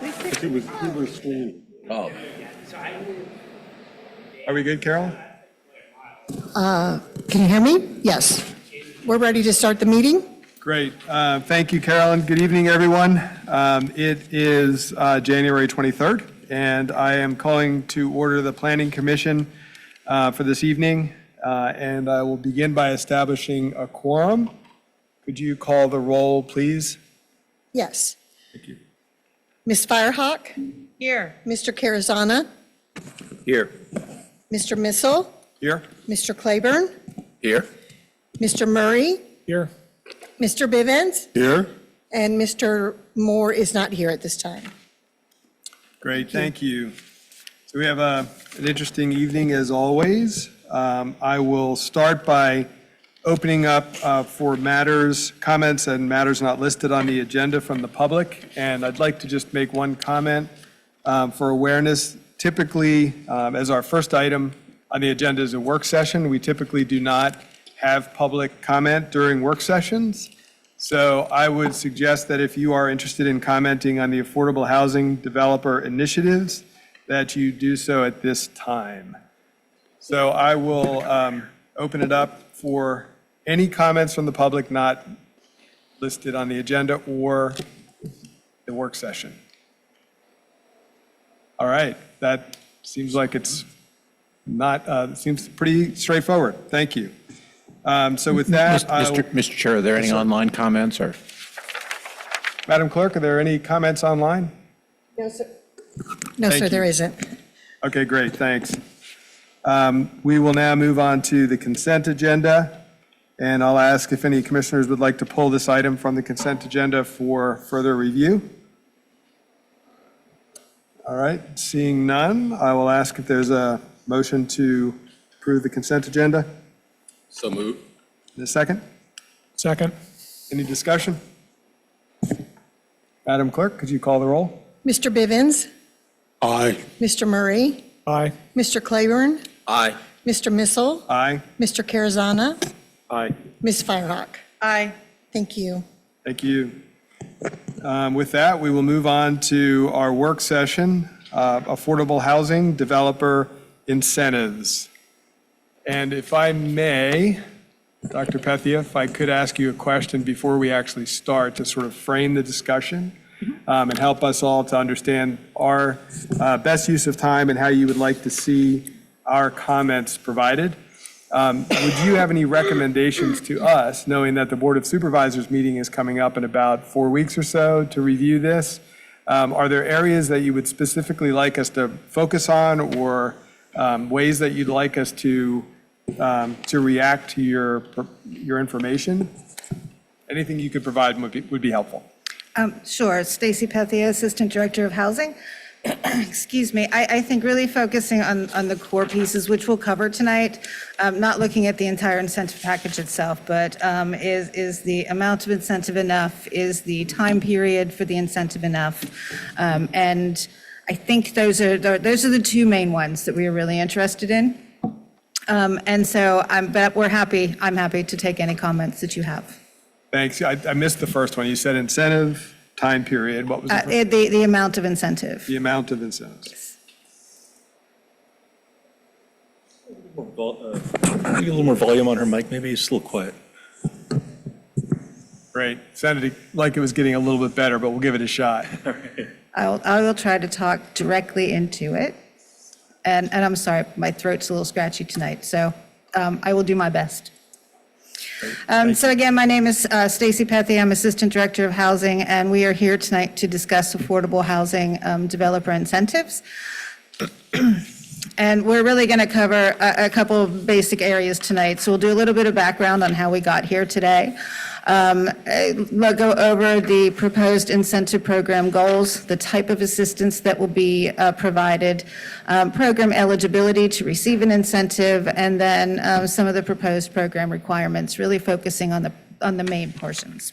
He was screening. Oh, Are we good, Carol? Can you hear me? Yes. We're ready to start the meeting? Great. Thank you, Carolyn. Good evening, everyone. It is January 23rd, and I am calling to order the Planning Commission for this evening, and I will begin by establishing a quorum. Could you call the roll, please? Yes. Thank you. Ms. Firehawk? Here. Mr. Carazana? here. Mr. Missel? Here? Mr. Claiborne? Here. Mr. Murray? Here. Mr. Bivens? Here? And Mr. Moore is not here at this time. Great, thank you. So we have an interesting evening as always. I will start by opening up for comments and matters not listed on the agenda from the public. And I'd like to just make one comment for awareness. Typically, as our first item on the agenda is a work session, we typically do not have public comment during work sessions. So I would suggest that if you are interested in commenting on the affordable housing developer initiatives, that you do so at this time. So I will open it up for any comments from the public not listed on the agenda or the work session. All right, that seems like it's not, seems pretty straightforward. Thank you. So with that, Mr. Chair, are there any online comments or? Madam Clerk, are there any comments online? No, sir. No, Thank sir, you. there isn't. Okay, great, thanks. We will now move on to the consent agenda, and I'll ask if any commissioners would like to pull this item from the consent agenda for further review. All right, seeing none, I will ask if there's a motion to approve the consent agenda. So move. In a second? Second. Any discussion? Madam Clerk, could you call the roll? Mr. Bivens? Aye. Mr. Murray? Aye. Mr. Claiborne? Aye. Mr. Missel? Aye. Mr. Carazana? Aye. Ms. Firehawk? Aye. Thank you. Thank you. With that, we will move on to our work session, affordable housing developer incentives. And if I may, Dr. Pethia, if I could ask you a question before we actually start to sort of frame the discussion and help us all to understand our best use of time and how you would like to see our comments provided. Would you have any recommendations to us, knowing that the Board of Supervisors meeting is coming up in about 4 weeks or so to review this? Are there areas that you would specifically like us to focus on, or ways that you'd like us to react to your information? Anything you could provide would be helpful. Sure. Stacy Pethia, Assistant Director of Housing. Excuse me. I think really focusing on the core pieces, which we'll cover tonight, not looking at the entire incentive package itself, but is the amount of incentive enough? Is the time period for the incentive enough? And I think those are the two main ones that we are really interested in. And so I'm happy to take any comments that you have. Thanks. I missed the first one. You said incentive, time period. What was the first? The amount of incentive. The amount of incentives. Maybe a little more volume on her mic, maybe it's a little quiet. Great. Sounded like it was getting a little bit better, but we'll give it a shot. I will try to talk directly into it. And I'm sorry, my throat's a little scratchy tonight, so I will do my best. So again, my name is Stacy Pethia. I'm Assistant Director of Housing, and we are here tonight to discuss affordable housing developer incentives. And we're really going to cover a couple of basic areas tonight. So we'll do a little bit of background on how we got here today. We'll go over the proposed incentive program goals, the type of assistance that will be provided, program eligibility to receive an incentive, and then some of the proposed program requirements, really focusing on the main portions.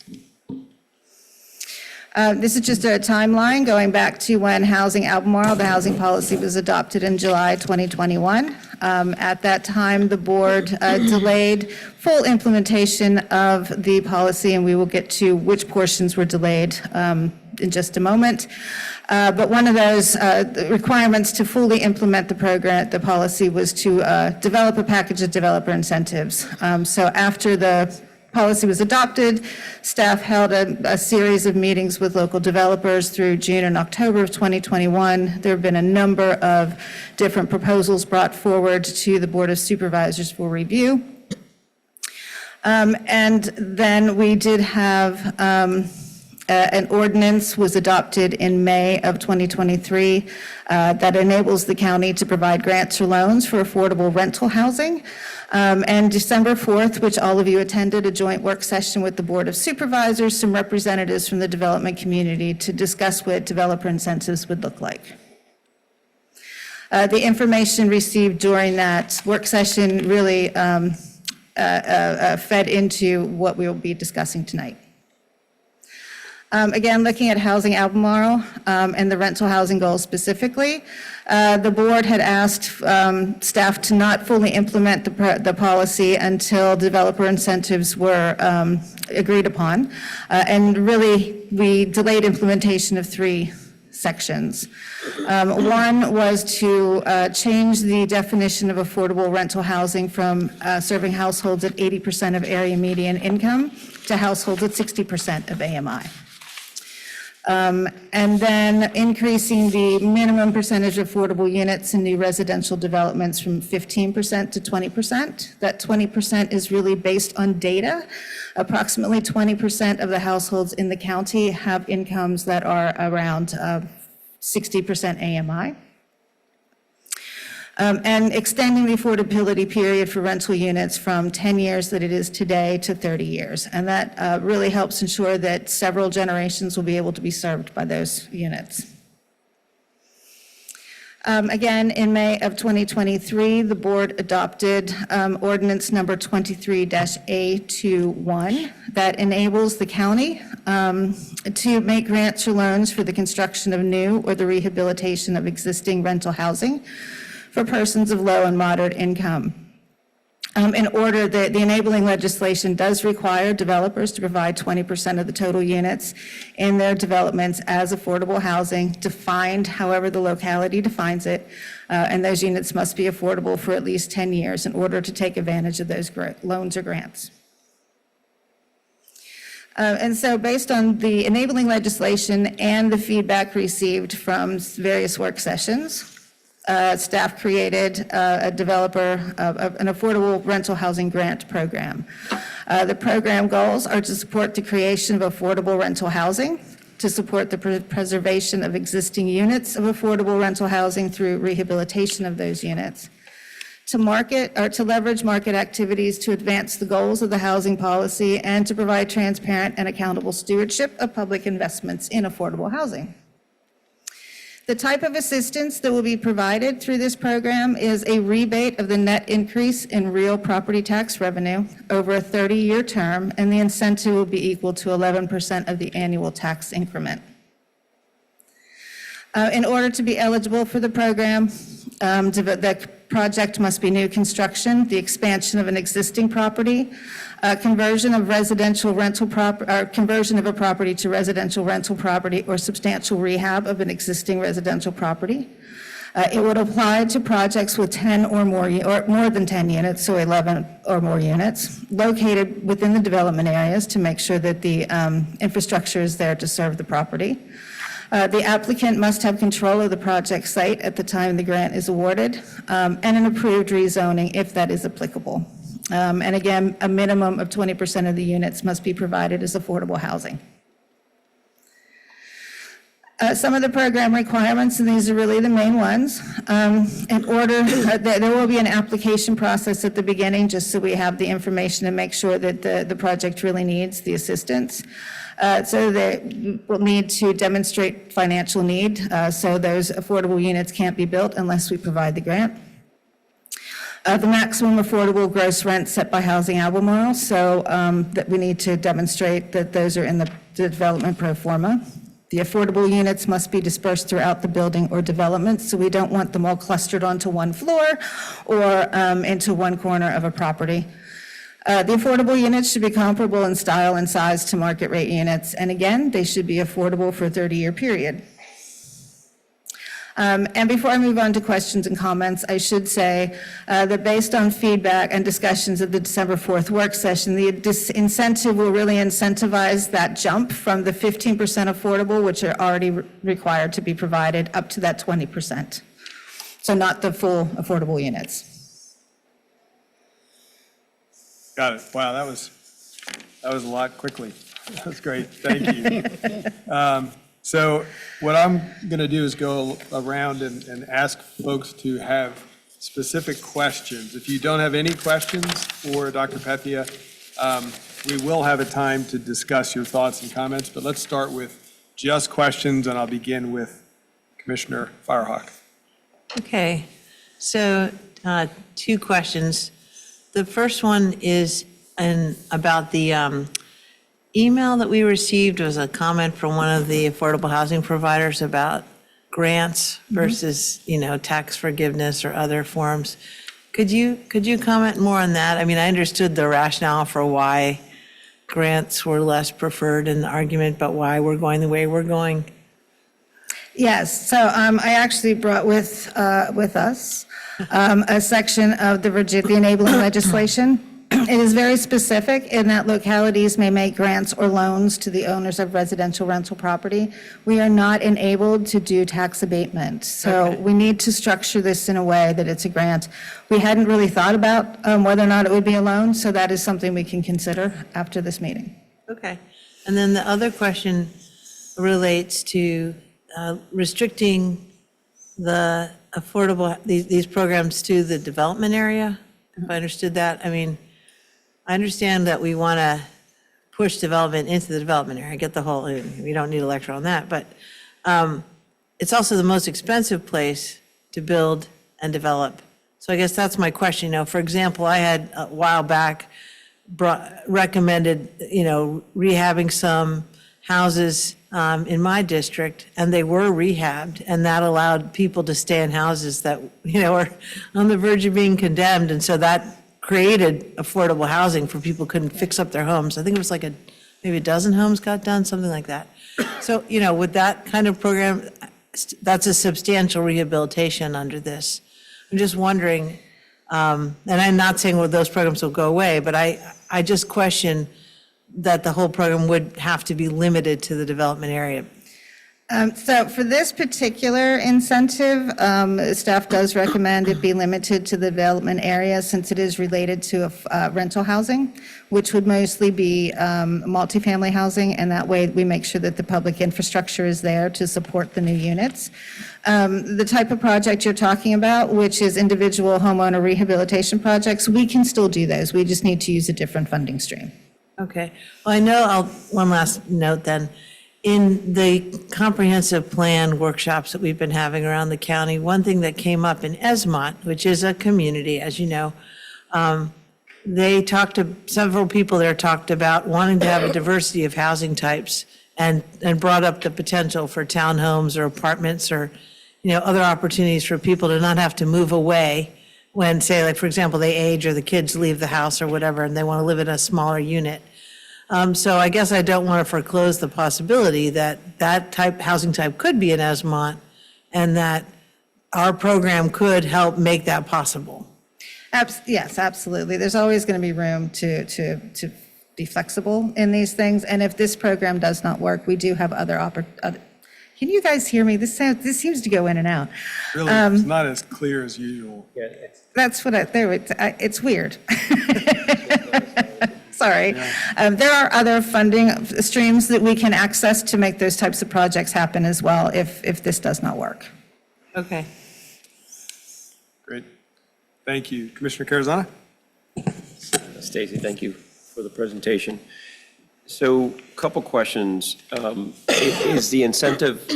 This is just a timeline going back to when Albemarle, the housing policy, was adopted in July 2021. At that time, the board delayed full implementation of the policy, and we will get to which portions were delayed in just a moment. But one of those requirements to fully implement the program, the policy, was to develop a package of developer incentives. So after the policy was adopted, staff held a series of meetings with local developers through June and October of 2021. There have been a number of different proposals brought forward to the Board of Supervisors for review. And then we did have an ordinance was adopted in May of 2023 that enables the county to provide grants or loans for affordable rental housing. And December 4th, which all of you attended, a joint work session with the Board of Supervisors, some representatives from the development community to discuss what developer incentives would look like. The information received during that work session really fed into what we will be discussing tonight. Again, looking at housing Albemarle and the rental housing goals specifically, the board had asked staff to not fully implement the policy until developer incentives were agreed upon. And really, we delayed implementation of 3 sections. One was to change the definition of affordable rental housing from serving households at 80% of area median income to households at 60% of AMI. And then increasing the minimum percentage of affordable units in new residential developments from 15% to 20%. That 20% is really based on data. Approximately 20% of the households in the county have incomes that are around 60% AMI. And extending the affordability period for rental units from 10 years that it is today to 30 years. And that really helps ensure that several generations will be able to be served by those units. Again, in May of 2023, the board adopted ordinance number 23-A21 that enables the county to make grants or loans for the construction of new or the rehabilitation of existing rental housing for persons of low and moderate income. In order, the enabling legislation does require developers to provide 20% of the total units in their developments as affordable housing, defined however the locality defines it, and those units must be affordable for at least 10 years in order to take advantage of those loans or grants. And so based on the enabling legislation and the feedback received from various work sessions, staff created an affordable rental housing grant program. The program goals are to support the creation of affordable rental housing, to support the preservation of existing units of affordable rental housing through rehabilitation of those units, to market or to leverage market activities to advance the goals of the housing policy, and to provide transparent and accountable stewardship of public investments in affordable housing. The type of assistance that will be provided through this program is a rebate of the net increase in real property tax revenue over a 30-year term, and the incentive will be equal to 11% of the annual tax increment. In order to be eligible for the program, the project must be new construction, the expansion of an existing property, conversion of residential rental conversion of a property to residential rental property, or substantial rehab of an existing residential property. It would apply to projects with 10 or more than 10 units, so 11 or more units, located within the development areas to make sure that the infrastructure is there to serve the property. The applicant must have control of the project site at the time the grant is awarded, and an approved rezoning if that is applicable. And again, a minimum of 20% of the units must be provided as affordable housing. Some of the program requirements, and these are really the main ones. In order, there will be an application process at the beginning, just so we have the information and make sure that the project really needs the assistance. So they will need to demonstrate financial need, so those affordable units can't be built unless we provide the grant. The maximum affordable gross rent set by Housing Albemarle, so that we need to demonstrate that those are in the development pro forma. The affordable units must be dispersed throughout the building or development, so we don't want them all clustered onto one floor or into one corner of a property. The affordable units should be comparable in style and size to market rate units. And again, they should be affordable for a 30-year period. And before I move on to questions and comments, I should say that based on feedback and discussions of the December 4th work session, the incentive will really incentivize that jump from the 15% affordable, which are already required to be provided, up to that 20%. So not the full affordable units. Got it. Wow, that was a lot quickly. That was great. Thank you. So what I'm going to do is go around and ask folks to have specific questions. If you don't have any questions for Dr. Pethia, we will have a time to discuss your thoughts and comments, but let's start with just questions, and I'll begin with Commissioner Firehawk. Okay, so 2 questions. The first one is about the email that we received was a comment from one of the affordable housing providers about grants versus, tax forgiveness or other forms. Could you comment more on that? I mean, I understood the rationale for why grants were less preferred in the argument, but why we're going the way we're going. Yes, so I actually brought with us a section of the enabling legislation. It is very specific in that localities may make grants or loans to the owners of residential rental property. We are not enabled to do tax abatement, so we need to structure this in a way that it's a grant. We hadn't really thought about whether or not it would be a loan, so that is something we can consider after this meeting. Okay. And then the other question relates to restricting the affordable, these programs to the development area, if I understood that. I mean, I understand that we want to push development into the development area. I get the whole, we don't need a lecture on that, but it's also the most expensive place to build and develop. So I guess that's my question. For example, I had a while back recommended, rehabbing some houses in my district, and they were rehabbed, and that allowed people to stay in houses that, are on the verge of being condemned, and so that created affordable housing for people who couldn't fix up their homes. I think it was like maybe a dozen homes got done, something like that. So, with that kind of program, that's a substantial rehabilitation under this. I'm just wondering, and I'm not saying those programs will go away, but I just question that the whole program would have to be limited to the development area. So for this particular incentive, staff does recommend it be limited to the development area since it is related to rental housing, which would mostly be multifamily housing, and that way we make sure that the public infrastructure is there to support the new units. The type of project you're talking about, which is individual homeowner rehabilitation projects, we can still do those. We just need to use a different funding stream. Okay. Well, I know, one last note then. In the comprehensive plan workshops that we've been having around the county, one thing that came up in Esmont, which is a community, as you know, several people there talked about wanting to have a diversity of housing types and brought up the potential for townhomes or apartments or, other opportunities for people to not have to move away when, say, like, for example, they age or the kids leave the house or whatever, and they want to live in a smaller unit. So I guess I don't want to foreclose the possibility that housing type could be in Esmont, and that our program could help make that possible. Yes, absolutely. There's always going to be room to be flexible in these things, and if this program does not work, we do have other Can you guys hear me? This seems to go in and out. Really, it's not as clear as usual. That's what it's weird. Sorry. There are other funding streams that we can access to make those types of projects happen as well if this does not work. Okay. Great. Thank you. Commissioner Carazana? Stacy, thank you for the presentation. So, a couple questions. Is the incentive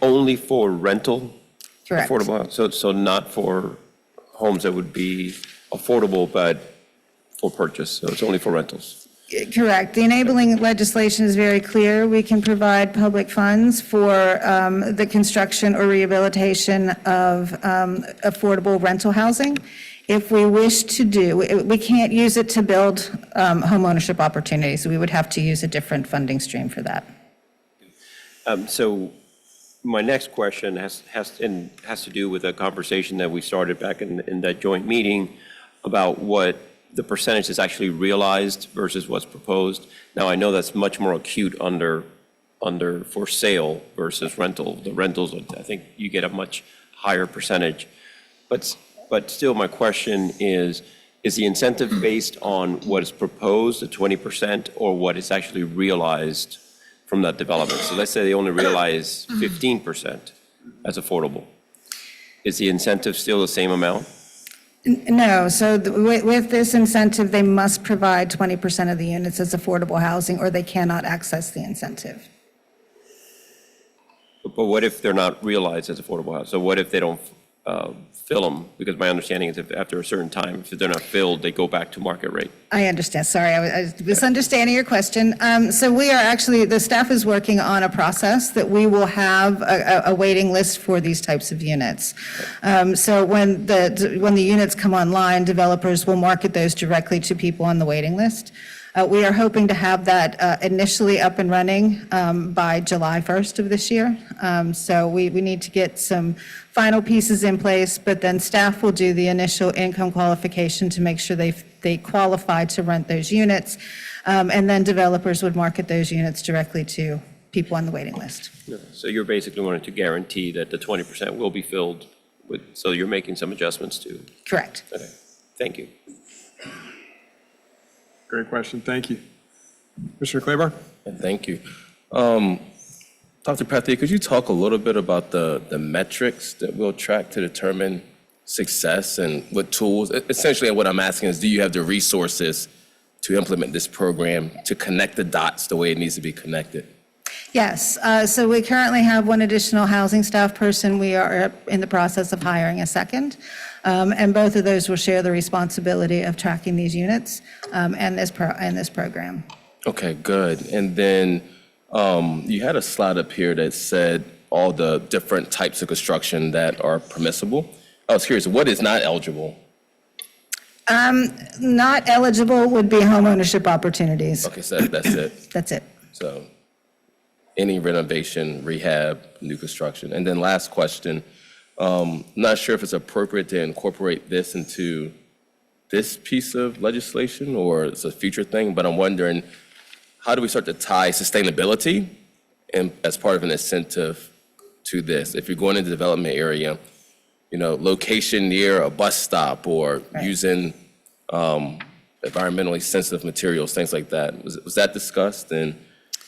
only for rental? Correct. Affordable, so not for homes that would be affordable, but for purchase, so it's only for rentals? Correct. The enabling legislation is very clear. We can provide public funds for the construction or rehabilitation of affordable rental housing. If we wish to do, we can't use it to build homeownership opportunities. We would have to use a different funding stream for that. So my next question has to do with a conversation that we started back in that joint meeting about what the percentage is actually realized versus what's proposed. Now, I know that's much more acute under for sale versus rental. The rentals, I think you get a much higher percentage. But still, my question is the incentive based on what is proposed, the 20%, or what is actually realized from that development? So let's say they only realize 15% as affordable. Is the incentive still the same amount? No, so with this incentive, they must provide 20% of the units as affordable housing, or they cannot access the incentive. But what if they're not realized as affordable housing? So what if they don't fill them? Because my understanding is if after a certain time, if they're not filled, they go back to market rate. I understand. Sorry, I was misunderstanding your question. So we are actually, the staff is working on a process that we will have a waiting list for these types of units. So when the units come online, developers will market those directly to people on the waiting list. We are hoping to have that initially up and running by July 1st of this year. So we need to get some final pieces in place, but then staff will do the initial income qualification to make sure they qualify to rent those units. And then developers would market those units directly to people on the waiting list. So you're basically wanting to guarantee that the 20% will be filled with, so you're making some adjustments too. Correct. Okay, thank you. Great question, thank you. Commissioner Claiborne? Thank you. Dr. Pathé, could you talk a little bit about the metrics that we'll track to determine success and what tools? Essentially, what I'm asking is, do you have the resources to implement this program, to connect the dots the way it needs to be connected? Yes, so we currently have one additional housing staff person. We are in the process of hiring a second. And both of those will share the responsibility of tracking these units and this program. Okay, good. And then you had a slide up here that said all the different types of construction that are permissible. I was curious, what is not eligible? Not eligible would be homeownership opportunities. Okay, so that's it. That's it. So any renovation, rehab, new construction. And then last question, not sure if it's appropriate to incorporate this into this piece of legislation or it's a future thing, but I'm wondering, how do we start to tie sustainability and as part of an incentive to this? If you're going into the development area, location near a bus stop or using environmentally sensitive materials, things like that. Was that discussed? And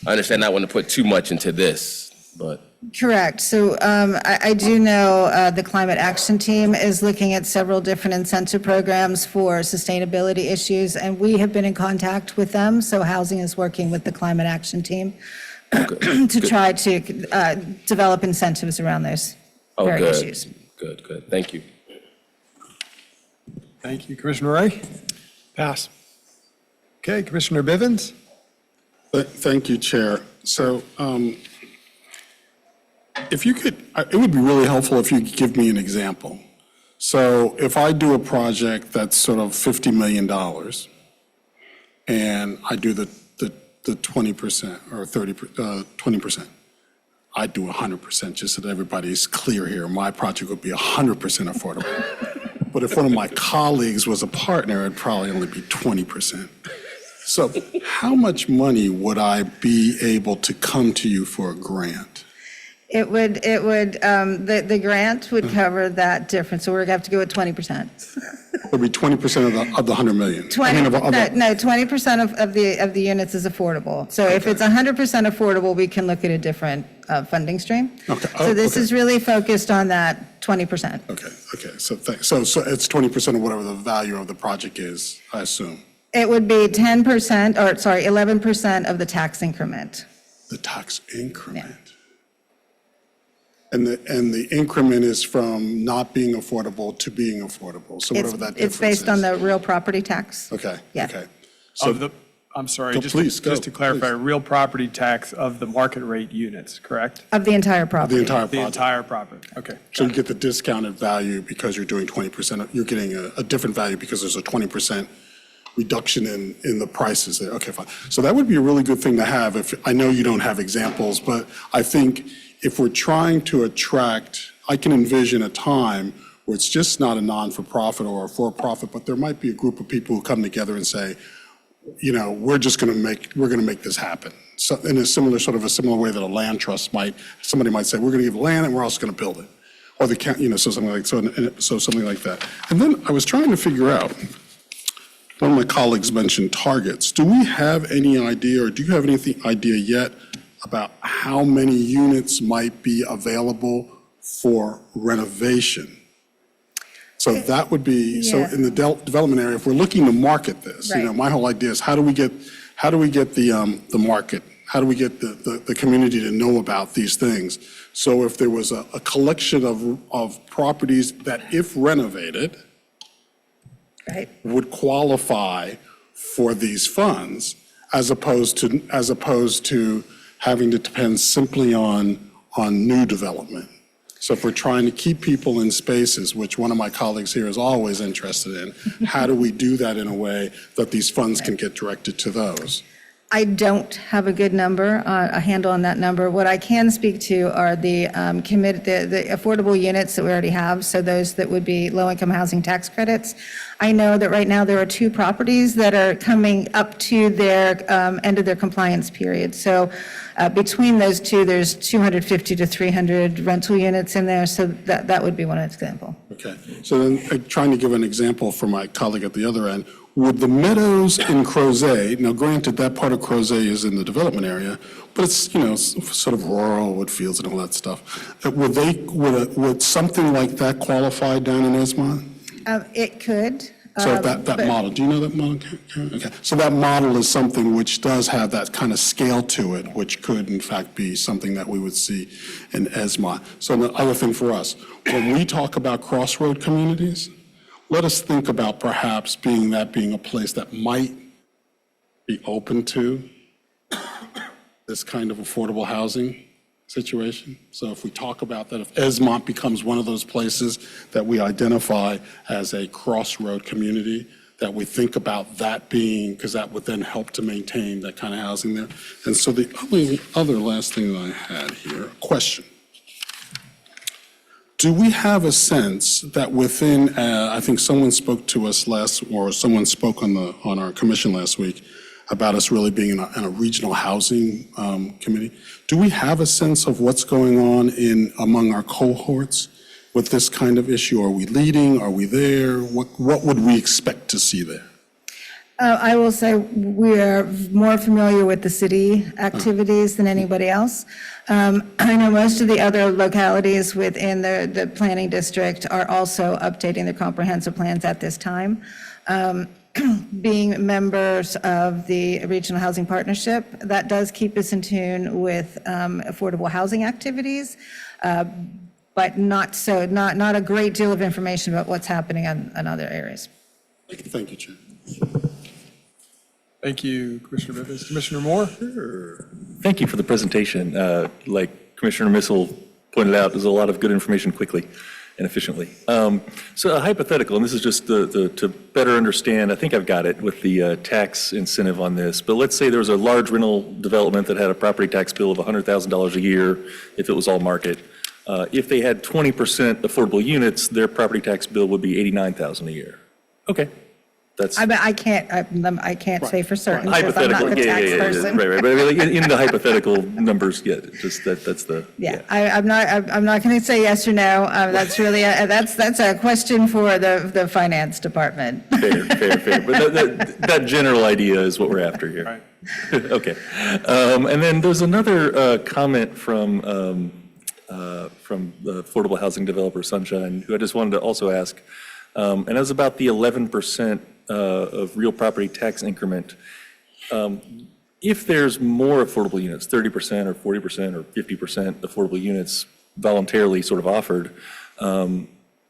I understand I want to put too much into this, but. Correct. So I do know the Climate Action Team is looking at several different incentive programs for sustainability issues, and we have been in contact with them. So Housing is working with the Climate Action Team to try to develop incentives around those very issues. Good. Thank you. Thank you. Commissioner Ray? Pass. Okay, Commissioner Bivens? Thank you, Chair. So if you could, it would be really helpful if you could give me an example. So if I do a project that's sort of $50 million and I do the 20% or 20%, I do 100%, just so that everybody's clear here. My project would be 100% affordable. But if one of my colleagues was a partner, it'd probably only be 20%. So how much money would I be able to come to you for a grant? The grant would cover that difference, so we're going to have to go with 20%. It would be 20% of the 100 million. 20% of the units is affordable. So if it's 100% affordable, we can look at a different funding stream. Okay. So this is really focused on that 20%. Okay. So it's 20% of whatever the value of the project is, I assume. It would be 11% of the tax increment. The tax increment. And the increment is from not being affordable to being affordable, so whatever that difference is. It's based on the real property tax. Okay, Yeah. okay. Of I'm sorry, Go, just please, just to go, clarify, please. real property tax of the market rate units, correct? Of the entire property. The entire The project. entire property, okay. So you get the discounted value because you're doing 20%, you're getting a different value because there's a 20% reduction in the prices there. Okay, fine. So that would be a really good thing to have. If, I know you don't have examples, but I think if we're trying to attract, I can envision a time where it's just not a non-for-profit or a for-profit, but there might be a group of people who come together and say, you know, we're going to make this happen. So in a similar way that a land trust somebody might say, we're going to give land and we're also going to build it. Or the county, you know, so something like that. And then I was trying to figure out, one of my colleagues mentioned targets. Do we have any idea, or do you have any idea yet about how many units might be available for renovation? So that would be, so Yeah. in the development area, if we're looking to market this, you know, Right. my whole idea is how do we get the market? How do we get the community to know about these things? So if there was a collection of properties that if renovated, Right. would qualify for these funds as opposed to having to depend simply on new development. So if we're trying to keep people in spaces, which one of my colleagues here is always interested in, how do we do that in a way that these funds can get directed to those? I don't have a good number, a handle on that number. What I can speak to are the the affordable units that we already have, so those that would be low-income housing tax credits. I know that right now there are 2 properties that are coming up to their end of their compliance period. So between those 2, there's 250 to 300 rental units in there, so that would be one example. Okay, so then trying to give an example for my colleague at the other end, would the Meadows in Crozet, now granted that part of Crozet is in the development area, but it's, you know, sort of rural with fields and all that stuff. Would something like that qualify down in Esmond? It could. So that but- model, do you know that model? Karen? Okay, so that model is something which does have that kind of scale to it, which could in fact be something that we would see in Esmond. So the other thing for us, when we talk about crossroad communities, let us think about perhaps being a place that might be open to this kind of affordable housing situation. So if we talk about that, if Esmont becomes one of those places that we identify as a crossroad community, that we think about that being, because that would then help to maintain that kind of housing there. And so the only other last thing that I had here, question. Do we have a sense that within, I think someone spoke to us someone spoke on our commission last week about us really being in a regional housing committee. Do we have a sense of what's going on among our cohorts with this kind of issue? Are we leading? Are we there? What would we expect to see there? I will say we are more familiar with the city activities than anybody else. I know most of the other localities within the planning district are also updating their comprehensive plans at this time. Being members of the Regional Housing Partnership, that does keep us in tune with affordable housing activities, but not a great deal of information about what's happening in other areas. Thank you, Chair. Thank you, Commissioner Bibas. Commissioner Moore? Thank you for the presentation. Like Commissioner Missel pointed out, there's a lot of good information quickly and efficiently. So a hypothetical, and this is just to better understand, I think I've got it with the tax incentive on this, but let's say there was a large rental development that had a property tax bill of $100,000 a year if it was all market. If they had 20% affordable units, their property tax bill would be $89,000 a year. Okay. That's I can't say for certain because I'm not hypothetical. the tax person. Right. But like in the hypothetical numbers, just that's the. Yeah, I'm not going to say yes or no. That's really, that's a question for the finance department. Fair. But that general idea is what we're after here. Right. Okay. And then there's another comment from the affordable housing developer Sunshine, who I just wanted to also ask. And it was about the 11% of real property tax increment. If there's more affordable units, 30% or 40% or 50% affordable units voluntarily sort of offered,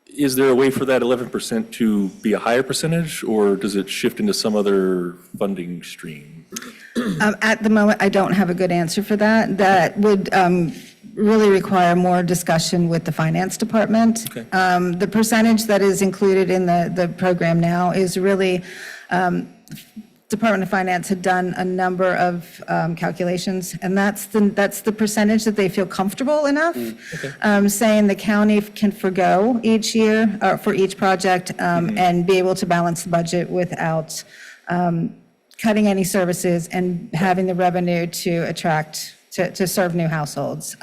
is there a way for that 11% to be a higher percentage, or does it shift into some other funding stream? At the moment, I don't have a good answer for that. That would really require more discussion with the finance department. Okay. The percentage that is included in the program now is really, Department of Finance had done a number of calculations, and that's the percentage that they feel comfortable enough saying the county can forgo each year for each project and be able to balance the budget without cutting any services and having the revenue to attract, to serve new households.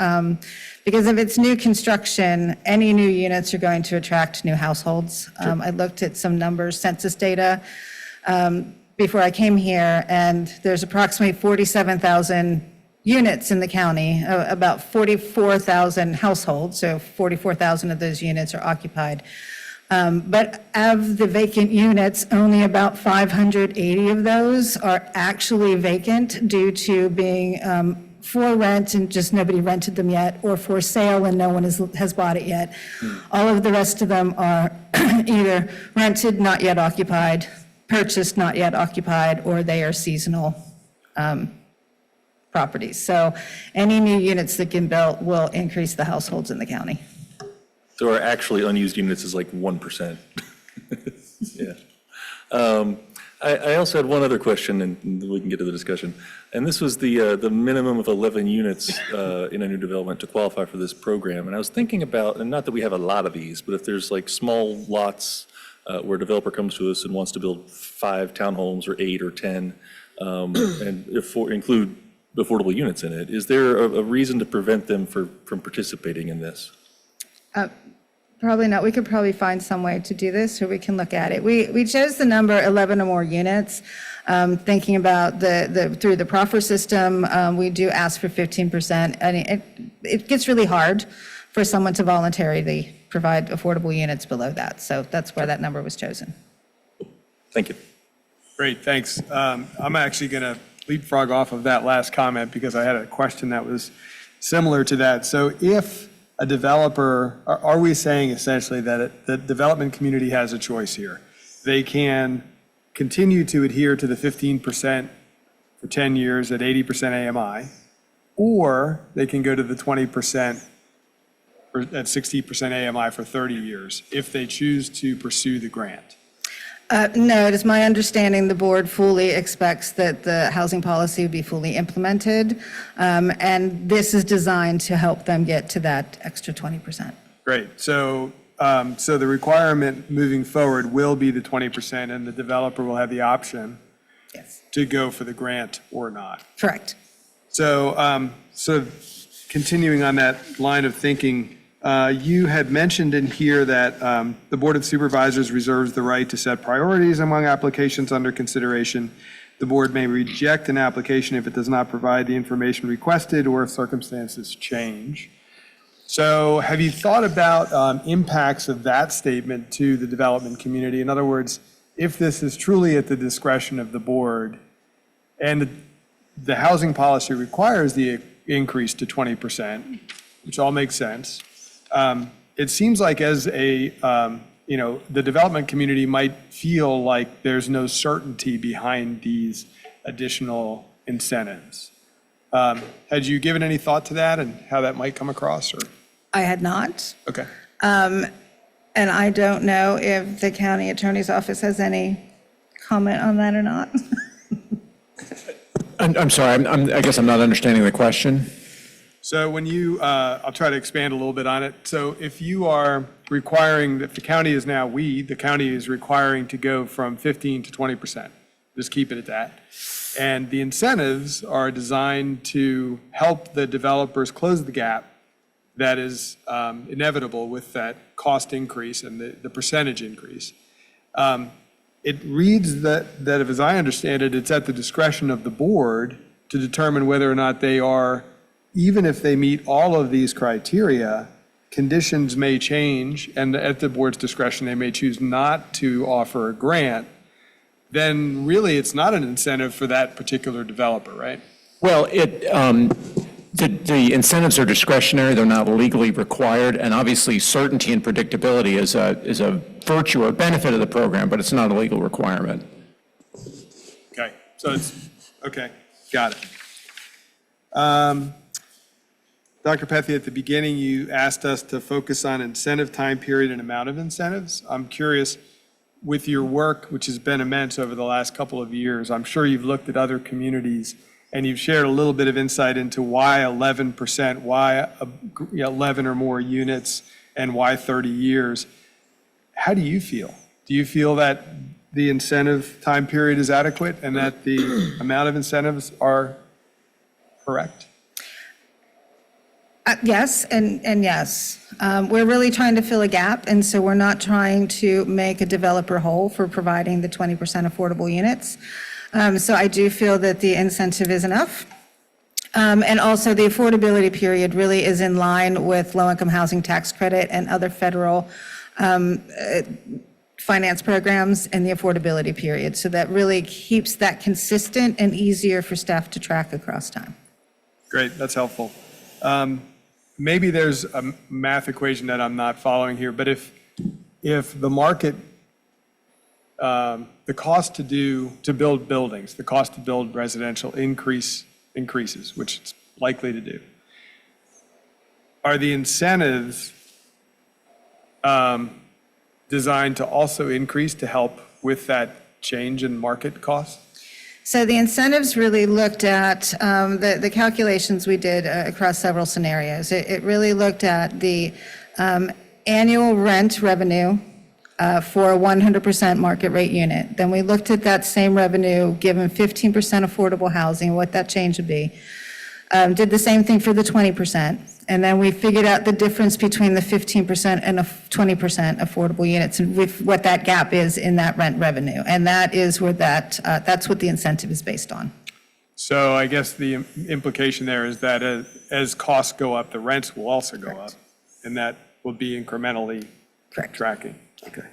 Because if it's new construction, any new units are going to attract new households. I looked at some numbers, census data, before I came here, and there's approximately 47,000 units in the county, about 44,000 households, so 44,000 of those units are occupied. But of the vacant units, only about 580 of those are actually vacant due to being for rent and just nobody rented them yet, or for sale and no one has bought it yet. All of the rest of them are either rented, not yet occupied, purchased, not yet occupied, or they are seasonal properties. So any new units that get built will increase the households in the county. So our actually unused units is like 1%. Yeah. I also had one other question, and we can get to the discussion. And this was the minimum of 11 units in a new development to qualify for this program. And I was thinking about, and not that we have a lot of these, but if there's like small lots where a developer comes to us and wants to build 5 townhomes or 8 or 10, and include affordable units in it, is there a reason to prevent them from participating in this? Probably not. We could probably find some way to do this, or we can look at it. We chose the number 11 or more units, thinking about through the proffer system, we do ask for 15%, and it gets really hard for someone to voluntarily provide affordable units below that. So that's why that number was chosen. Thank you. Great, thanks. I'm actually going to leapfrog off of that last comment because I had a question that was similar to that. So if a developer, are we saying essentially that the development community has a choice here? They can continue to adhere to the 15% for 10 years at 80% AMI, or they can go to the 20% at 60% AMI for 30 years if they choose to pursue the grant. No, it is my understanding the board fully expects that the housing policy will be fully implemented, and this is designed to help them get to that extra 20%. Great. So the requirement moving forward will be the 20%, and the developer will have the option Yes, to go for the grant or not. correct. So, continuing on that line of thinking, you had mentioned in here that the Board of Supervisors reserves the right to set priorities among applications under consideration. The board may reject an application if it does not provide the information requested or if circumstances change. So have you thought about impacts of that statement to the development community? In other words, if this is truly at the discretion of the board and the housing policy requires the increase to 20%, which all makes sense, it seems like as the development community might feel like there's no certainty behind these additional incentives. Had you given any thought to that and how that might come across? Or? I had not, Okay. and I don't know if the county attorney's office has any comment on that or not. I'm sorry, I guess I'm not understanding the question. So when you, I'll try to expand a little bit on it. So if you are requiring, that the county is now, the county is requiring to go from 15 to 20%, just keep it at that. And the incentives are designed to help the developers close the gap that is inevitable with that cost increase and the percentage increase. It reads that if, as I understand it, it's at the discretion of the board to determine whether or not they are, even if they meet all of these criteria, conditions may change, and at the board's discretion, they may choose not to offer a grant, then really it's not an incentive for that particular developer, right? Well, The incentives are discretionary, they're not legally required, and obviously certainty and predictability is a virtue or benefit of the program, but it's not a legal requirement. Okay, so it's, okay, got it. Dr. Pethy, at the beginning, you asked us to focus on incentive time period and amount of incentives. I'm curious, with your work, which has been immense over the last couple of years, I'm sure you've looked at other communities and you've shared a little bit of insight into why 11%, why 11 or more units, and why 30 years. How do you feel? Do you feel that the incentive time period is adequate and that the amount of incentives are correct? Yes, and yes. We're really trying to fill a gap, and so we're not trying to make a developer whole for providing the 20% affordable units. So I do feel that the incentive is enough. And also, the affordability period really is in line with low-income housing tax credit and other federal finance programs and the affordability period. So that really keeps that consistent and easier for staff to track across time. Great, that's helpful. Maybe there's a math equation that I'm not following here, but if the market, the cost to build buildings, the cost to build residential increases, which it's likely to do, are the incentives designed to also increase to help with that change in market cost? So the incentives really looked at the calculations we did across several scenarios. It really looked at the annual rent revenue for a 100% market rate unit. Then we looked at that same revenue given 15% affordable housing, what that change would be. Did the same thing for the 20%. And then we figured out the difference between the 15% and 20% affordable units and what that gap is in that rent revenue. And that is where that's what the incentive is based on. So I guess the implication there is that as costs go up, the rents will also go up, and that will be incrementally Correct. tracking. Okay.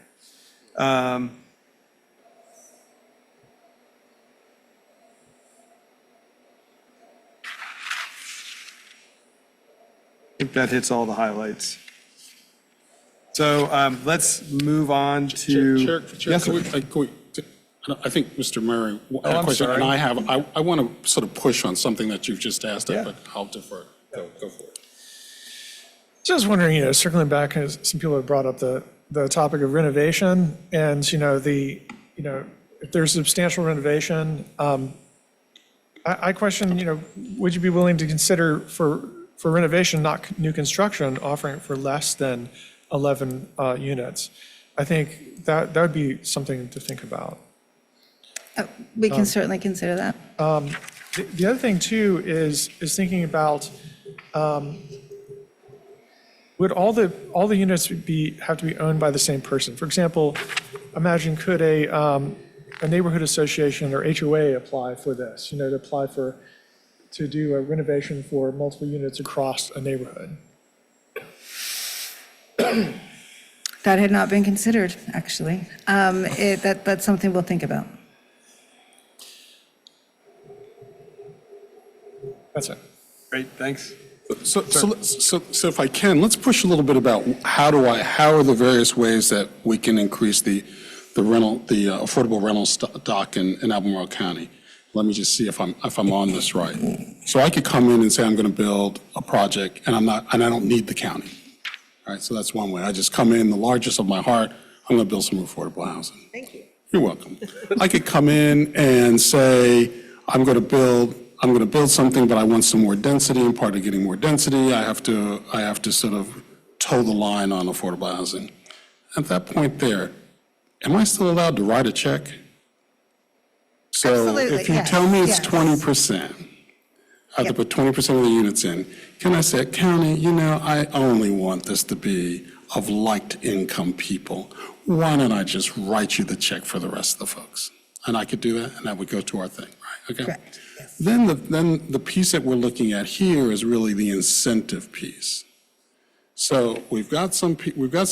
I think that hits all the highlights. So let's move on to. Chair, Yes, sir. I think Mr. Murray had I'm a question, sorry. and I want to sort of push on something that you've just asked, Yeah. but I'll defer. Go for it. Just wondering, circling back, as some people have brought up the topic of renovation, and if there's substantial renovation, I question, would you be willing to consider for renovation, not new construction, offering it for less than 11 units? I think that would be something to think about. We can certainly consider that. The other thing too is thinking about, would all the units have to be owned by the same person? For example, imagine could a neighborhood association or HOA apply for this? To do a renovation for multiple units across a neighborhood. That had not been considered, actually. That's something we'll think about. That's it. Great, thanks. So if I can, let's push a little bit about how are the various ways that we can increase the affordable rental stock in Albemarle County. Let me just see if I'm on this right. So I could come in and say I'm going to build a project, and I don't need the county. All right, so that's one way. I just come in, the largest of my heart, I'm going to build some affordable housing. Thank you. You're welcome. I could come in and say I'm going to build something, but I want some more density, and part of getting more density, I have to sort of toe the line on affordable housing. At that point there, am I still allowed to write a check? So Absolutely, if you yes, tell me it's yes. 20%, I have to put 20% of the units in. Can I say, county, I only want this to be of liked income people. Why don't I just write you the check for the rest of the folks? And I could do that, and that would go to our thing, right? Okay. Correct, yes. Then the piece that we're looking at here is really the incentive piece. So we've got some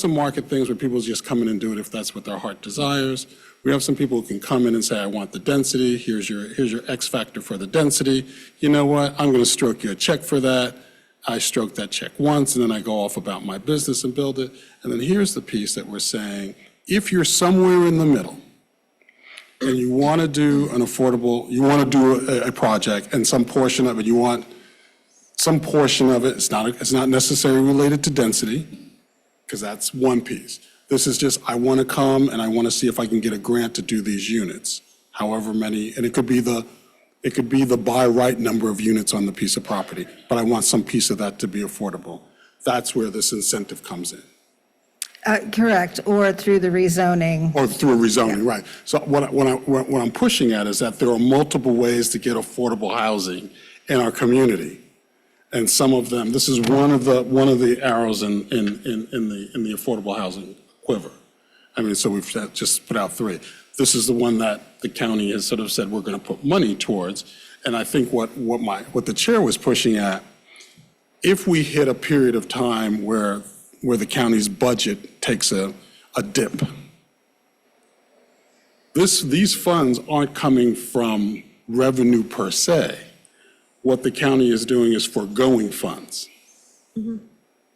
market things where people just come in and do it if that's what their heart desires. We have some people who can come in and say, I want the density, here's your X factor for the density. You know what, I'm going to stroke you a check for that. I stroke that check once, and then I go off about my business and build it. And then here's the piece that we're saying, if you're somewhere in the middle, and you want to do an affordable, you want to do a project, and some portion of it, you want some portion of it, it's not necessarily related to density, because that's one piece. This is just, I want to come and I want to see if I can get a grant to do these units, however many, and it could be the by right number of units on the piece of property, but I want some piece of that to be affordable. That's where this incentive comes in. Correct, or through the rezoning. Or through a rezoning, right. So what I'm pushing at is that there are multiple ways to get affordable housing in our community. And some of them, this is one of the arrows in the affordable housing quiver. I mean, so we've just put out 3. This is the one that the county has sort of said we're going to put money towards. And I think what the chair was pushing at, if we hit a period of time where the county's budget takes a dip, these funds aren't coming from revenue per se. What the county is doing is foregoing funds. All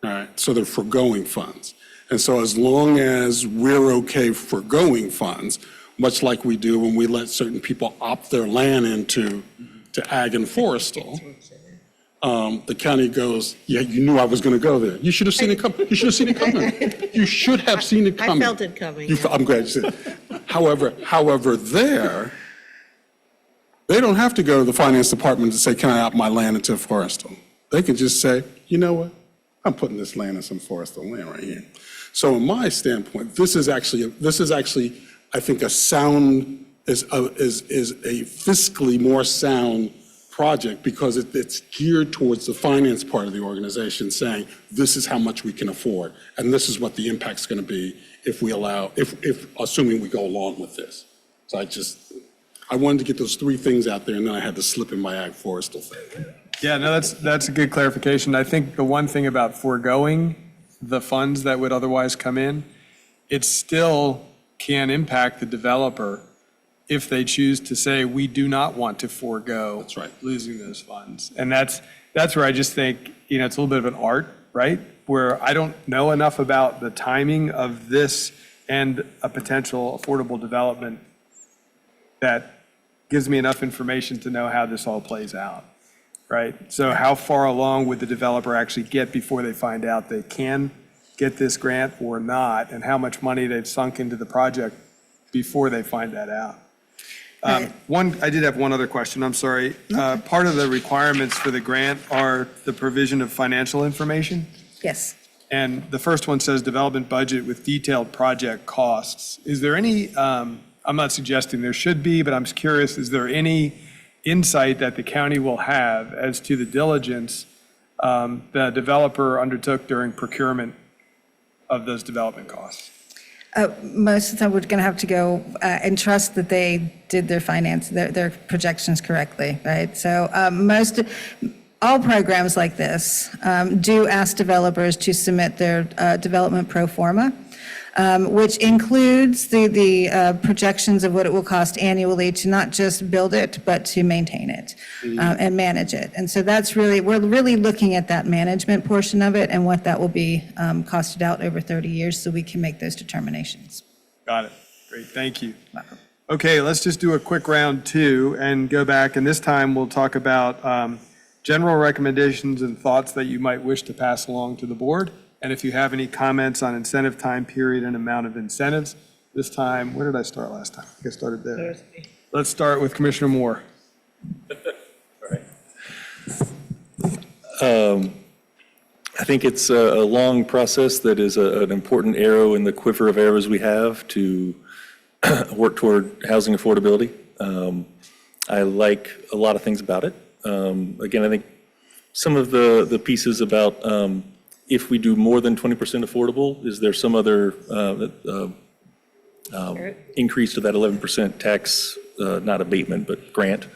right, so they're foregoing funds. And so as long as we're okay foregoing funds, much like we do when we let certain people opt their land into ag and forestal, the county goes, yeah, you knew I was going to go there. You should have seen it coming. You should have seen it coming. You should have seen it coming. I felt it coming. I'm glad you said it. However, they don't have to go to the finance department to say, can I opt my land into forestal? They can just say, you know what? I'm putting this land in some forestal land right here. So in my standpoint, this is actually, I think, is a fiscally more sound project because it's geared towards the finance part of the organization saying, this is how much we can afford, and this is what the impact's going to be if assuming we go along with this. So I wanted to get those 3 things out there, and then I had to slip in my ag forestal thing. Yeah, no, that's a good clarification. I think the one thing about foregoing the funds that would otherwise come in, it still can impact the developer if they choose to say, we do not want to forego That's right. losing those funds. And that's where I just think, it's a little bit of an art, right? Where I don't know enough about the timing of this and a potential affordable development that gives me enough information to know how this all plays out, right? So how far along would the developer actually get before they find out they can get this grant or not, and how much money they've sunk into the project before they find that out? I did have one other question, I'm sorry. Part of the requirements for the grant are the provision of financial information. Yes. And the first one says development budget with detailed project costs. Is there any, I'm not suggesting there should be, but I'm curious, is there any insight that the county will have as to the diligence the developer undertook during procurement of those development costs? Most of the time, we're going to have to go and trust that they did their projections correctly, right? So all programs like this do ask developers to submit their development pro forma, which includes the projections of what it will cost annually to not just build it, but to maintain it and manage it. And so we're really looking at that management portion of it and what that will be costed out over 30 years so we can make those determinations. Got it. Great, thank you. Okay, let's just do a quick round 2 and go back, and this time we'll talk about general recommendations and thoughts that you might wish to pass along to the board. And if you have any comments on incentive time period and amount of incentives, this time, where did I start last time? I think I started there. Let's start with Commissioner Moore. I think it's a long process that is an important arrow in the quiver of arrows we have to work toward housing affordability. I like a lot of things about it. Again, I think some of the pieces about if we do more than 20% affordable, is there some other increase to that 11% tax, not abatement, but grant?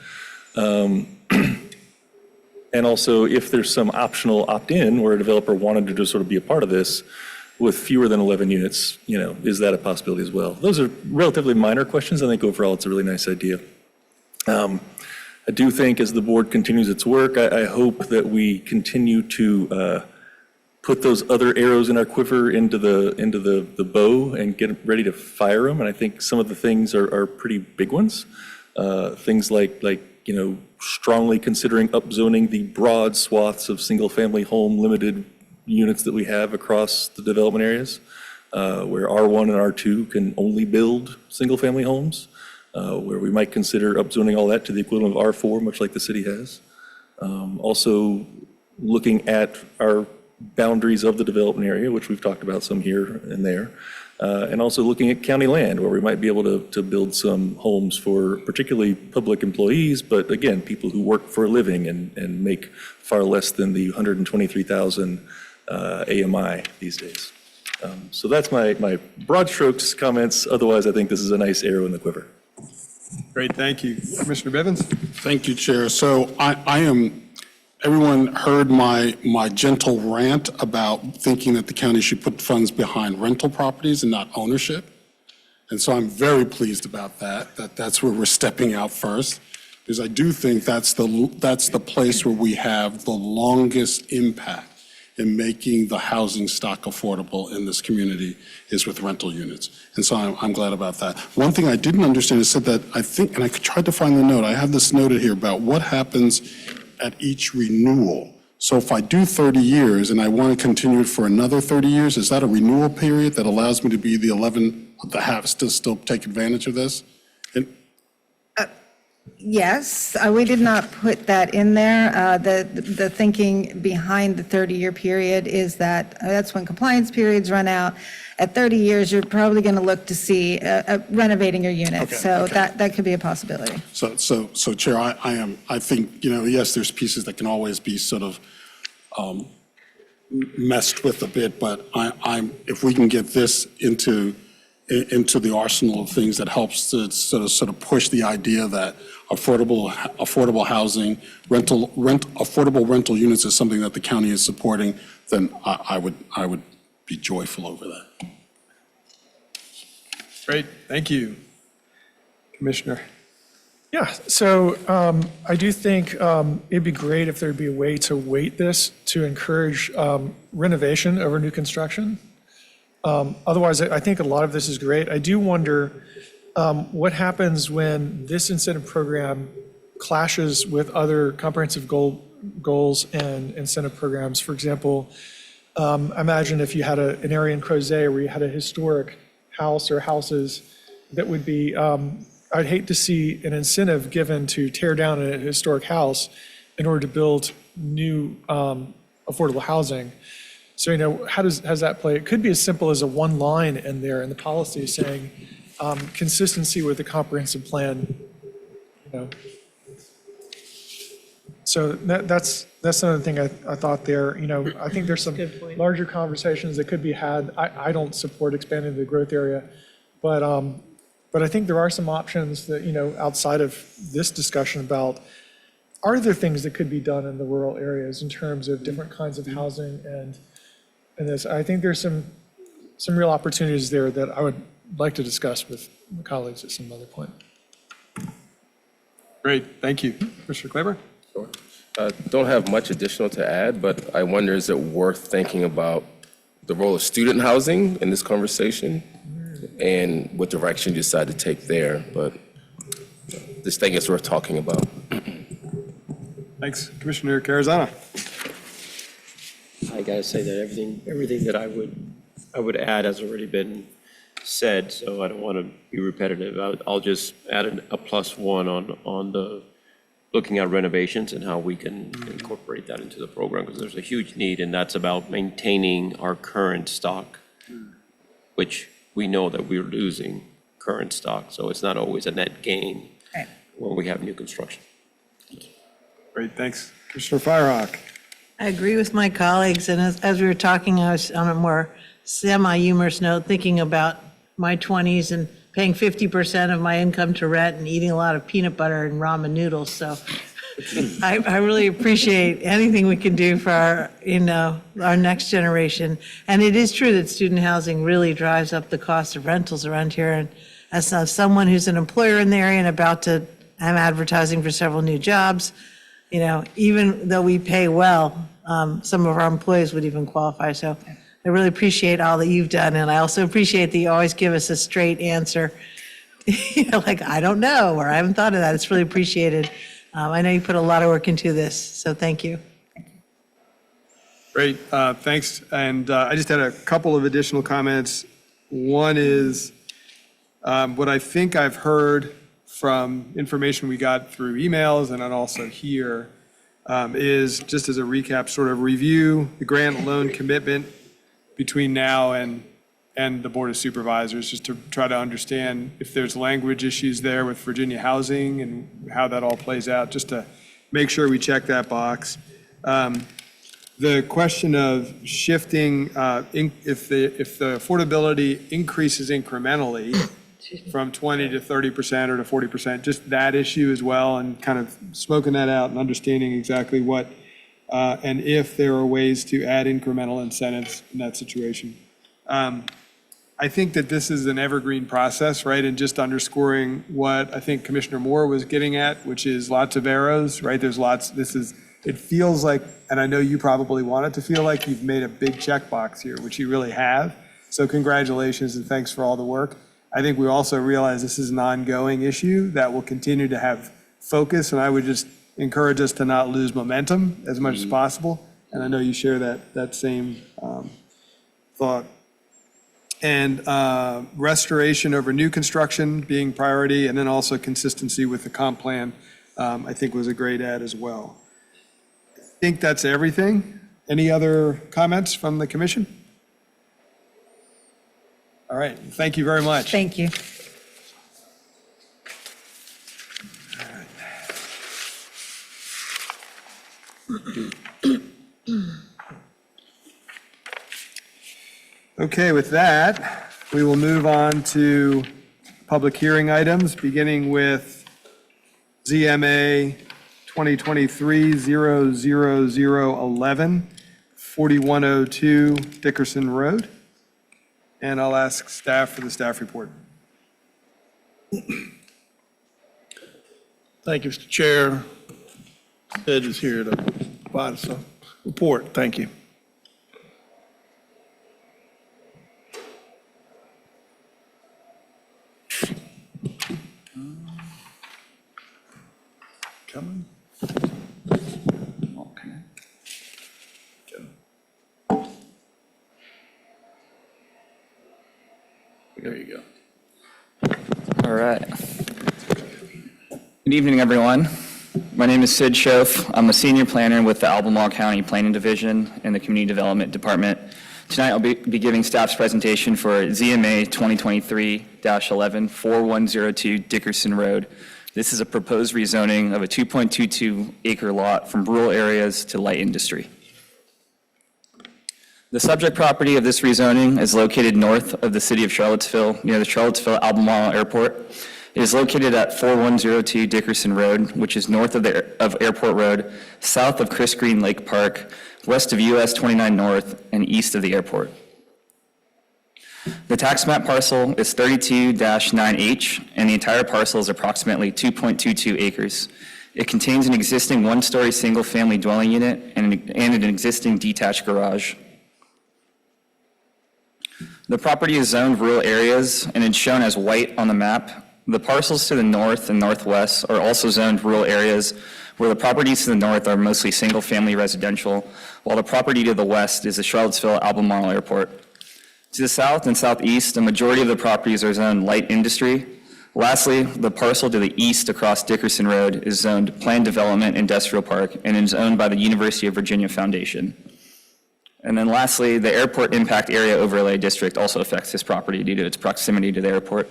And also, if there's some optional opt-in where a developer wanted to just sort of be a part of this, with fewer than 11 units, is that a possibility as well? Those are relatively minor questions. I think overall it's a really nice idea. I do think as the board continues its work, I hope that we continue to put those other arrows in our quiver into the bow and get ready to fire them. And I think some of the things are pretty big ones. Things like strongly considering upzoning the broad swaths of single-family home limited units that we have across the development areas, where R1 and R2 can only build single-family homes, where we might consider upzoning all that to the equivalent of R4, much like the city has. Also looking at our boundaries of the development area, which we've talked about some here and there, and also looking at county land, where we might be able to build some homes for particularly public employees, but again, people who work for a living and make far less than the 123,000 AMI these days. So that's my broad strokes comments. Otherwise, I think this is a nice arrow in the quiver. Great, thank you. Commissioner Bivens? Thank you, Chair. So everyone heard my gentle rant about thinking that the county should put funds behind rental properties and not ownership. And so I'm very pleased about that's where we're stepping out first, because I do think that's the place where we have the longest impact in making the housing stock affordable in this community is with rental units. And so I'm glad about that. One thing I didn't understand is said that I think, and I tried to find the note, I have this noted here about what happens at each renewal. So if I do 30 years and I want to continue it for another 30 years, is that a renewal period that allows me to be the 11 that have to still take advantage of this? And Yes, we did not put that in there. The thinking behind the 30-year period is that that's when compliance periods run out. At 30 years, you're probably going to look to see renovating your unit. Okay, So okay. that could be a possibility. So Chair, I think, yes, there's pieces that can always be sort of messed with a bit, but if we can get this into the arsenal of things that helps to sort of push the idea that affordable housing, affordable rental units is something that the county is supporting, then I would be joyful over that. Great, thank you. Commissioner? Yeah, so I do think it'd be great if there'd be a way to weight this to encourage renovation over new construction. Otherwise, I think a lot of this is great. I do wonder what happens when this incentive program clashes with other comprehensive goals and incentive programs. For example, imagine if you had an area in Crozet where you had a historic house or houses that would be, I'd hate to see an incentive given to tear down a historic house in order to build new affordable housing. So, how does that play? It could be as simple as a one line in there in the policy saying consistency with the comprehensive plan. So that's another thing I thought there. I think there's some larger conversations that could be had. I don't support expanding the growth area, but I think there are some options that outside of this discussion about are there things that could be done in the rural areas in terms of different kinds of housing and this. I think there's some real opportunities there that I would like to discuss with my colleagues at some other point. Great, thank you. Commissioner Kleber? Don't have much additional to add, but I wonder, is it worth thinking about the role of student housing in this conversation and what direction you decide to take there? But this thing is worth talking about. Thanks. Commissioner Carazana? I gotta say that everything that I would add has already been said, so I don't want to be repetitive. I'll just add a +1 on the looking at renovations and how we can incorporate that into the program, because there's a huge need, and that's about maintaining our current stock, which we know that we're losing current stock, so it's not always a net gain Right. when we have new construction. Great, thanks. Commissioner Firehawk? I agree with my colleagues, and as we were talking, I was on a more semi-humorous note, thinking about my 20s and paying 50% of my income to rent and eating a lot of peanut butter and ramen noodles, so I really appreciate anything we can do for our, our next generation. And it is true that student housing really drives up the cost of rentals around here. And as someone who's an employer in the area and about to, I'm advertising for several new jobs, even though we pay well, some of our employees would even qualify. So I really appreciate all that you've done. And I also appreciate that you always give us a straight answer. Like, I don't know, or I haven't thought of that. It's really appreciated. I know you put a lot of work into this, so thank you. Great, thanks. And I just had a couple of additional comments. One is what I think I've heard from information we got through emails and then also here is, just as a recap, sort of review the grant loan commitment between now and the Board of Supervisors, just to try to understand if there's language issues there with Virginia Housing and how that all plays out, just to make sure we check that box. The question of shifting, if the affordability increases incrementally from 20 to 30% or to 40%, just that issue as well, and kind of smoking that out and understanding exactly what, and if there are ways to add incremental incentives in that situation. I think that this is an evergreen process, right? And just underscoring what I think Commissioner Moore was getting at, which is lots of arrows, right? There's lots, it feels like, and I know you probably want it to feel like you've made a big checkbox here, which you really have. So congratulations and thanks for all the work. I think we also realize this is an ongoing issue that will continue to have focus, and I would just encourage us to not lose momentum as much as possible. And I know you share that same thought. And restoration over new construction being priority, and then also consistency with the comp plan, I think was a great add as well. I think that's everything. Any other comments from the commission? All right, thank you very much. Thank you. Okay, with that, we will move on to public hearing items, beginning with ZMA 2023-00011, 4102 Dickerson Road. And I'll ask staff for the staff report. Thank you, Mr. Chair. Ed is here to provide us a report. Thank you. Coming. Okay. Go. There you go. All right. Good evening, everyone. My name is Sid Schoaf. I'm a senior planner with the Albemarle County Planning Division in the Community Development Department. Tonight, I'll be giving staff's presentation for ZMA 2023-11, 4102 Dickerson Road. This is a proposed rezoning of a 2.22 acre lot from rural areas to light industry. The subject property of this rezoning is located north of the city of Charlottesville, near the Charlottesville Albemarle Airport. It is located at 4102 Dickerson Road, which is north of Airport Road, south of Chris Green Lake Park, west of US 29 North, and east of the airport. The tax map parcel is 32-9H, and the entire parcel is approximately 2.22 acres. It contains an existing one-story single-family dwelling unit and an existing detached garage. The property is zoned rural areas, and it's shown as white on the map. The parcels to the north and northwest are also zoned rural areas, where the properties to the north are mostly single-family residential, while the property to the west is the Charlottesville Albemarle Airport. To the south and southeast, a majority of the properties are zoned light industry. Lastly, the parcel to the east across Dickerson Road is zoned Planned Development Industrial Park and is owned by the University of Virginia Foundation. And then lastly, the Airport Impact Area Overlay District also affects this property due to its proximity to the airport.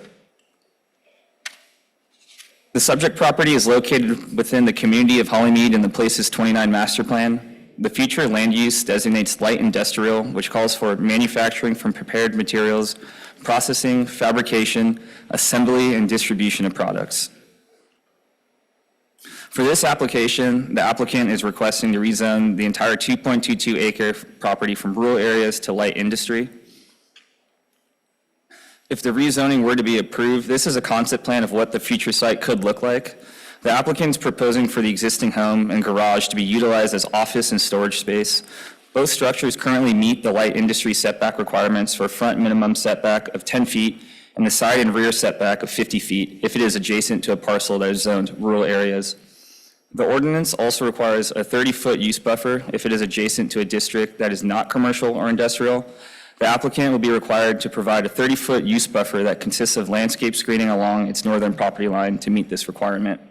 The subject property is located within the community of Hollymead in the Places 29 Master Plan. The future land use designates light industrial, which calls for manufacturing from prepared materials, processing, fabrication, assembly, and distribution of products. For this application, the applicant is requesting to rezone the entire 2.22 acre property from rural areas to light industry. If the rezoning were to be approved, this is a concept plan of what the future site could look like. The applicant is proposing for the existing home and garage to be utilized as office and storage space. Both structures currently meet the light industry setback requirements for a front minimum setback of 10 feet and the side and rear setback of 50 feet if it is adjacent to a parcel that is zoned rural areas. The ordinance also requires a 30-foot use buffer if it is adjacent to a district that is not commercial or industrial. The applicant will be required to provide a 30-foot use buffer that consists of landscape screening along its northern property line to meet this requirement.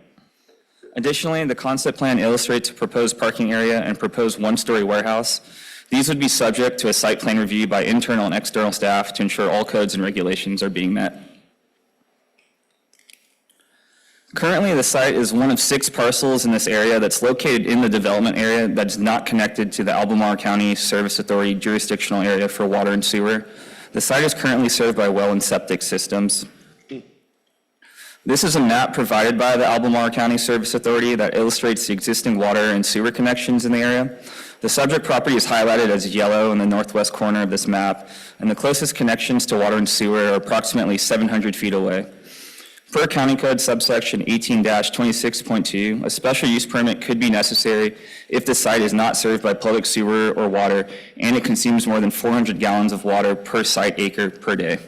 Additionally, the concept plan illustrates a proposed parking area and proposed one-story warehouse. These would be subject to a site plan review by internal and external staff to ensure all codes and regulations are being met. Currently, the site is one of 6 parcels in this area that's located in the development area that is not connected to the Albemarle County Service Authority jurisdictional area for water and sewer. The site is currently served by well and septic systems. This is a map provided by the Albemarle County Service Authority that illustrates the existing water and sewer connections in the area. The subject property is highlighted as yellow in the northwest corner of this map, and the closest connections to water and sewer are approximately 700 feet away. Per County Code subsection 18-26.2, a special use permit could be necessary if the site is not served by public sewer or water and it consumes more than 400 gallons of water per site acre per day.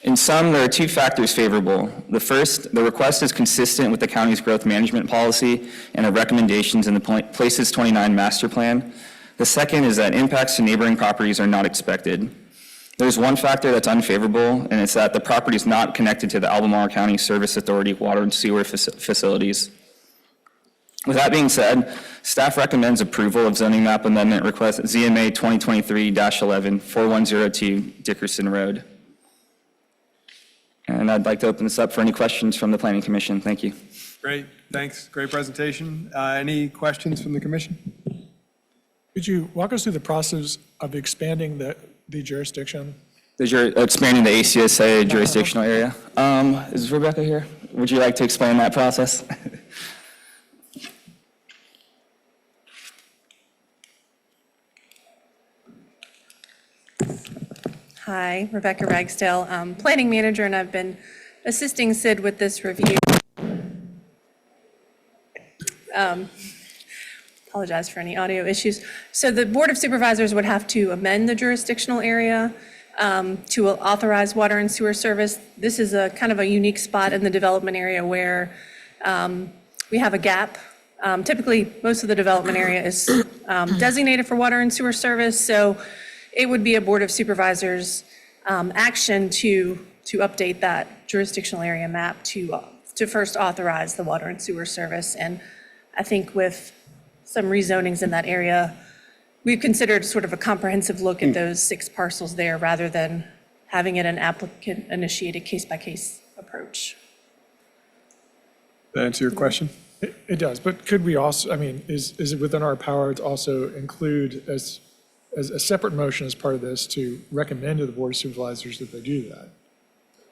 In sum, there are 2 factors favorable. The first, the request is consistent with the county's growth management policy and the recommendations in the Places 29 master plan. The second is that impacts to neighboring properties are not expected. There's one factor that's unfavorable, and it's that the property is not connected to the Albemarle County Service Authority water and sewer facilities. With that being said, staff recommends approval of zoning map amendment request ZMA 2023-11 4102 Dickerson Road. And I'd like to open this up for any questions from the Planning Commission. Thank you. Great, thanks. Great presentation. Any questions from the commission? Could you walk us through the process of expanding the jurisdiction? Expanding the ACSA jurisdictional area. Is Rebecca here? Would you like to explain that process? Hi, Rebecca Ragsdale, Planning Manager, and I've been assisting Sid with this review. Apologize for any audio issues. So the Board of Supervisors would have to amend the jurisdictional area to authorize water and sewer service. This is a kind of a unique spot in the development area where we have a gap. Typically, most of the development area is designated for water and sewer service, so it would be a Board of Supervisors action to update that jurisdictional area map to first authorize the water and sewer service. And I think with some rezonings in that area, we've considered sort of a comprehensive look at those 6 parcels there rather than having it an applicant-initiated case-by-case approach. Does that answer your question? It does, but could we also, I mean, is it within our power to also include as a separate motion as part of this to recommend to the Board of Supervisors that they do that?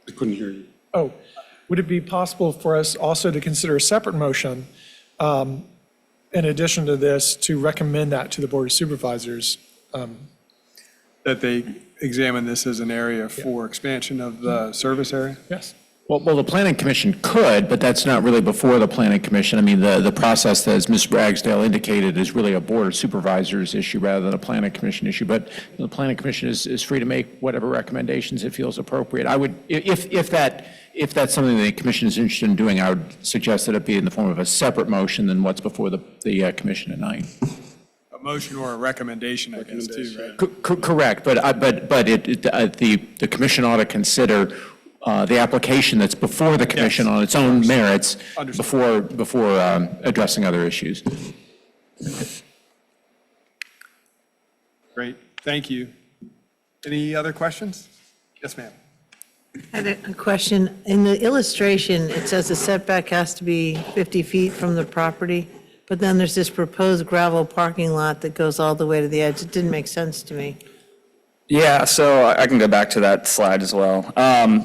I couldn't hear you. Oh, would it be possible for us also to consider a separate motion in addition to this to recommend that to the Board of Supervisors? That they examine this as an area for expansion of the service area? Yes. Well, the Planning Commission could, but that's not really before the Planning Commission. I mean, the process, as Ms. Ragsdale indicated, is really a Board of Supervisors issue rather than a Planning Commission issue. But the Planning Commission is free to make whatever recommendations it feels appropriate. I would, if that's something the Commission is interested in doing, I would suggest that it be in the form of a separate motion than what's before the Commission tonight. A motion or a recommendation, I guess, too, right? Correct, but the Commission ought to consider the application that's before the Commission on its own merits before addressing other issues. Great, thank you. Any other questions? Yes, ma'am. I had a question. In the illustration, it says the setback has to be 50 feet from the property, but then there's this proposed gravel parking lot that goes all the way to the edge. It didn't make sense to me. Yeah, so I can go back to that slide as well.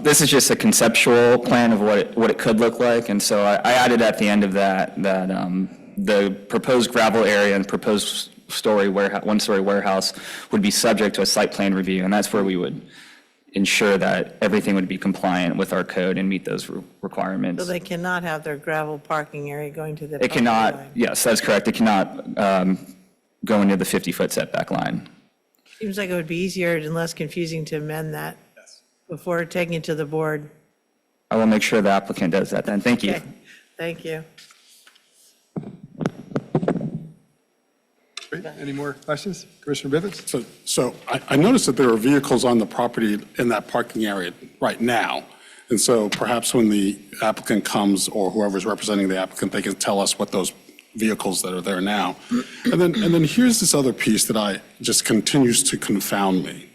This is just a conceptual plan of what it could look like, and so I added at the end of that the proposed gravel area and proposed one-story warehouse would be subject to a site plan review, and that's where we would ensure that everything would be compliant with our code and meet those requirements. So they cannot have their gravel parking area going to the. It property cannot, line. yes, that's correct. It cannot go into the 50-foot setback line. Seems like it would be easier and less confusing to amend that before taking it to the board. I will make sure the applicant does that then. Thank you. Okay, thank you. Great. Any more questions? Commissioner Bivens? So I noticed that there are vehicles on the property in that parking area right now. And so perhaps when the applicant comes, or whoever's representing the applicant, they can tell us what those vehicles that are there now. And then here's this other piece that just continues to confound me.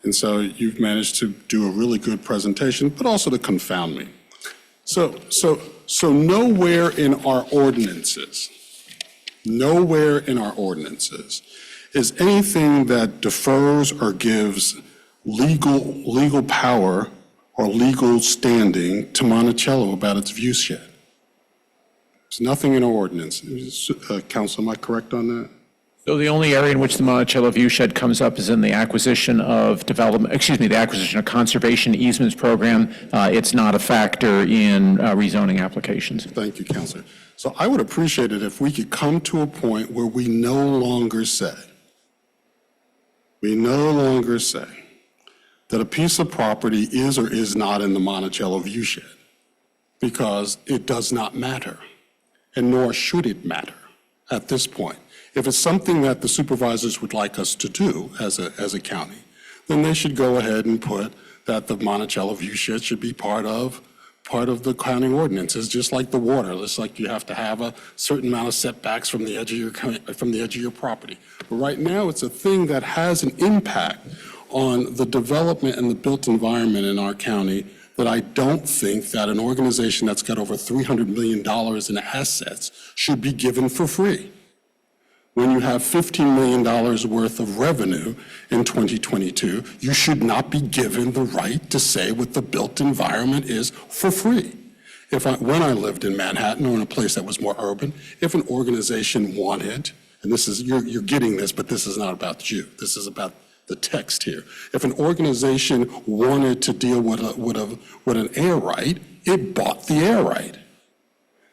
And so you've managed to do a really good presentation, but also to confound me. So nowhere in our ordinances is anything that defers or gives legal power or legal standing to Monticello about its view shed. There's nothing in our ordinance. Counsel, am I correct on that? So the only area in which the Monticello view shed comes up is in the acquisition of the acquisition of conservation easements program. It's not a factor in rezoning applications. Thank you, Counselor. So I would appreciate it if we could come to a point where we no longer say that a piece of property is or is not in the Monticello view shed, because it does not matter, and nor should it matter at this point. If it's something that the supervisors would like us to do as a county, then they should go ahead and put that the Monticello view shed should be part of the county ordinances, just like the water. It's like you have to have a certain amount of setbacks from the edge of your property. But right now, it's a thing that has an impact on the development and the built environment in our county that I don't think that an organization that's got over $300 million in assets should be given for free. When you have $15 million worth of revenue in 2022, you should not be given the right to say what the built environment is for free. When I lived in Manhattan or in a place that was more urban, if an organization wanted, and this is, you're getting this, but this is not about you, this is about the text here. If an organization wanted to deal with an air right, it bought the air right.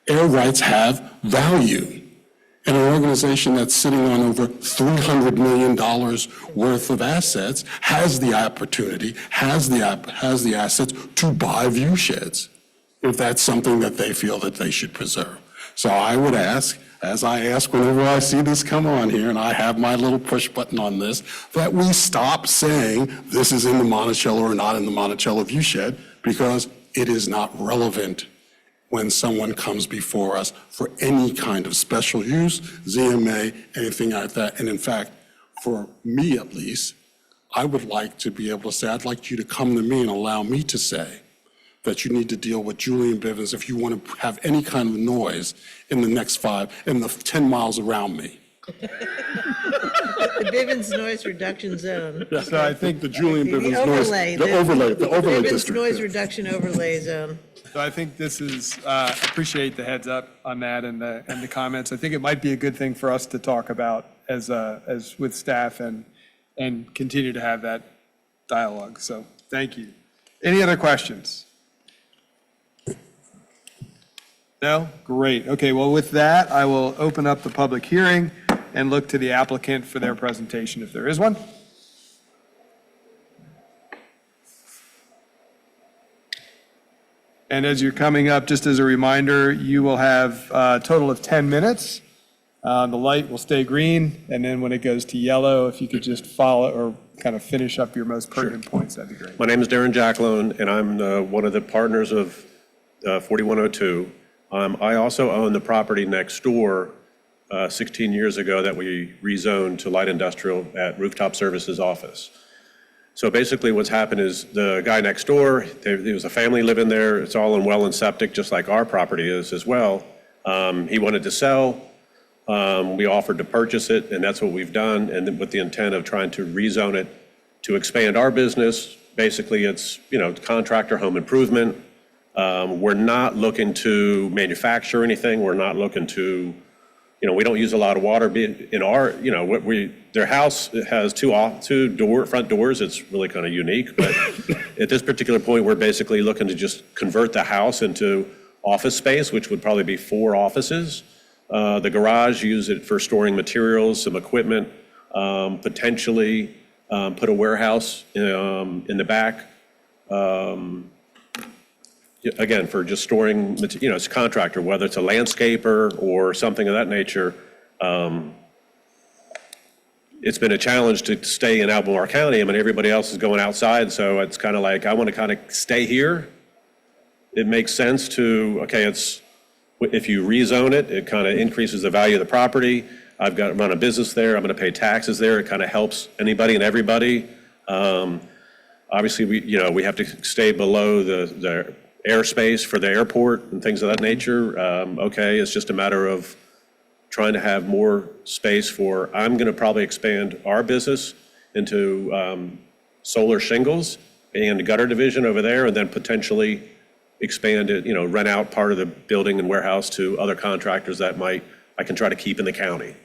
Air rights have value. And an organization that's sitting on over $300 million worth of assets has the opportunity, has the assets to buy view sheds, if that's something that they feel that they should preserve. So I would ask, as I ask whenever I see this come on here, and I have my little push button on this, that we stop saying this is in the Monticello or not in the Monticello view shed, because it is not relevant when someone comes before us for any kind of special use, ZMA, anything like that. And in fact, for me at least, I would like to be able to say, I'd like you to come to me and allow me to say that you need to deal with Julian Bivens if you want to have any kind of noise in the 10 miles around me. The Bivens noise reduction zone. So I think the Julian The Bivens noise, overlay. the overlay Bivens district. noise reduction overlay zone. So I think this is, appreciate the heads up on that and the comments. I think it might be a good thing for us to talk about as with staff and continue to have that dialogue. So thank you. Any other questions? No? Great. Okay, well, with that, I will open up the public hearing and look to the applicant for their presentation if there is one. And as you're coming up, just as a reminder, you will have a total of 10 minutes. The light will stay green, and then when it goes to yellow, if you could just follow or kind of finish up your most pertinent points, that'd be great. My name is Darren Jacklone, and I'm one of the partners of 4102. I also own the property next door 16 years ago that we rezoned to light industrial at Rooftop Services office. So basically what's happened is the guy next door, there was a family living there. It's all in well and septic, just like our property is as well. He wanted to sell. We offered to purchase it, and that's what we've done, and with the intent of trying to rezone it to expand our business. Basically, it's, contractor home improvement. We're not looking to manufacture anything. We're not looking to, we don't use a lot of water. In our, their house has two front doors. It's really kind of unique. But at this particular point, we're basically looking to just convert the house into office space, which would probably be 4 offices. The garage, use it for storing materials, some equipment, potentially put a warehouse in the back. Again, for just storing, it's a contractor, whether it's a landscaper or something of that nature. It's been a challenge to stay in Albemarle County. I mean, everybody else is going outside, so it's kind of like, I want to kind of stay here. It makes sense to, if you rezone it, it kind of increases the value of the property. I've got run a business there. I'm going to pay taxes there. It kind of helps anybody and everybody. Obviously, we have to stay below the airspace for the airport and things of that nature. It's just a matter of trying to have more space I'm going to probably expand our business into solar shingles and gutter division over there, and then potentially expand it, rent out part of the building and warehouse to other contractors that I can try to keep in the county.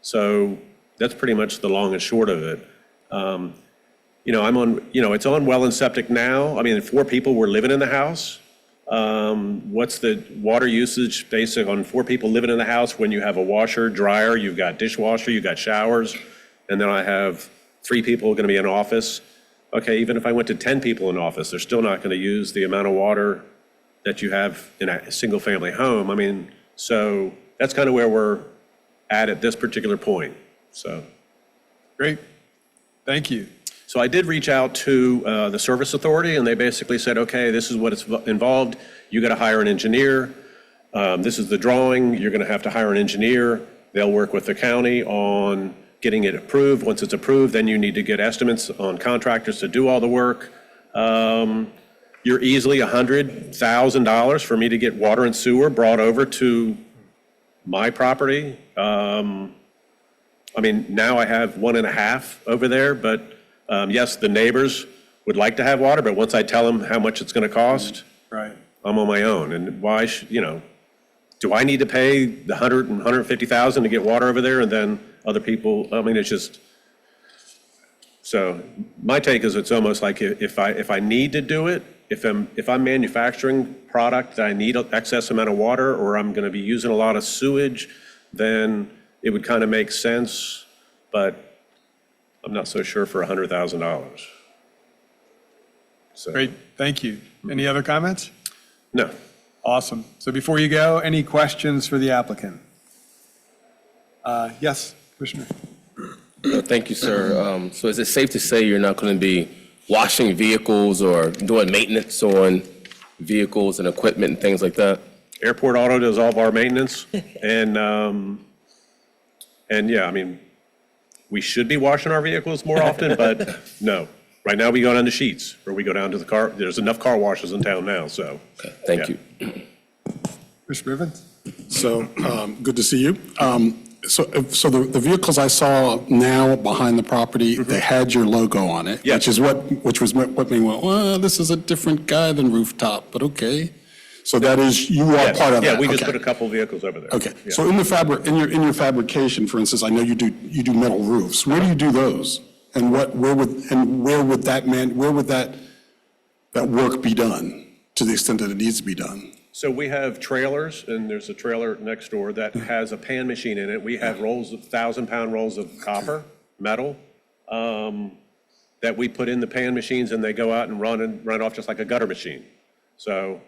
So that's pretty much the long and short of it. It's on well and septic now. I mean, 4 people were living in the house. What's the water usage basic on 4 people living in the house when you have a washer, dryer, you've got dishwasher, you've got showers, and then I have 3 people going to be in office. Even if I went to 10 people in office, they're still not going to use the amount of water that you have in a single-family home. I mean, so that's kind of where we're at this particular point, so. Great. Thank you. So I did reach out to the Service Authority, and they basically said, okay, this is what it's involved. You got to hire an engineer. This is the drawing. You're going to have to hire an engineer. They'll work with the county on getting it approved. Once it's approved, then you need to get estimates on contractors to do all the work. You're easily $100,000 for me to get water and sewer brought over to my property. Now I have 1.5 over there, but yes, the neighbors would like to have water, but once I tell them how much it's going to cost, Right. I'm on my own. And why, do I need to pay the $100,000 and $150,000 to get water over there, and then other people? It's just. So my take is it's almost like if I need to do it, if I'm manufacturing product that I need an excess amount of water, or I'm going to be using a lot of sewage, then it would kind of make sense, but I'm not so sure for $100,000. So. Great, thank you. Any other comments? No. Awesome. So before you go, any questions for the applicant? Yes, Commissioner. Thank you, sir. So is it safe to say you're not going to be washing vehicles or doing maintenance on vehicles and equipment and things like that? Airport Auto does all of our maintenance, and yeah, we should be washing our vehicles more often, but no. Right now, we go down to Sheets, or we go down to the car. There's enough car washes in town now, so. Okay, thank you. Mr. Bivens? So, good to see you. So the vehicles I saw now behind the property, they had your logo on it, Yes. which was what made me went, well, this is a different guy than Rooftop, but okay. So that is, you are part of that. Yeah, we just okay. put a couple vehicles over there. Okay, Yeah. so in your fabrication, for instance, I know you do metal roofs. Where do you do those? And where would that work be done to the extent that it needs to be done? So we have trailers, and there's a trailer next door that has a pan machine in it. We have 1,000-pound rolls of copper, metal, that we put in the pan machines, and they go out and run off just like a gutter machine. So,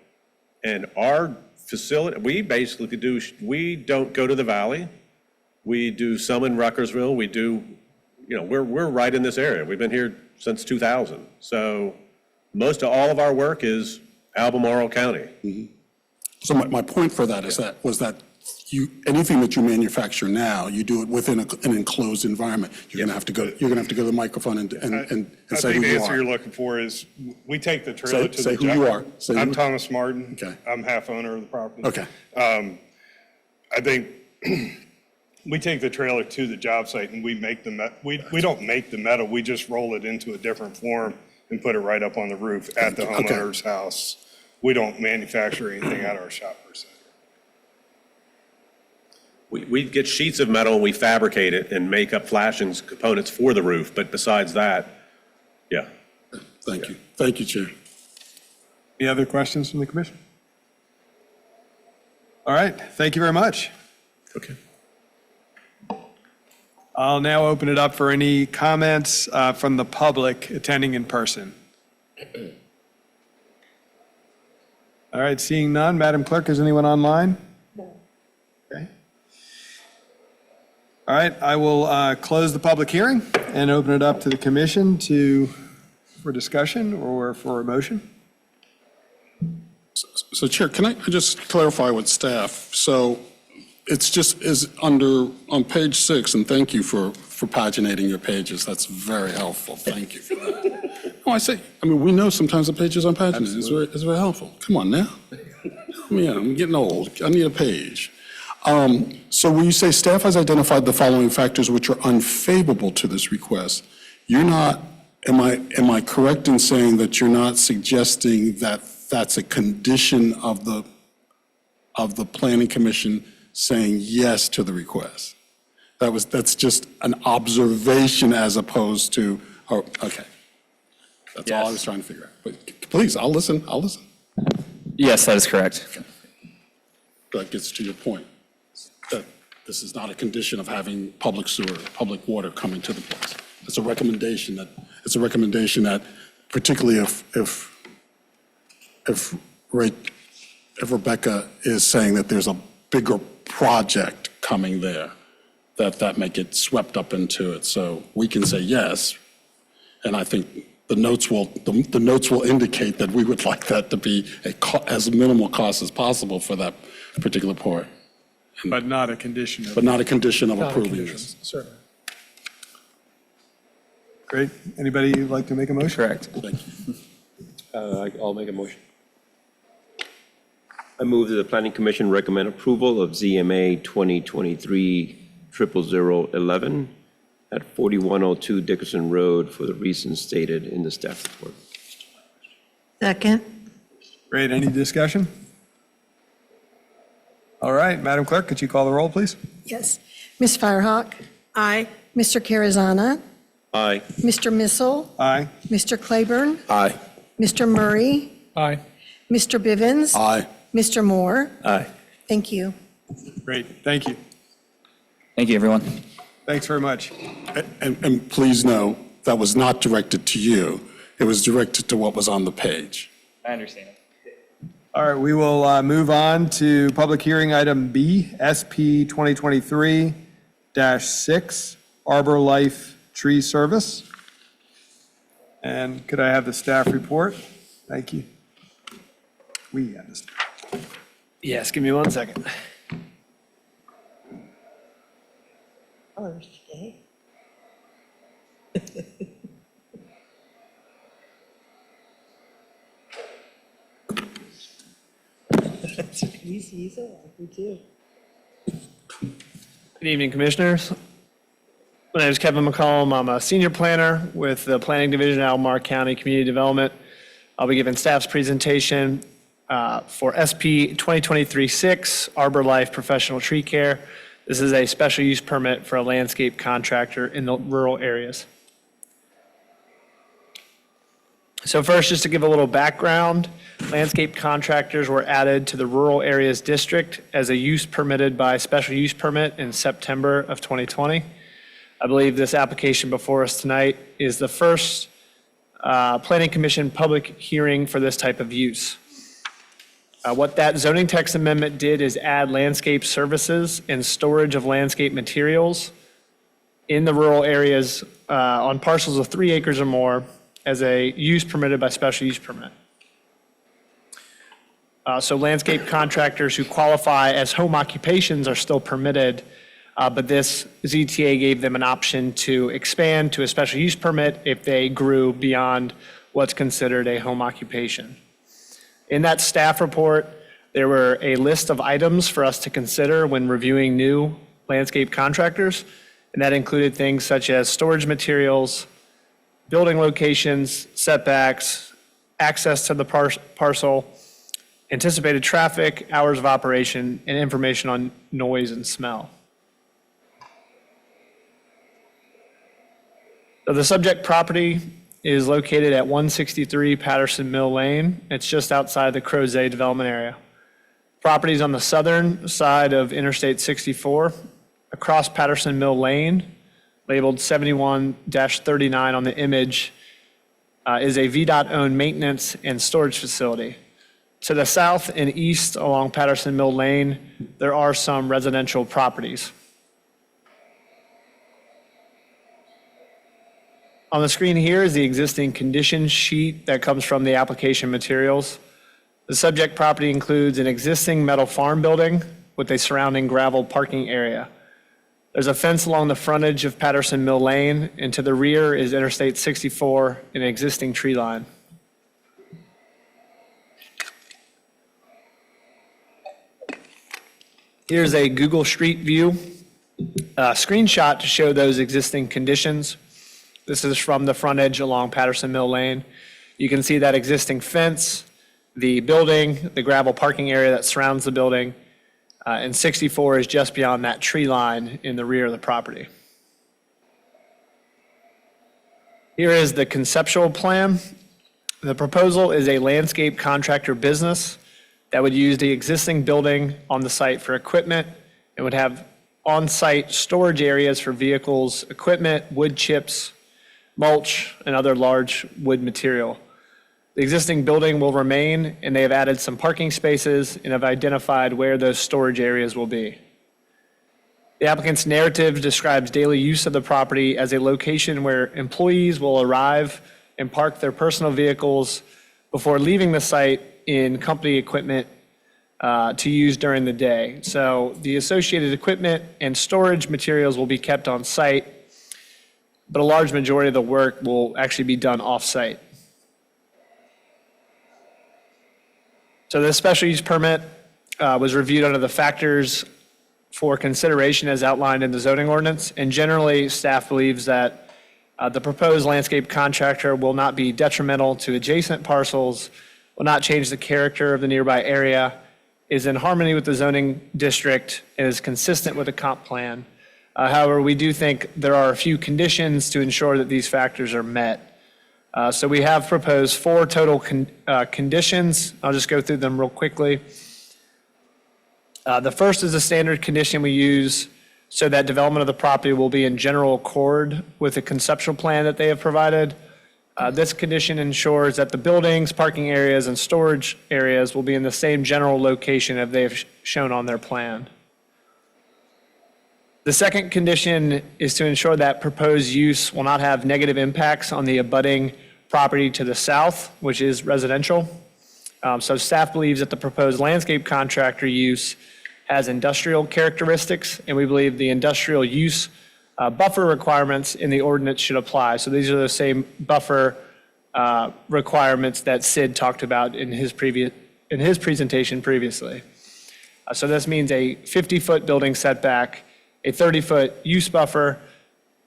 and our facility, we don't go to the valley. We do some in Ruckersville. We do, we're right in this area. We've been here since 2000. So most of all of our work is Albemarle County. Mm-hmm. So my point for that was that anything that you manufacture now, you do it within an enclosed environment. You're gonna have to go to the microphone and say who you are. I think the answer you're looking for is, we take the trailer to the. Say who you are. I'm Thomas Martin. Okay. I'm half owner of the property. Okay. I think We take the trailer to the job site and we make we don't make the metal, we just roll it into a different form and put it right up on the roof at the homeowner's house. We don't manufacture anything at our shop per se. We get sheets of metal, we fabricate it and make up flashings components for the roof, but besides that, yeah. Thank you. Thank you, Chair. Any other questions from the commission? All right, thank you very much. Okay. I'll now open it up for any comments from the public attending in person. All right, seeing none, Madam Clerk, is anyone online? No. Okay. All right, I will close the public hearing and open it up to the commission for discussion or for a motion. So Chair, can I just clarify with staff? So it's just on page 6, and thank you for paginating your pages. That's very helpful. Thank you for that. We know sometimes the pages on paginated. It's very helpful. Come on now. I'm getting old. I need a page. So when you say staff has identified the following factors which are unfavorable to this request, you're not, am I correct in saying that you're not suggesting that that's a condition of the Planning Commission saying yes to the request? That's just an observation as opposed to, oh, okay. That's all I was trying to figure out. But please, I'll listen. Yes, that is correct. That gets to your point, that this is not a condition of having public sewer, public water coming to the place. It's a recommendation that particularly if Rebecca is saying that there's a bigger project coming there, that may get swept up into it. So we can say yes, and I think the notes will indicate that we would like that to be as minimal cost as possible for that particular part. But not a condition of. But not a condition of Not a approving condition, this. certainly. Great. Anybody like to make a motion? Correct. Thank you. I'll make a motion. I move that the Planning Commission recommend approval of ZMA 2023-00011 at 4102 Dickerson Road for the reasons stated in the staff report. Second? Great. Any discussion? All right, Madam Clerk, could you call the roll, please? Yes. Ms. Firehawk? Aye. Mr. Carazana? Aye. Mr. Missel? Aye. Mr. Claiborne? Aye. Mr. Murray? Aye. Mr. Bivens? Aye. Mr. Moore? Aye. Thank you. Great. Thank you. Thank you, everyone. Thanks very much. And please know, that was not directed to you. It was directed to what was on the page. I understand. All right, we will move on to public hearing item B, SP 2023-6, Arbor Life Tree Service. And could I have the staff report? Thank you. We have the staff. Yes, give me 1 second. Good evening, Commissioners. My name is Kevin McCollum. I'm a senior planner with the Planning Division at Albemarle County Community Development. I'll be giving staff's presentation for SP 2023-6, Arbor Life Professional Tree Care. This is a special use permit for a landscape contractor in the rural areas. So first, just to give a little background, landscape contractors were added to the rural areas district as a use permitted by special use permit in September of 2020. I believe this application before us tonight is the first Planning Commission public hearing for this type of use. What that zoning text amendment did is add landscape services and storage of landscape materials in the rural areas on parcels of 3 acres or more as a use permitted by special use permit. So landscape contractors who qualify as home occupations are still permitted, but this ZTA gave them an option to expand to a special use permit if they grew beyond what's considered a home occupation. In that staff report, there were a list of items for us to consider when reviewing new landscape contractors, and that included things such as storage materials, building locations, setbacks, access to the parcel, anticipated traffic, hours of operation, and information on noise and smell. So the subject property is located at 163 Patterson Mill Lane. It's just outside the Crozet development area. Property is on the southern side of Interstate 64, across Patterson Mill Lane, labeled 71-39 on the image, is a VDOT-owned maintenance and storage facility. To the south and east along Patterson Mill Lane, there are some residential properties. On the screen here is the existing condition sheet that comes from the application materials. The subject property includes an existing metal farm building with a surrounding gravel parking area. There's a fence along the frontage of Patterson Mill Lane, and to the rear is Interstate 64 and an existing tree line. Here's a Google Street View screenshot to show those existing conditions. This is from the frontage along Patterson Mill Lane. You can see that existing fence, the building, the gravel parking area that surrounds the building, and 64 is just beyond that tree line in the rear of the property. Here is the conceptual plan. The proposal is a landscape contractor business that would use the existing building on the site for equipment and would have on-site storage areas for vehicles, equipment, wood chips, mulch, and other large wood material. The existing building will remain, and they have added some parking spaces and have identified where those storage areas will be. The applicant's narrative describes daily use of the property as a location where employees will arrive and park their personal vehicles before leaving the site in company equipment to use during the day. So the associated equipment and storage materials will be kept on site, but a large majority of the work will actually be done off-site. So this special use permit was reviewed under the factors for consideration as outlined in the zoning ordinance, and generally staff believes that the proposed landscape contractor will not be detrimental to adjacent parcels, will not change the character of the nearby area, is in harmony with the zoning district, and is consistent with the comp plan. However, we do think there are a few conditions to ensure that these factors are met. So we have proposed 4 total conditions. I'll just go through them real quickly. The first is a standard condition we use so that development of the property will be in general accord with the conceptual plan that they have provided. This condition ensures that the buildings, parking areas, and storage areas will be in the same general location as they have shown on their plan. The second condition is to ensure that proposed use will not have negative impacts on the abutting property to the south, which is residential. So staff believes that the proposed landscape contractor use has industrial characteristics, and we believe the industrial use buffer requirements in the ordinance should apply. So these are the same buffer requirements that Sid talked about in his presentation previously. So this means a 50-foot building setback, a 30-foot use buffer,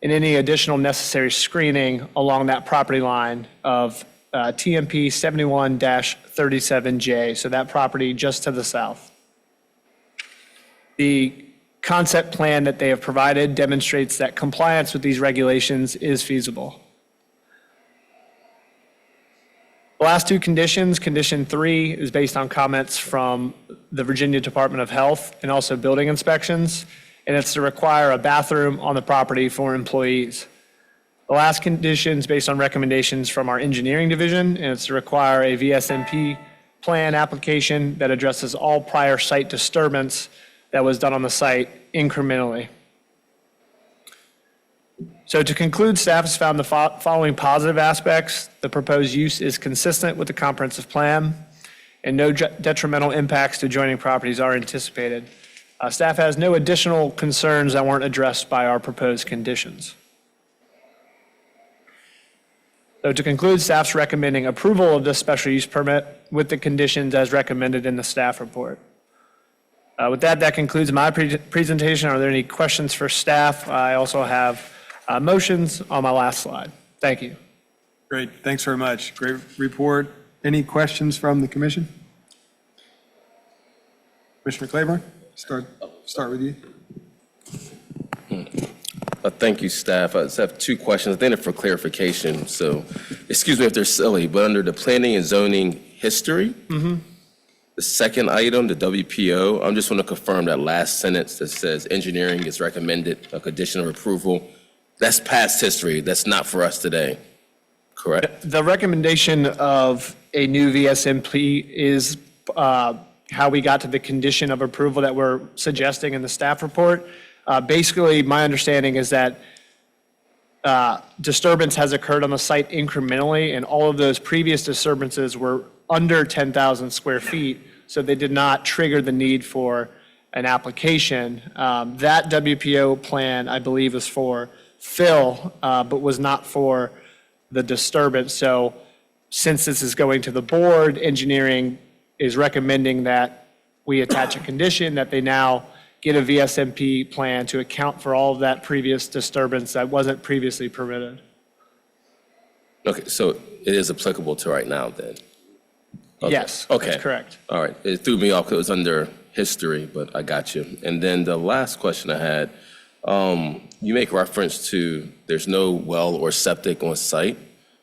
and any additional necessary screening along that property line of TMP 71-37J, so that property just to the south. The concept plan that they have provided demonstrates that compliance with these regulations is feasible. The last 2 conditions, condition 3 is based on comments from the Virginia Department of Health and also building inspections, and it's to require a bathroom on the property for employees. The last condition is based on recommendations from our engineering division, and it's to require a VSMP plan application that addresses all prior site disturbance that was done on the site incrementally. So to conclude, staff has found the following positive aspects. The proposed use is consistent with the comprehensive plan, and no detrimental impacts to adjoining properties are anticipated. Staff has no additional concerns that weren't addressed by our proposed conditions. So to conclude, staff's recommending approval of this special use permit with the conditions as recommended in the staff report. With that, that concludes my presentation. Are there any questions for staff? I also have motions on my last slide. Thank you. Great, thanks very much. Great report. Any questions from the commission? Commissioner Claiborne, start with you. Thank you, staff. I just have two questions. I think they're for clarification. So, excuse me if they're silly, but under the planning and zoning history, the second item, the WPO, I'm just want to confirm that last sentence that says engineering is recommended a condition of approval. That's past history. That's not for us today, correct? The recommendation of a new VSMP is how we got to the condition of approval that we're suggesting in the staff report. Basically, my understanding is that disturbance has occurred on the site incrementally, and all of those previous disturbances were under 10,000 square feet, so they did not trigger the need for an application. That WPO plan, I believe, is for fill, but was not for the disturbance. So since this is going to the board, engineering is recommending that we attach a condition that they now get a VSMP plan to account for all of that previous disturbance that wasn't previously permitted. Okay, so it is applicable to right now then? Okay. Yes, Okay. that's correct. All right, it threw me off because it was under history, but I got you. And then the last question I had, you make reference to there's no well or septic on site.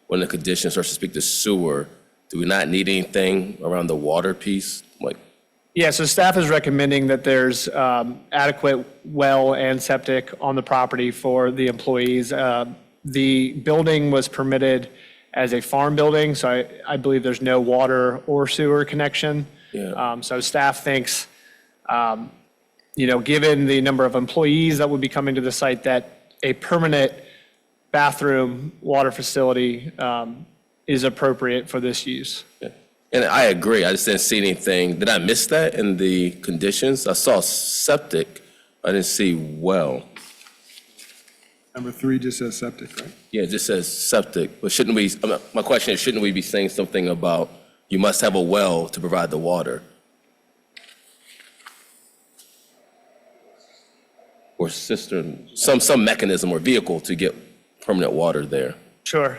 When the condition starts to speak to sewer, do we not need anything around the water piece? Like, Yeah, so staff is recommending that there's adequate well and septic on the property for the employees. The building was permitted as a farm building, so I believe there's no water or sewer connection. Yeah. So staff thinks, given the number of employees that would be coming to the site, that a permanent bathroom water facility is appropriate for this use. yeah. And I agree, I just didn't see anything. Did I miss that in the conditions? I saw septic, I didn't see well. Number 3 just says septic, right? Yeah, it just says septic, but shouldn't we, my question is, shouldn't we be saying something about you must have a well to provide the water? Or cistern, some mechanism or vehicle to get permanent water there. Sure.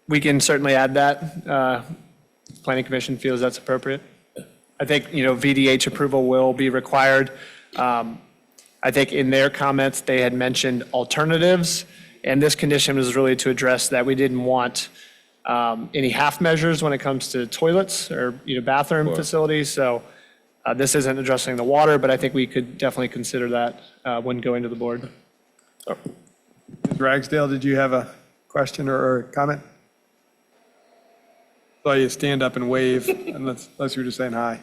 We can certainly add that. Planning Commission feels that's appropriate. I think, VDH approval will be required. I think in their comments, they had mentioned alternatives, and this condition was really to address that. We didn't want any half measures when it comes to toilets or, bathroom Sure. facilities. So this isn't addressing the water, but I think we could definitely consider that when going to the board. Ms. Ragsdale, did you have a question or a comment? Saw you stand up and wave, unless you were just saying hi.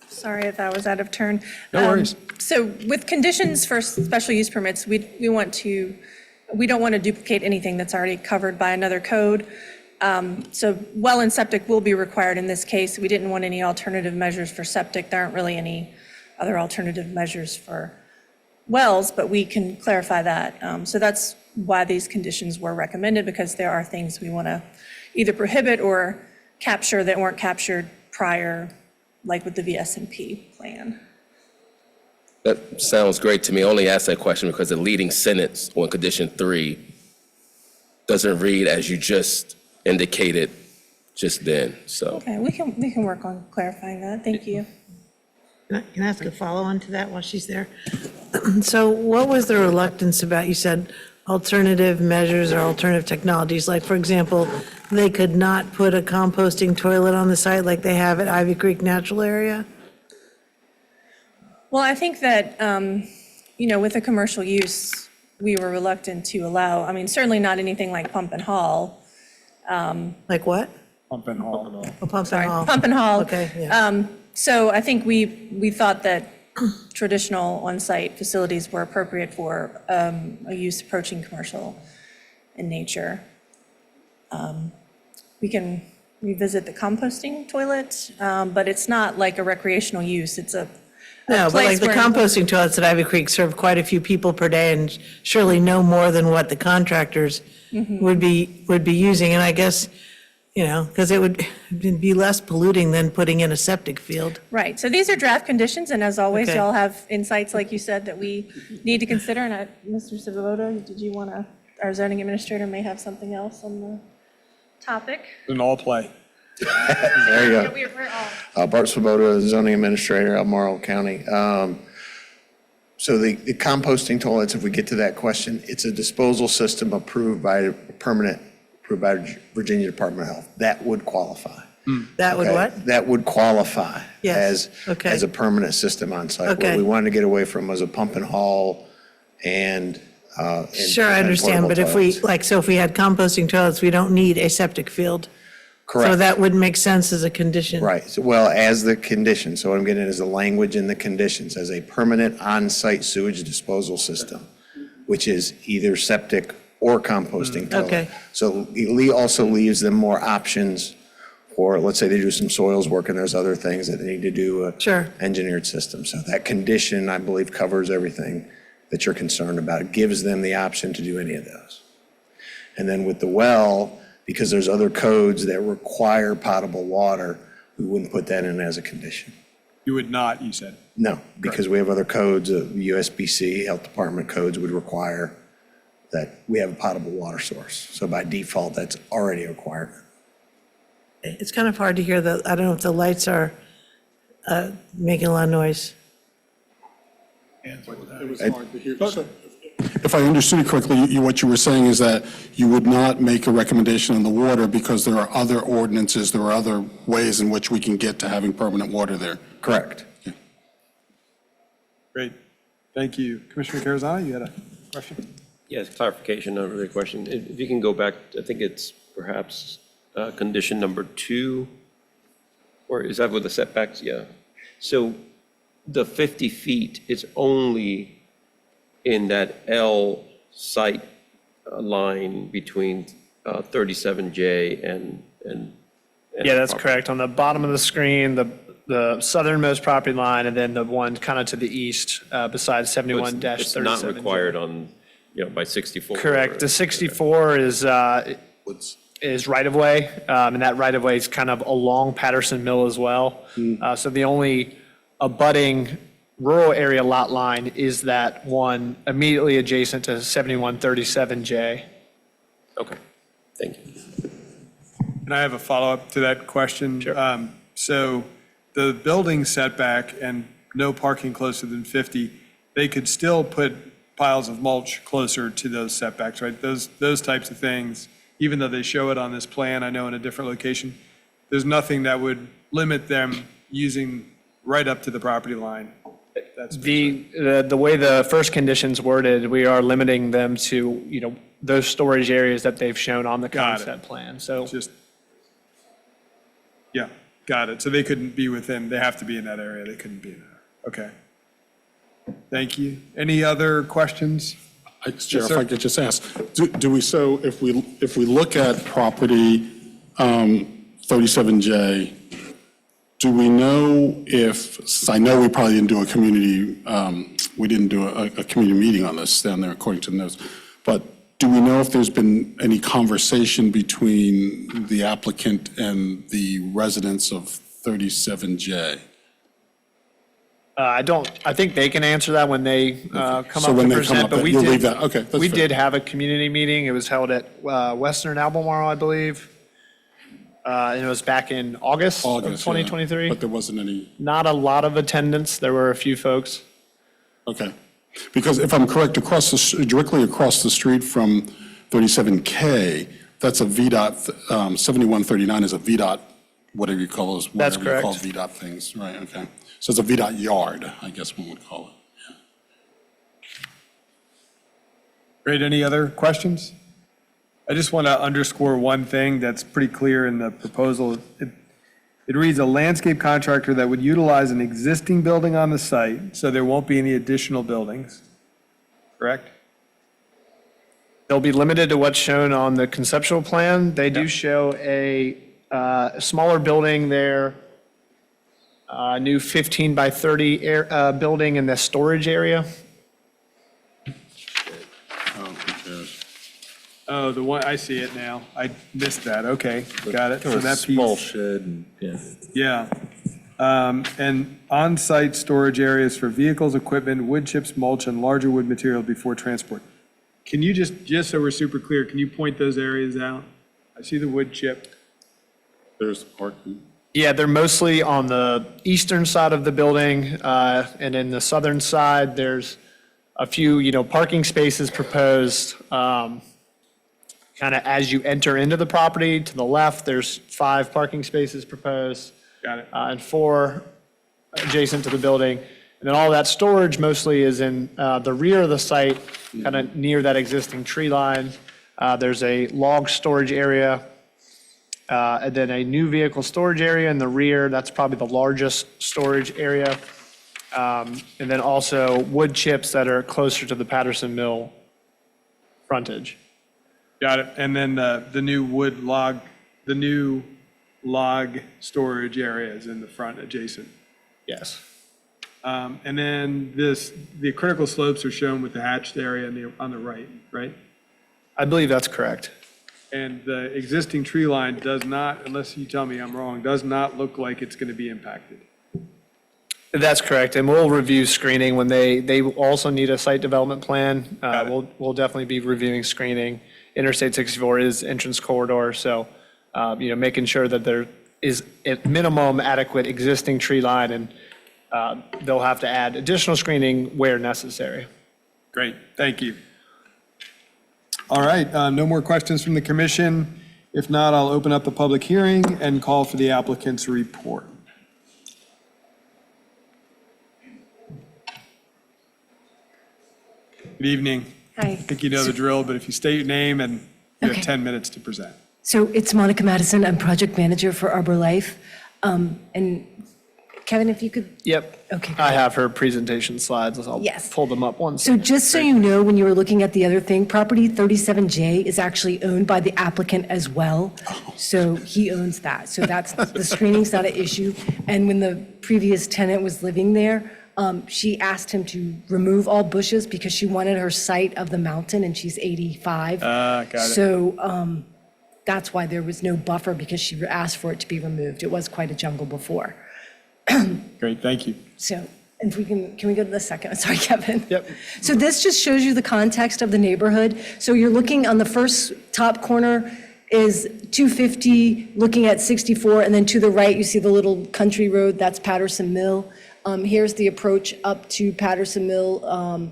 Sorry if I was out of turn. No worries. So with conditions for special use permits, we don't want to duplicate anything that's already covered by another code. So well and septic will be required in this case. We didn't want any alternative measures for septic. There aren't really any other alternative measures for wells, but we can clarify that. So that's why these conditions were recommended, because there are things we want to either prohibit or capture that weren't captured prior, like with the VSMP plan. That sounds great to me. I only asked that question because the leading sentence on condition 3 doesn't read as you just indicated just then, so. Okay, we can work on clarifying that. Thank you. Can I ask a follow-on to that while she's there? So what was the reluctance about, you said alternative measures or alternative technologies? Like, for example, they could not put a composting toilet on the site like they have at Ivy Creek Natural Area? Well, I think that, with the commercial use, we were reluctant to allow, certainly not anything like pump and haul. Like what? Pump and haul. Oh, pump Sorry, and haul. pump and haul. Okay, yeah. So I think we thought that traditional on-site facilities were appropriate for a use approaching commercial in nature. We can revisit the composting toilet, but it's not like a recreational use. It's a No, but like place the where- composting toilets at Ivy Creek serve quite a few people per day and surely no more than what the contractors would be using. And I guess, because it would be less polluting than putting in a septic field. Right, so these are draft conditions, and as always, Okay. y'all have insights, like you said, that we need to consider. And Mr. Savoda, did you want to, our zoning administrator may have something else on the topic? An all play. There you go. We're all. Bart Swoboda, zoning administrator, Albemarle County. So the composting toilets, if we get to that question, it's a disposal system approved by Virginia Department of Health. That would qualify. That would Okay? what? That would qualify Yes, okay. as a permanent system on site. Okay. What we wanted to get away from was a pump and haul and. Sure, I understand, but if we, if we had composting toilets, we don't need a septic field. So Correct. that would make sense as a condition. Right, so, well, as the condition, so what I'm getting at is the language in the conditions, as a permanent on-site sewage disposal system, which is either septic or composting toilet. Okay. So it also leaves them more options for, let's say they do some soils work and there's other things that they need to do. Sure. Engineered system, so that condition, I believe, covers everything that you're concerned about. It gives them the option to do any of those. And then with the well, because there's other codes that require potable water, we wouldn't put that in as a condition. You would not, you said. No, because we have other codes, USBC, Health Department codes would require that we have a potable water source. So by default, that's already a requirement. It's kind of hard to hear I don't know if the lights are making a lot of noise. It was hard to hear. So, if I understood you correctly, what you were saying is that you would not make a recommendation on the water because there are other ordinances, there are other ways in which we can get to having permanent water there. Correct. Great. Thank you. Commissioner Carazana, you had a question? Yes, clarification, not really a question. If you can go back, I think it's perhaps condition number 2, or is that with the setbacks? Yeah. So the 50 feet is only in that L site line between 37J and Yeah, that's correct. On the bottom of the screen, the southernmost property line, and then the one kind of to the east, besides 71-37. It's not required on, by 64. Correct. The 64 is right-of-way, and that right-of-way is kind of along Patterson Mill as well. So the only abutting rural area lot line is that one immediately adjacent to 7137J. Okay, thank you. Can I have a follow-up to that question? Sure. So the building setback and no parking closer than 50, they could still put piles of mulch closer to those setbacks, right? Those types of things, even though they show it on this plan, I know in a different location, there's nothing that would limit them using right up to the property line. The way the first condition's worded, we are limiting them to, those storage areas that they've shown on the Got it. concept plan. So Yeah, got it. So they couldn't be within, they have to be in that area. They couldn't be in there. Okay. Thank you. Any other questions? Chair, if I could just ask, do we, so if we look at property 37J, do we know if, since I know we probably didn't do a community, we didn't do a community meeting on this down there according to the notes, but do we know if there's been any conversation between the applicant and the residents of 37J? I think they can answer that when they come So up when to they come present, up, but we you'll did. leave that, okay. that's We fair. did have a community meeting. It was held at Western Albemarle, I believe. And it was back in August of August, yeah. 2023. But there wasn't any, Not a lot of attendance. There were a few folks. okay. Because if I'm correct, directly across the street from 37K, that's a VDOT, 7139 is a VDOT, whatever you call those. That's whatever you call correct. VDOT things, right, okay. So it's a VDOT yard, I guess one would call it. Great. Any other questions? I just want to underscore one thing that's pretty clear in the proposal. It reads, a landscape contractor that would utilize an existing building on the site, so there won't be any additional buildings, correct? They'll be limited to what's shown on the conceptual plan. They do show a smaller building there, a new 15 by 30 building in the storage area. Oh, who cares? Oh, the one, I see it now. I missed that. Okay, got it. So Kind of a that small piece, shed, and, yeah. yeah. And on-site storage areas for vehicles, equipment, wood chips, mulch, and larger wood material before transport. Can you just so we're super clear, can you point those areas out? I see the wood chip. There's parking. Yeah, they're mostly on the eastern side of the building, and in the southern side, there's a few, parking spaces proposed, kind of as you enter into the property. To the left, there's 5 parking spaces proposed. Got it. And 4 adjacent to the building. And then all that storage mostly is in the rear of the site, kind of near that existing tree line. There's a log storage area, and then a new vehicle storage area in the rear. That's probably the largest storage area. And then also wood chips that are closer to the Patterson Mill frontage. Got it. And then the new log storage areas in the front adjacent. Yes. And then the critical slopes are shown with the hatched area on the right, right? I believe that's correct. And the existing tree line does not, unless you tell me I'm wrong, does not look like it's going to be impacted. That's correct, and we'll review screening when they also need a site development plan. We'll definitely be reviewing screening. Interstate 64 is entrance corridor, so, making sure that there is at minimum adequate existing tree line, and they'll have to add additional screening where necessary. Great, thank you. All right, no more questions from the commission. If not, I'll open up the public hearing and call for the applicant's report. Good evening. Hi. I think you know the drill, but if you state your name and you Okay. have 10 minutes to present. So it's Monica Madison. I'm project manager for Arbor Life. And Kevin, if you could, Yep. Okay, I have her presentation slides. I'll Yes. pull them up once. so just so you know, when you were looking at the other thing, property 37J is actually owned by the applicant as well. So he owns that. So that's, the screening's not an issue. And when the previous tenant was living there, she asked him to remove all bushes because she wanted her sight of the mountain, and she's 85. Got it. So that's why there was no buffer, because she asked for it to be removed. It was quite a jungle before. Great, thank you. So, and if we can we go to the second? Sorry, Kevin. Yep. So this just shows you the context of the neighborhood. So you're looking on the first top corner is 250, looking at 64, and then to the right, you see the little country road, that's Patterson Mill. Here's the approach up to Patterson Mill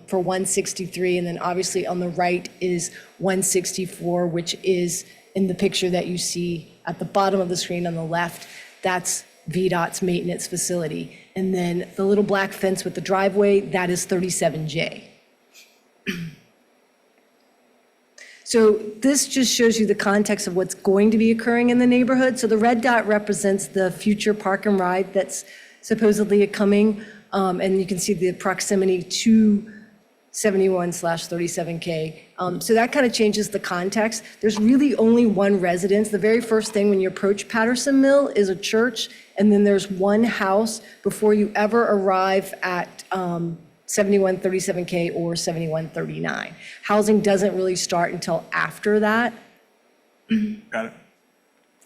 for 163, and then obviously on the right is 164, which is in the picture that you see at the bottom of the screen on the left. That's VDOT's maintenance facility. And then the little black fence with the driveway, that is 37J. So this just shows you the context of what's going to be occurring in the neighborhood. So the red dot represents the future park and ride that's supposedly coming. And you can see the proximity to 71/37K. So that kind of changes the context. There's really only one residence. The very first thing when you approach Patterson Mill is a church, and then there's one house before you ever arrive at 71/37K or 71/39. Housing doesn't really start until after that. Got it.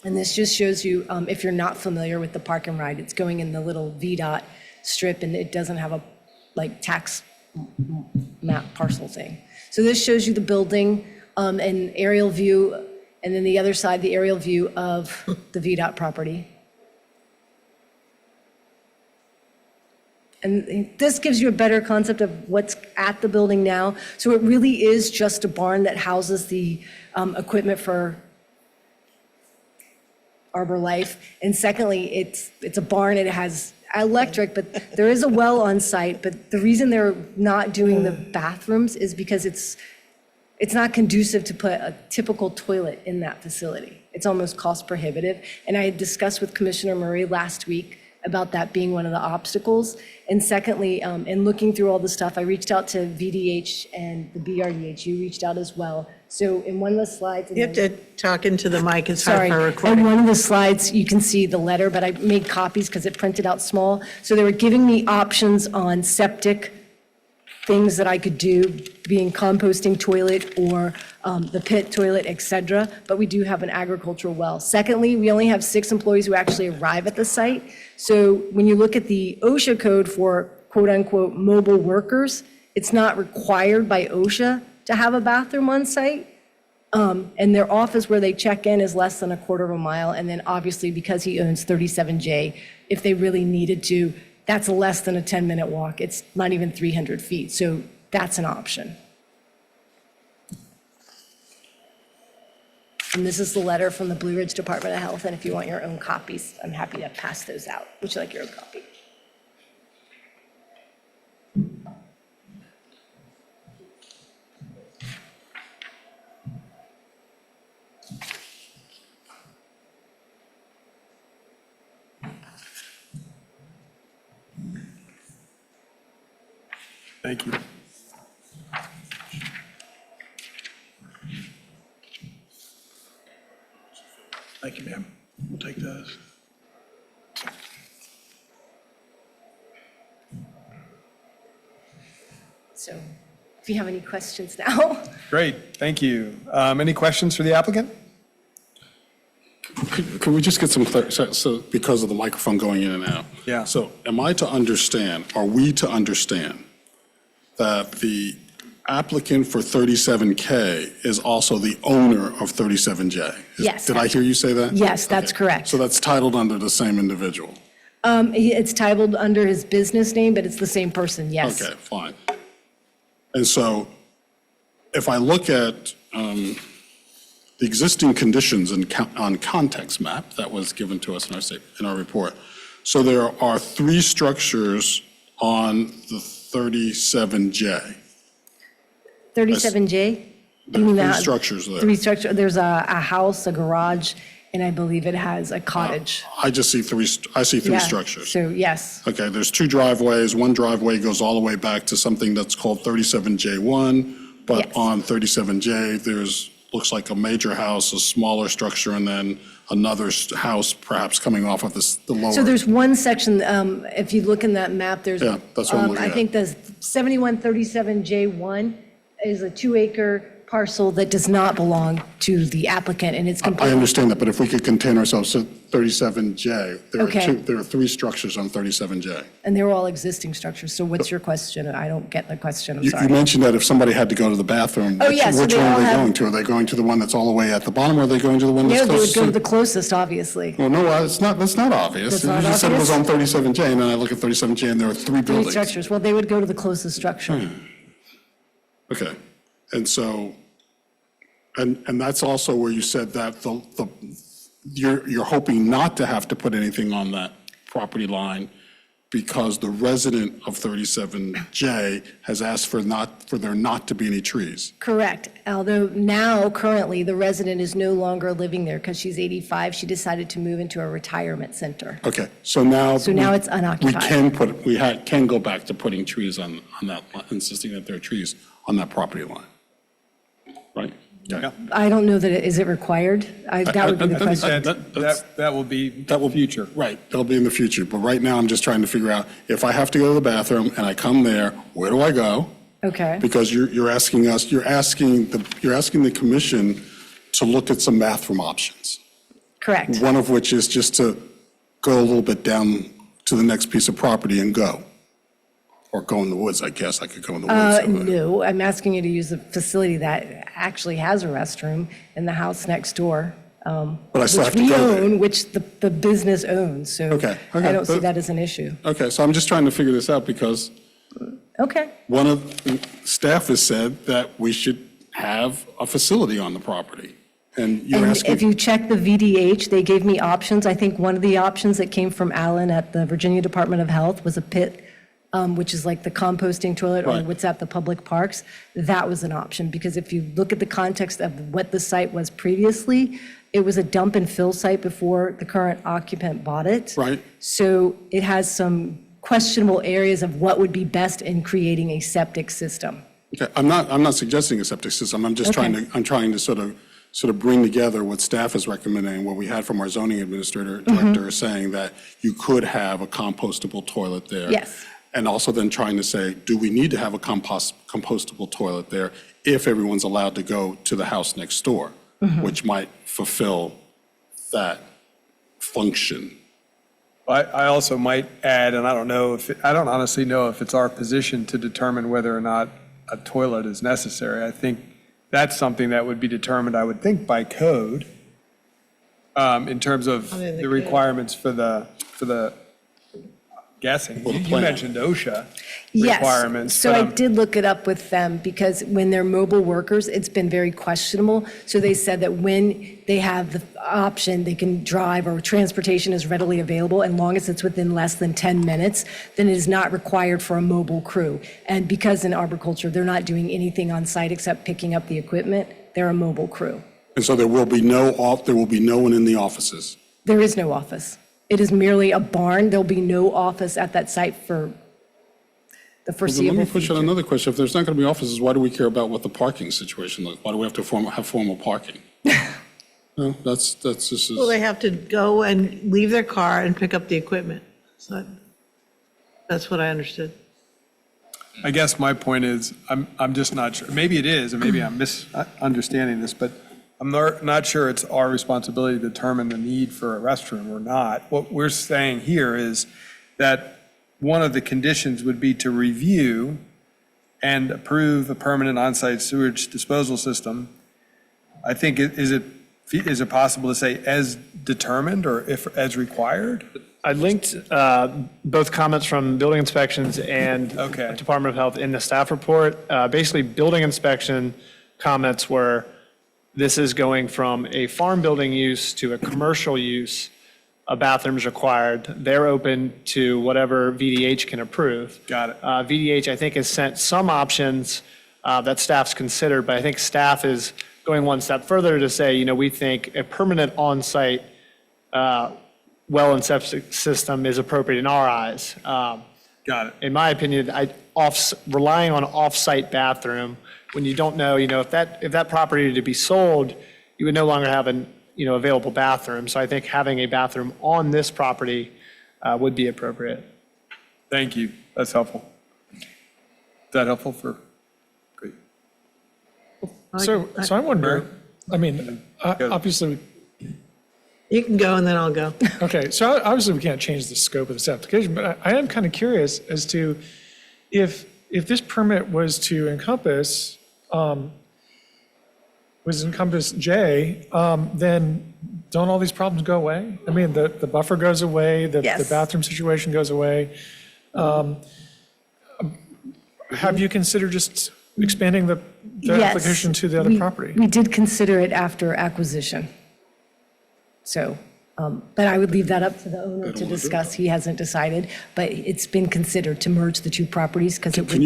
And this just shows you, if you're not familiar with the park and ride, it's going in the little VDOT strip, and it doesn't have a tax map parcel thing. So this shows you the building, an aerial view, and then the other side, the aerial view of the VDOT property. And this gives you a better concept of what's at the building now. So it really is just a barn that houses the equipment for Arbor Life. And secondly, it's a barn, and it has electric, but there is a well on site. But the reason they're not doing the bathrooms is because it's not conducive to put a typical toilet in that facility. It's almost cost prohibitive. And I had discussed with Commissioner Murray last week about that being one of the obstacles. And secondly, in looking through all the stuff, I reached out to VDH and the BRDH. You reached out as well. So in one of the slides. You have to talk into the mic, it's hard Sorry, for in recording. one of the slides, you can see the letter, but I made copies because it printed out small. So they were giving me options on septic things that I could do, being composting toilet or the pit toilet, et cetera, but we do have an agricultural well. Secondly, we only have 6 employees who actually arrive at the site. So when you look at the OSHA code for quote-unquote mobile workers, it's not required by OSHA to have a bathroom on site. And their office where they check in is less than a quarter of a mile. And then obviously, because he owns 37J, if they really needed to, that's less than a 10-minute walk. It's not even 300 feet. So that's an option. And this is the letter from the Blue Ridge Department of Health. And if you want your own copies, I'm happy to pass those out. Would you like your own copy? Thank you. Thank you, ma'am. We'll take those. So if you have any questions now. Great, thank you. Any questions for the applicant? Could we just get some clarity, so because of the microphone going in and out? Yeah. So am I to understand, are we to understand that the applicant for 37K is also the owner of 37J? Yes. Did I hear you say that? Yes, that's Okay. correct. So that's titled under the same individual? It's titled under his business name, but it's the same person, yes. Okay, fine. And so if I look at the existing conditions on context map that was given to us in our report, so there are 3 structures on the 37J. 37J? There You mean are 3 that- structures there. 3 structures, there's a house, a garage, and I believe it has a cottage. I just see 3, I see 3 Yeah, structures. So, yes, Okay, there's 2 driveways. One driveway goes all the way back to something that's called 37J1, but Yes. on 37J, looks like a major house, a smaller structure, and then another house perhaps coming off of the lower. so there's one section, if you look in that map, there's. Yeah, that's what I'm looking I at. think the 7137J1 is a 2-acre parcel that does not belong to the applicant, and it's I completely. understand that, but if we could contain ourselves to 37J, Okay. there are 3 structures on 37J. And they're all existing structures, so what's your question? I don't get the question, I'm You sorry. mentioned that if somebody had to go to the bathroom, Oh, yeah, so which they one all are they have- going to? Are they going to the one that's all the way at the bottom, or are they going to the one that's No, they would closest go to to? the closest, obviously. Well, no, that's not obvious. That's You not just said it was on obvious? 37J, and then I look at 37J, and there are 3 Three buildings. structures, well, they would go to the closest structure. Okay, and so, and that's also where you said that you're hoping not to have to put anything on that property line because the resident of 37J has asked for there not to be any trees. Correct, although now, currently, the resident is no longer living there because she's 85. She decided to move into a retirement center. Okay, so now. So now it's unoccupied. We can go back to putting trees on that, insisting that there are trees on that property line, right? Yeah. I don't know that, is it required? That would be the question. That will be future. Right, that'll be in the future, but right now I'm just trying to figure out, if I have to go to the bathroom and I come there, where do I go? Okay, Because you're asking the commission to look at some bathroom options, correct. one of which is just to go a little bit down to the next piece of property and go. Or go in the woods, I guess, I could go in the woods. over there. No, I'm asking you to use a facility that actually has a restroom in the house next door. But I still have to Which we go there. own, which the business owns, so Okay, I don't see but- that as an issue. Okay, so I'm just trying to figure this out because Okay, one of the staff has said that we should have a facility on the property. And you're and if asking, you check the VDH, they gave me options. I think one of the options that came from Alan at the Virginia Department of Health was a pit, which is like the composting toilet or Right. what's at the public parks. That was an option, because if you look at the context of what the site was previously, it was a dump and fill site before the current occupant bought it. right, So it has some questionable areas of what would be best in creating a septic system. okay, I'm not suggesting a septic system, I'm just Okay. I'm trying to sort of bring together what staff is recommending, what we had from our zoning administrator, Mm-hmm. director, saying that you could have a compostable toilet there. Yes. And also then trying to say, do we need to have a compostable toilet there if everyone's allowed to go to the house next door, which might fulfill that function? I also might add, and I don't know I don't honestly know if it's our position to determine whether or not a toilet is necessary. I think that's something that would be determined, I would think, by code, in terms of the requirements for the guessing. You mentioned OSHA requirements. Yes, so but, I did look it up with them, because when they're mobile workers, it's been very questionable. So they said that when they have the option, they can drive, or transportation is readily available, and long as it's within less than 10 minutes, then it is not required for a mobile crew. And because in arboriculture, they're not doing anything on site except picking up the equipment, they're a mobile crew. And so there will be no one in the offices. There is no office. It is merely a barn. There'll be no office at that site for the Let foreseeable me push future. on another question. If there's not going to be offices, why do we care about what the parking situation looks? Why do we have to have formal parking? No, that's just. Well, they have to go and leave their car and pick up the equipment. So that's what I understood. I guess my point is, I'm just not sure. Maybe it is, and maybe I'm misunderstanding this, but I'm not sure it's our responsibility to determine the need for a restroom or not. What we're saying here is that one of the conditions would be to review and approve a permanent on-site sewage disposal system. I think, is it possible to say as determined or if as required? I linked both comments from building inspections and Department of Health in the staff report. Basically, building inspection comments were, this is going from a farm building use to a commercial use. A bathroom's required. They're open to whatever VDH can approve. Got it. VDH, I think, has sent some options that staff's considered, but I think staff is going one step further to say, we think a permanent on-site well and septic system is appropriate in our eyes. Got it. In my opinion, relying on off-site bathroom, when you don't know, if that property were to be sold, you would no longer have an available bathroom. So I think having a bathroom on this property would be appropriate. Thank you. That's helpful. Is that helpful for? Great. So I wonder, obviously. You can go and then I'll go. Okay, so obviously we can't change the scope of this application, but I am kind of curious as to if this permit was to encompass J, then don't all these problems go away? I mean, the buffer goes away, the bathroom situation goes away. Have you considered just expanding the application to the other property? We did consider it after acquisition. So, but I would leave that up to the owner to discuss. He hasn't decided, but it's been considered to merge the two properties because it would.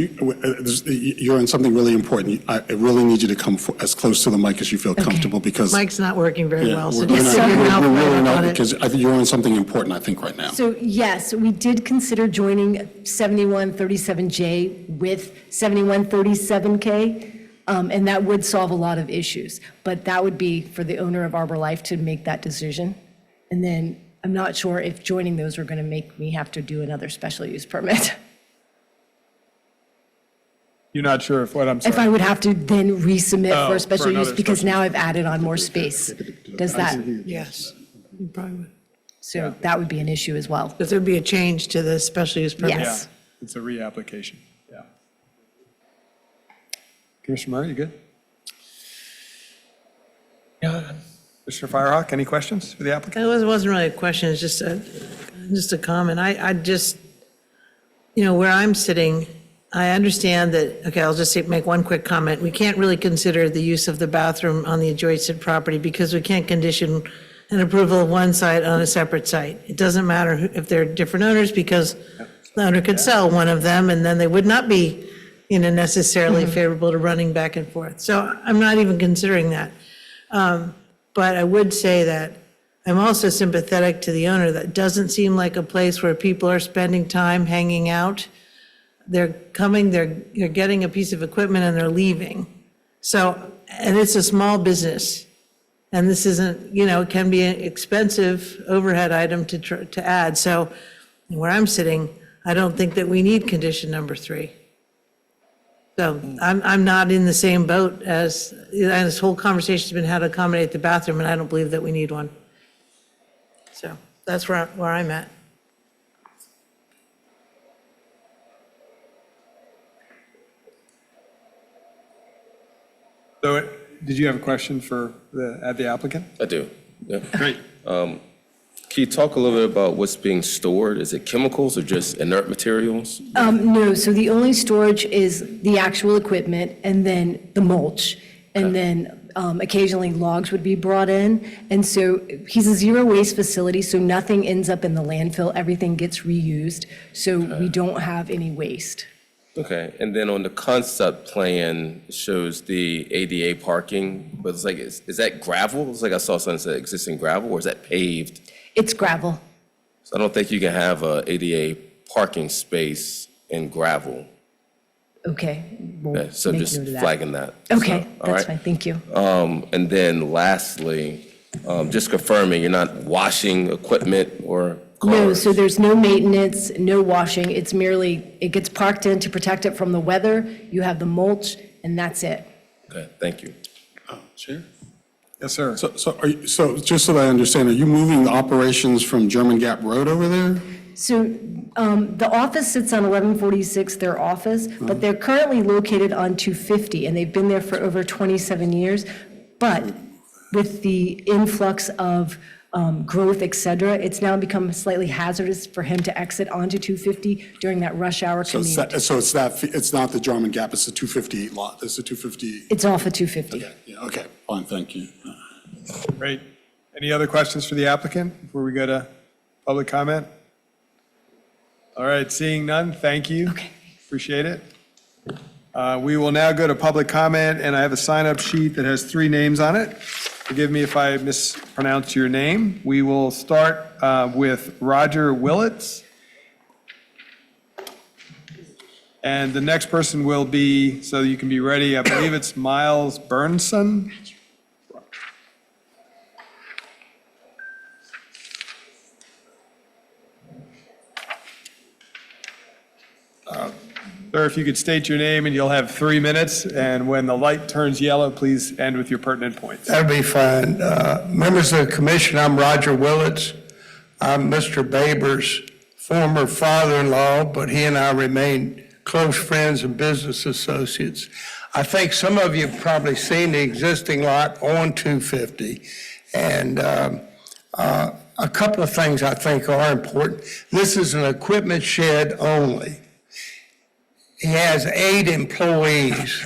You're on something really important. I really need you to come as close to the mic as you feel comfortable, because. Mike's not working very well, so we're just sit your mouth really right not, on it. because I think you're on something important, I think, right now. So yes, we did consider joining 7137J with 7137K. And that would solve a lot of issues, but that would be for the owner of Arbor Life to make that decision. And then I'm not sure if joining those are going to make me have to do another special use permit. You're not sure if what I'm saying? If I would have to then resubmit for a special use, another because special now I've added on more space. Does that, Yes, you probably would. so that would be an issue as well. Because there'd be a change to the special use permit. Yes. It's a reapplication, yeah. Commissioner Murray, you good? Yeah. Mr. Firehawk, any questions for the applicant? It wasn't really a question, it's just a comment. I just, where I'm sitting, I understand that, okay, I'll just make one quick comment. We can't really consider the use of the bathroom on the adjacent property because we can't condition an approval of one site on a separate site. It doesn't matter if they're different owners, because the owner could sell one of them and then they would not be, necessarily favorable to running back and forth. So I'm not even considering that. But I would say that I'm also sympathetic to the owner. That doesn't seem like a place where people are spending time hanging out. They're coming, they're getting a piece of equipment and they're leaving. So, and it's a small business. And this isn't, it can be an expensive overhead item to add. So where I'm sitting, I don't think that we need condition number 3. So I'm not in the same boat as, and this whole conversation's been how to accommodate the bathroom, and I don't believe that we need one. So that's where I'm at. So, did you have a question for the applicant? I do. Yeah. Great. Can you talk a little bit about what's being stored? Is it chemicals or just inert materials? No, so the only storage is the actual equipment and then the mulch. And then occasionally logs would be brought in. And so he's a zero waste facility, so nothing ends up in the landfill. Everything gets reused. So we don't have any waste. Okay, and then on the concept plan, it shows the ADA parking, but it's like, is that gravel? It's like I saw something that said existing gravel, or is that paved? It's gravel. So I don't think you can have a ADA parking space in gravel. Okay. Okay, so make just note of that. flagging that. Okay, So, all that's right. fine, thank you. And then lastly, just confirming, you're not washing equipment or cars? No, so there's no maintenance, no washing. It's merely, it gets parked in to protect it from the weather. You have the mulch, and that's it. Okay, thank you. Chair? Yes, sir. So just so that I understand, are you moving the operations from German Gap Road over there? So the office sits on 1146, their office, but they're currently located on 250, and they've been there for over 27 years. But with the influx of growth, et cetera, it's now become slightly hazardous for him to exit onto 250 during that rush hour So commute. it's not the German Gap, it's the 250 lot, it's the 250. It's off of 250. Yeah, okay, fine, thank you. Great. Any other questions for the applicant before we go to public comment? All right, seeing none, thank you. Okay. Appreciate it. We will now go to public comment, and I have a sign-up sheet that has 3 names on it. Forgive me if I mispronounce your name. We will start with Roger Willits. And the next person will be, so you can be ready, I believe it's Miles Burnson. Sir, if you could state your name, and you'll have 3 minutes, and when the light turns yellow, please end with your pertinent points. That'll be fine. Members of the commission, I'm Roger Willits. I'm Mr. Baber's former father-in-law, but he and I remain close friends and business associates. I think some of you have probably seen the existing lot on 250. And a couple of things I think are important. This is an equipment shed only. He has 8 employees,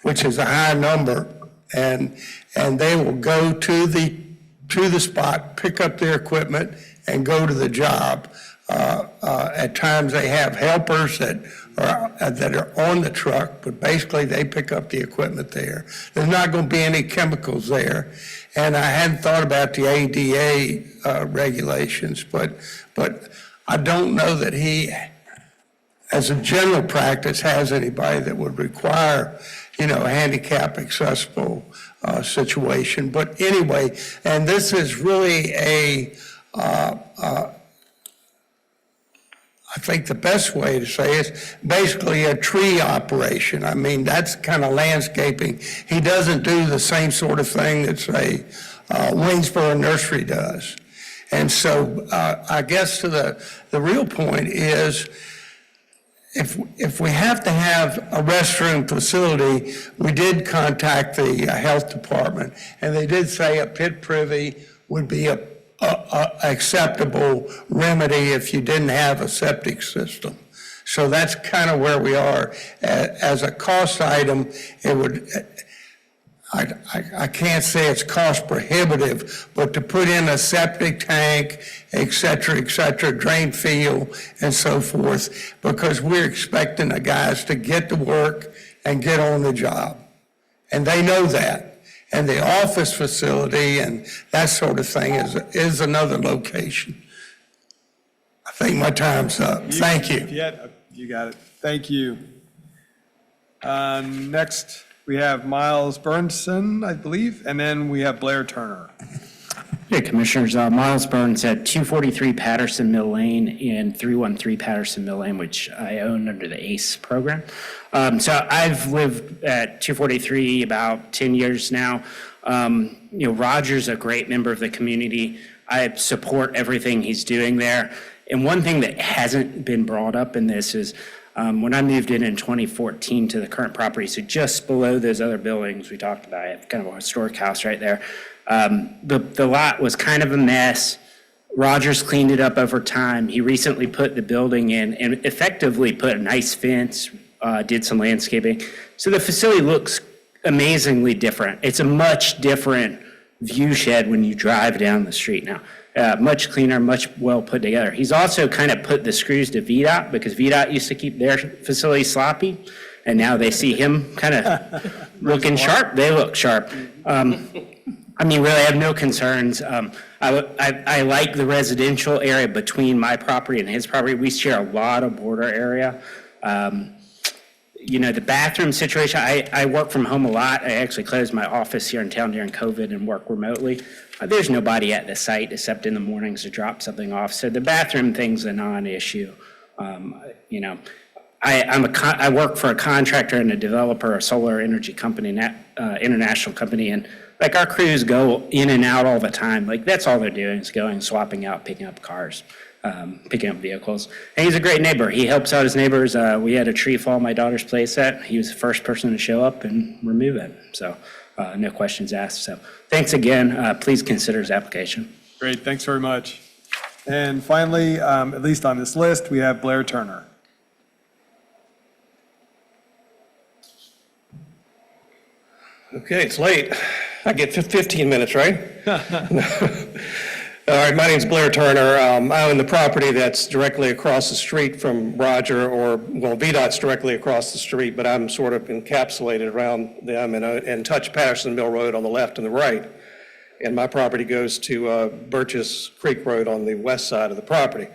which is a high number, and they will go to the spot, pick up their equipment, and go to the job. At times, they have helpers that are on the truck, but basically, they pick up the equipment there. There's not going to be any chemicals there, and I hadn't thought about the ADA regulations, but I don't know that he, as a general practice, has anybody that would require, a handicap accessible situation. But anyway, and this is really I think the best way to say it is basically a tree operation. I mean, that's kind of landscaping. He doesn't do the same sort of thing that, say, Waynesboro Nursery does. And so I guess to the real point is, if we have to have a restroom facility, we did contact the health department, and they did say a pit privy would be a acceptable remedy if you didn't have a septic system. So that's kind of where we are. As a cost item, it would, I can't say it's cost prohibitive, but to put in a septic tank, et cetera, drain field, and so forth, because we're expecting the guys to get to work and get on the job. And they know that. And the office facility and that sort of thing is another location. I think my time's up. Thank you. You got it. Thank you. Next, we have Miles Burnson, I believe, and then we have Blair Turner. Hey, Commissioners. Miles Burns at 243 Patterson Mill Lane and 313 Patterson Mill Lane, which I own under the ACE program. So I've lived at 243 about 10 years now. Roger's a great member of the community. I support everything he's doing there. And one thing that hasn't been brought up in this is when I moved in 2014 to the current property, so just below those other buildings we talked about, I have kind of a historic house right there. The lot was kind of a mess. Rogers cleaned it up over time. He recently put the building in and effectively put a nice fence, did some landscaping. So the facility looks amazingly different. It's a much different view shed when you drive down the street now. Much cleaner, much well put together. He's also kind of put the screws to VDOT because VDOT used to keep their facility sloppy, and now they see him kind of looking sharp. They look sharp. Really, I have no concerns. I like the residential area between my property and his property. We share a lot of border area. The bathroom situation, I work from home a lot. I actually closed my office here in town during COVID and work remotely. There's nobody at the site except in the mornings to drop something off. So the bathroom thing's a non-issue. I work for a contractor and a developer, a solar energy company, international company, and our crews go in and out all the time. That's all they're doing is going, swapping out, picking up cars, picking up vehicles. And he's a great neighbor. He helps out his neighbors. We had a tree fall my daughter's place at. He was the first person to show up and remove it. So no questions asked. So thanks again. Please consider his application. Great, thanks very much. And finally, at least on this list, we have Blair Turner. Okay, it's late. I get 15 minutes, right? All right, my name's Blair Turner. I own the property that's directly across the street from Roger, VDOT's directly across the street, but I'm sort of encapsulated around them and touch Patterson Mill Road on the left and the right. And my property goes to Birches Creek Road on the west side of the property.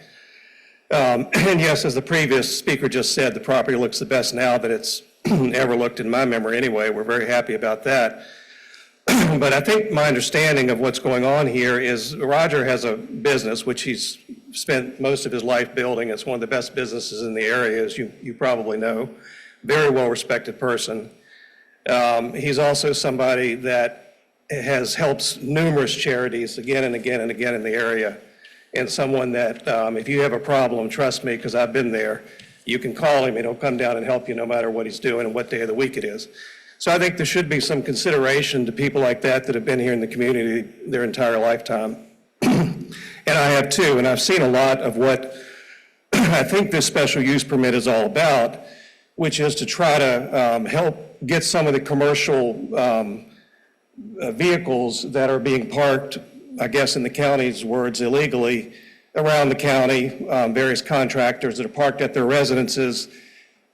And yes, as the previous speaker just said, the property looks the best now that it's ever looked in my memory anyway. We're very happy about that. But I think my understanding of what's going on here is Roger has a business which he's spent most of his life building. It's one of the best businesses in the area, as you probably know. Very well-respected person. He's also somebody that helps numerous charities again and again and again in the area. And someone that if you have a problem, trust me, because I've been there, you can call him and he'll come down and help you no matter what he's doing and what day of the week it is. So I think there should be some consideration to people like that have been here in the community their entire lifetime. And I have too, and I've seen a lot of what I think this special use permit is all about, which is to try to help get some of the commercial vehicles that are being parked, I guess in the county's words, illegally around the county, various contractors that are parked at their residences.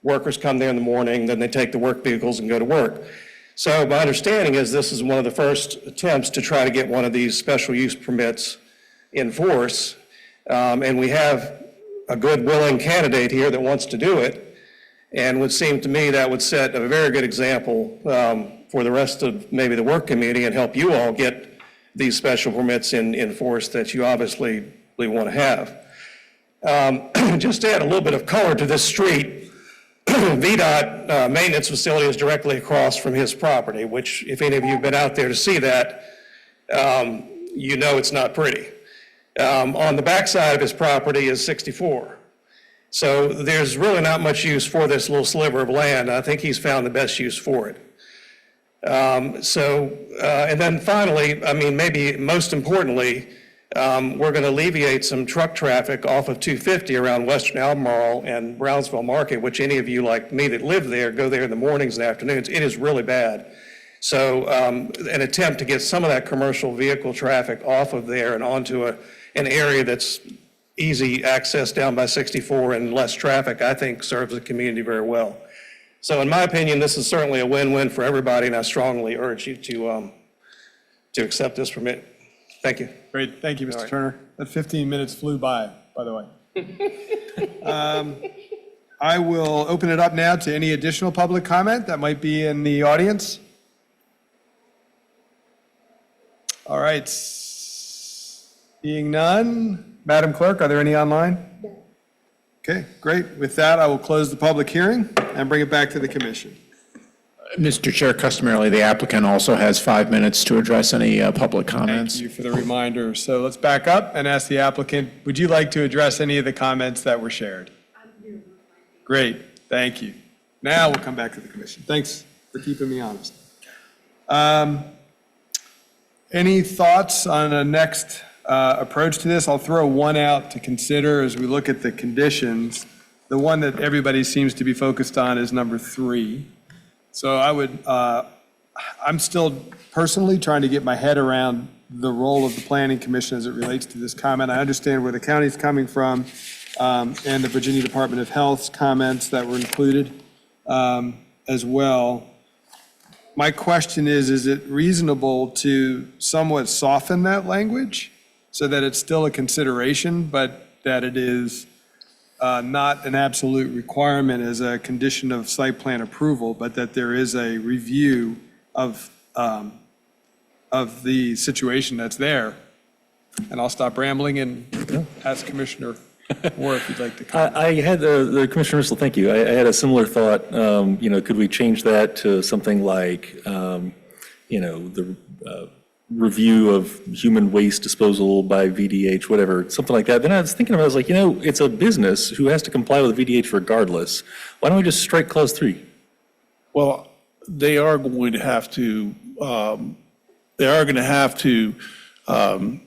Workers come there in the morning, then they take the work vehicles and go to work. So my understanding is this is one of the first attempts to try to get one of these special use permits in force. And we have a good willing candidate here that wants to do it. And it would seem to me that would set a very good example for the rest of maybe the work community and help you all get these special permits in force that you obviously want to have. Just to add a little bit of color to this street, VDOT maintenance facility is directly across from his property, which if any of you have been out there to see that, you know it's not pretty. On the backside of his property is 64. So there's really not much use for this little sliver of land. I think he's found the best use for it. And then finally, maybe most importantly, we're going to alleviate some truck traffic off of 250 around Western Albemarle and Brownsville Market, which any of you like me that live there, go there in the mornings and afternoons. It is really bad. So an attempt to get some of that commercial vehicle traffic off of there and onto an area that's easy access down by 64 and less traffic, I think serves the community very well. So in my opinion, this is certainly a win-win for everybody, and I strongly urge you to accept this permit. Thank you. Great, thank you, Mr. Turner. That 15 minutes flew by the way. I will open it up now to any additional public comment that might be in the audience. All right, Being none, Madam Clerk, are there any online? Okay, great. With that, I will close the public hearing and bring it back to the commission. Mr. Chair, customarily, the applicant also has 5 minutes to address any public comments. Thank you for the reminder. So let's back up and ask the applicant, would you like to address any of the comments that were shared? Great, thank you. Now we'll come back to the commission. Thanks for keeping me honest. Any thoughts on a next approach to this? I'll throw one out to consider as we look at the conditions. The one that everybody seems to be focused on is number 3. So I'm still personally trying to get my head around the role of the Planning Commission as it relates to this comment. I understand where the county's coming from and the Virginia Department of Health's comments that were included as well. My question is it reasonable to somewhat soften that language so that it's still a consideration, but that it is not an absolute requirement as a condition of site plan approval, but that there is a review of the situation that's there? And I'll stop rambling and ask Commissioner Moore if you'd like to comment. I had, the Commissioner Missel, thank you. I had a similar thought, could we change that to something like, the review of human waste disposal by VDH, whatever, something like that. Then I was thinking about it, I was like, it's a business who has to comply with VDH regardless. Why don't we just strike clause 3? Well, they are going to have to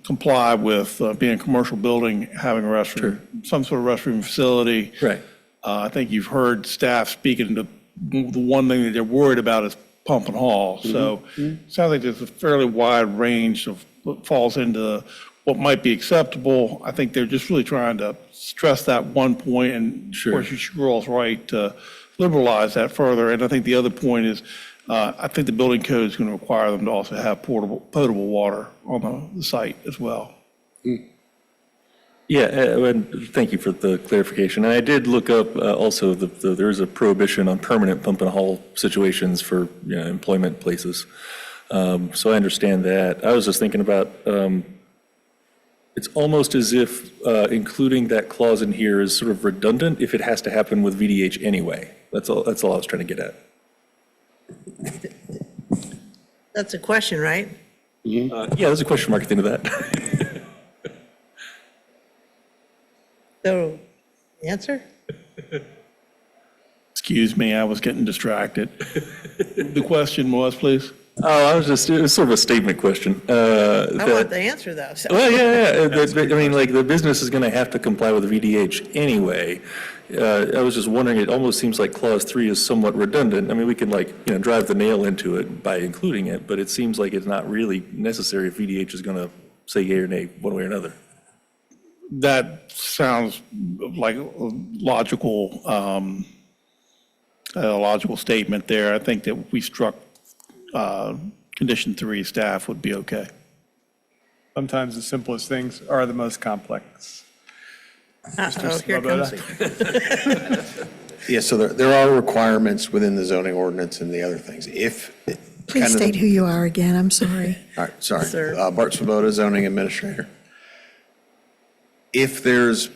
comply with being a commercial building, having a restroom, some sort of restroom facility. Right. I think you've heard staff speaking to the one thing that they're worried about is pump and haul. So it sounds like there's a fairly wide range of what falls into what might be acceptable. I think they're just really trying to stress that one point, and of course, you're all right to liberalize that further. And I think the other point is, I think the building code is going to require them to also have potable water on the site as well. Yeah, and thank you for the clarification. And I did look up also, there is a prohibition on permanent pump and haul situations for employment places. So I understand that. I was just thinking about, it's almost as if including that clause in here is sort of redundant if it has to happen with VDH anyway. That's all I was trying to get at. That's a question, right? Yeah, there's a question mark at the end of that. So, answer? Excuse me, I was getting distracted. The question was, please? Oh, it was sort of a statement question. I want the answer, though. So. Well, yeah. The business is going to have to comply with VDH anyway. I was just wondering, it almost seems like clause 3 is somewhat redundant. I mean, we can drive the nail into it by including it, but it seems like it's not really necessary if VDH is going to say yea or nay one way or another. That sounds like a logical statement there. I think that if we struck condition 3, staff would be okay. Sometimes the simplest things are the most complex. Here comes it. Yeah, so there are requirements within the zoning ordinance and the other things. Please state who you are again, I'm sorry. All right, sorry. Sir. Bart Swoboda, zoning administrator. If there's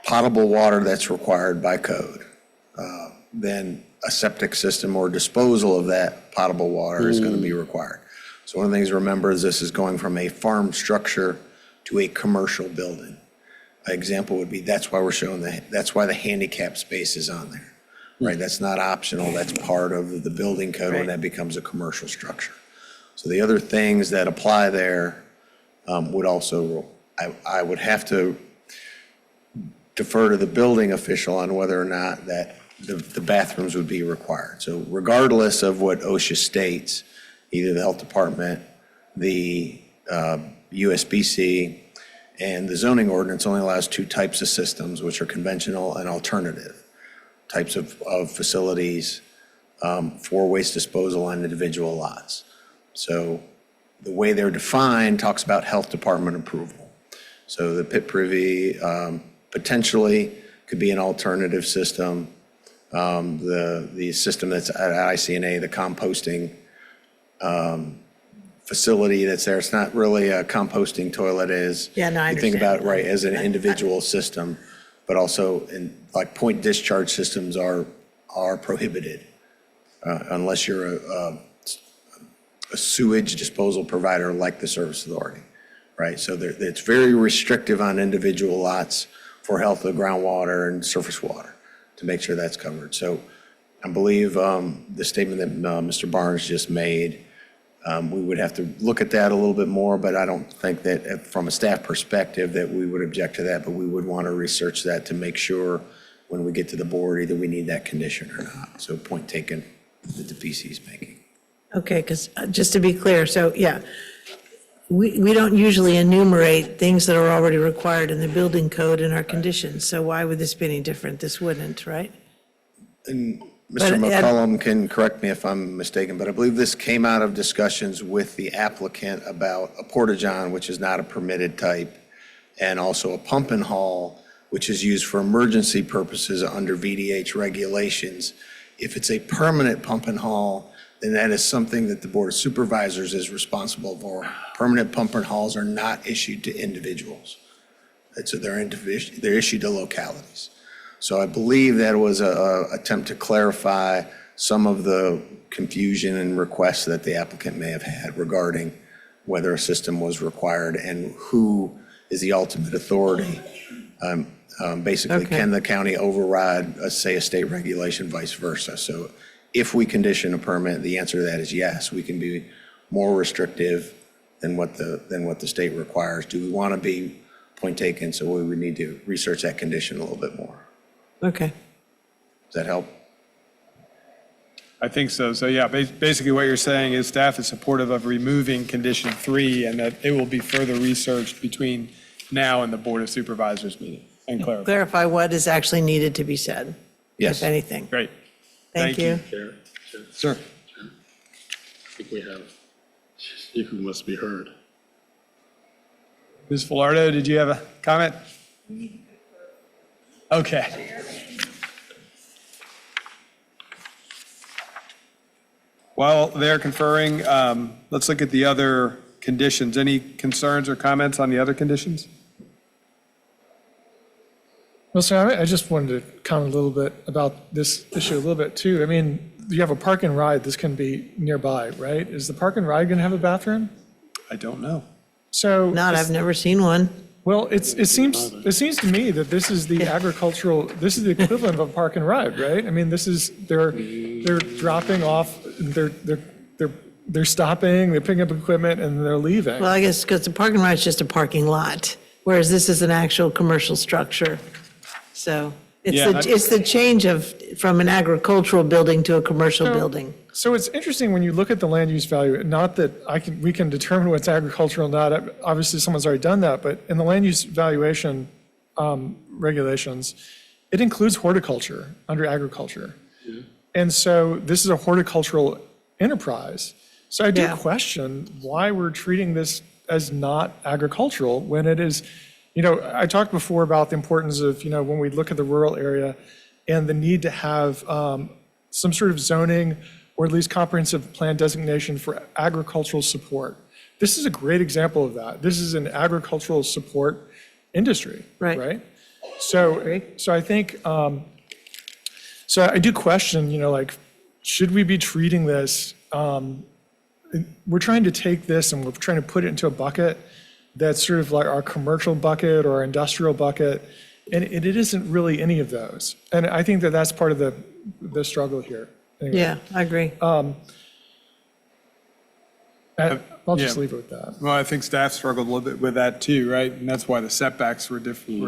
potable water that's required by code, then a septic system or disposal of that potable water is going to be required. So one of the things to remember is this is going from a farm structure to a commercial building. An example would be, that's why we're showing that's why the handicap space is on there, right? That's not optional, that's part of the building code when that becomes a commercial structure. So the other things that apply there would also, I would have to defer to the building official on whether or not that the bathrooms would be required. So regardless of what OSHA states, either the health department, the USBC, and the zoning ordinance only allows 2 types of systems, which are conventional and alternative types of facilities for waste disposal on individual lots. So the way they're defined talks about health department approval. So the pit privy potentially could be an alternative system. The system that's at ICNA, the composting facility that's there. It's not really a composting toilet as Yeah, no, I you think understand. about it, right, as an individual system, but also like point discharge systems are prohibited unless you're a sewage disposal provider like the Service Authority, right? So it's very restrictive on individual lots for health of groundwater and surface water to make sure that's covered. So I believe the statement that Mr. Barnes just made, we would have to look at that a little bit more, but I don't think that from a staff perspective that we would object to that, but we would want to research that to make sure when we get to the board, either we need that condition or not. So point taken that the PC is making. Okay, because just to be clear, so yeah, we don't usually enumerate things that are already required in the building code in our conditions. So why would this be any different? This wouldn't, right? And But Mr. McCollum can correct me if I'm mistaken, but I believe this came out of discussions with the applicant about a porta-john, which is not a permitted type, and also a pump and haul, which is used for emergency purposes under VDH regulations. If it's a permanent pump and haul, then that is something that the Board of Supervisors is responsible for. Permanent pump and hauls are not issued to individuals. They're issued to localities. So I believe that was an attempt to clarify some of the confusion and requests that the applicant may have had regarding whether a system was required and who is the ultimate authority. Basically, Okay. can the county override, say, a state regulation, vice versa? So if we condition a permit, the answer to that is yes. We can be more restrictive than what the state requires. Do we want to be point taken? So we would need to research that condition a little bit more. Okay. Does that help? I think so. So yeah, basically what you're saying is staff is supportive of removing condition 3 and that it will be further researched between now and the Board of Supervisors meeting and clarify. Clarify what is actually needed to be said, Yes. if anything. Great. Thank you. Chair, Sir. I think we have, see who must be heard. Ms. Filardo, did you have a comment? Okay. While they're conferring, let's look at the other conditions. Any concerns or comments on the other conditions? Well, so I just wanted to comment a little bit about this issue a little bit too. I mean, you have a park and ride, this can be nearby, right? Is the park and ride going to have a bathroom? I don't know. So. I've never seen one. Well, it seems to me that this is the this is the equivalent of a park and ride, right? I mean, they're dropping off, they're stopping, they're picking up equipment and they're leaving. Well, I guess because the parking lot is just a parking lot, whereas this is an actual commercial structure. So it's the change from an agricultural building to a commercial building. So it's interesting when you look at the land use value, not that we can determine what's agricultural or not, obviously someone's already done that, but in the land use valuation regulations, it includes horticulture under agriculture. And so this is a horticultural enterprise. So I do question why we're treating this as not agricultural when it is, I talked before about the importance of, when we look at the rural area and the need to have some sort of zoning or at least comprehensive plan designation for agricultural support. This is a great example of that. This is an agricultural support industry, right? So I think, so I do question, should we be treating this, we're trying to take this and we're trying to put it into a bucket that's sort of like our commercial bucket or our industrial bucket, and it isn't really any of those. And I think that that's part of the struggle here. Anyway. Yeah, I agree. I'll just leave it with that. Well, I think staff struggled a little bit with that too, right? And that's why the setbacks were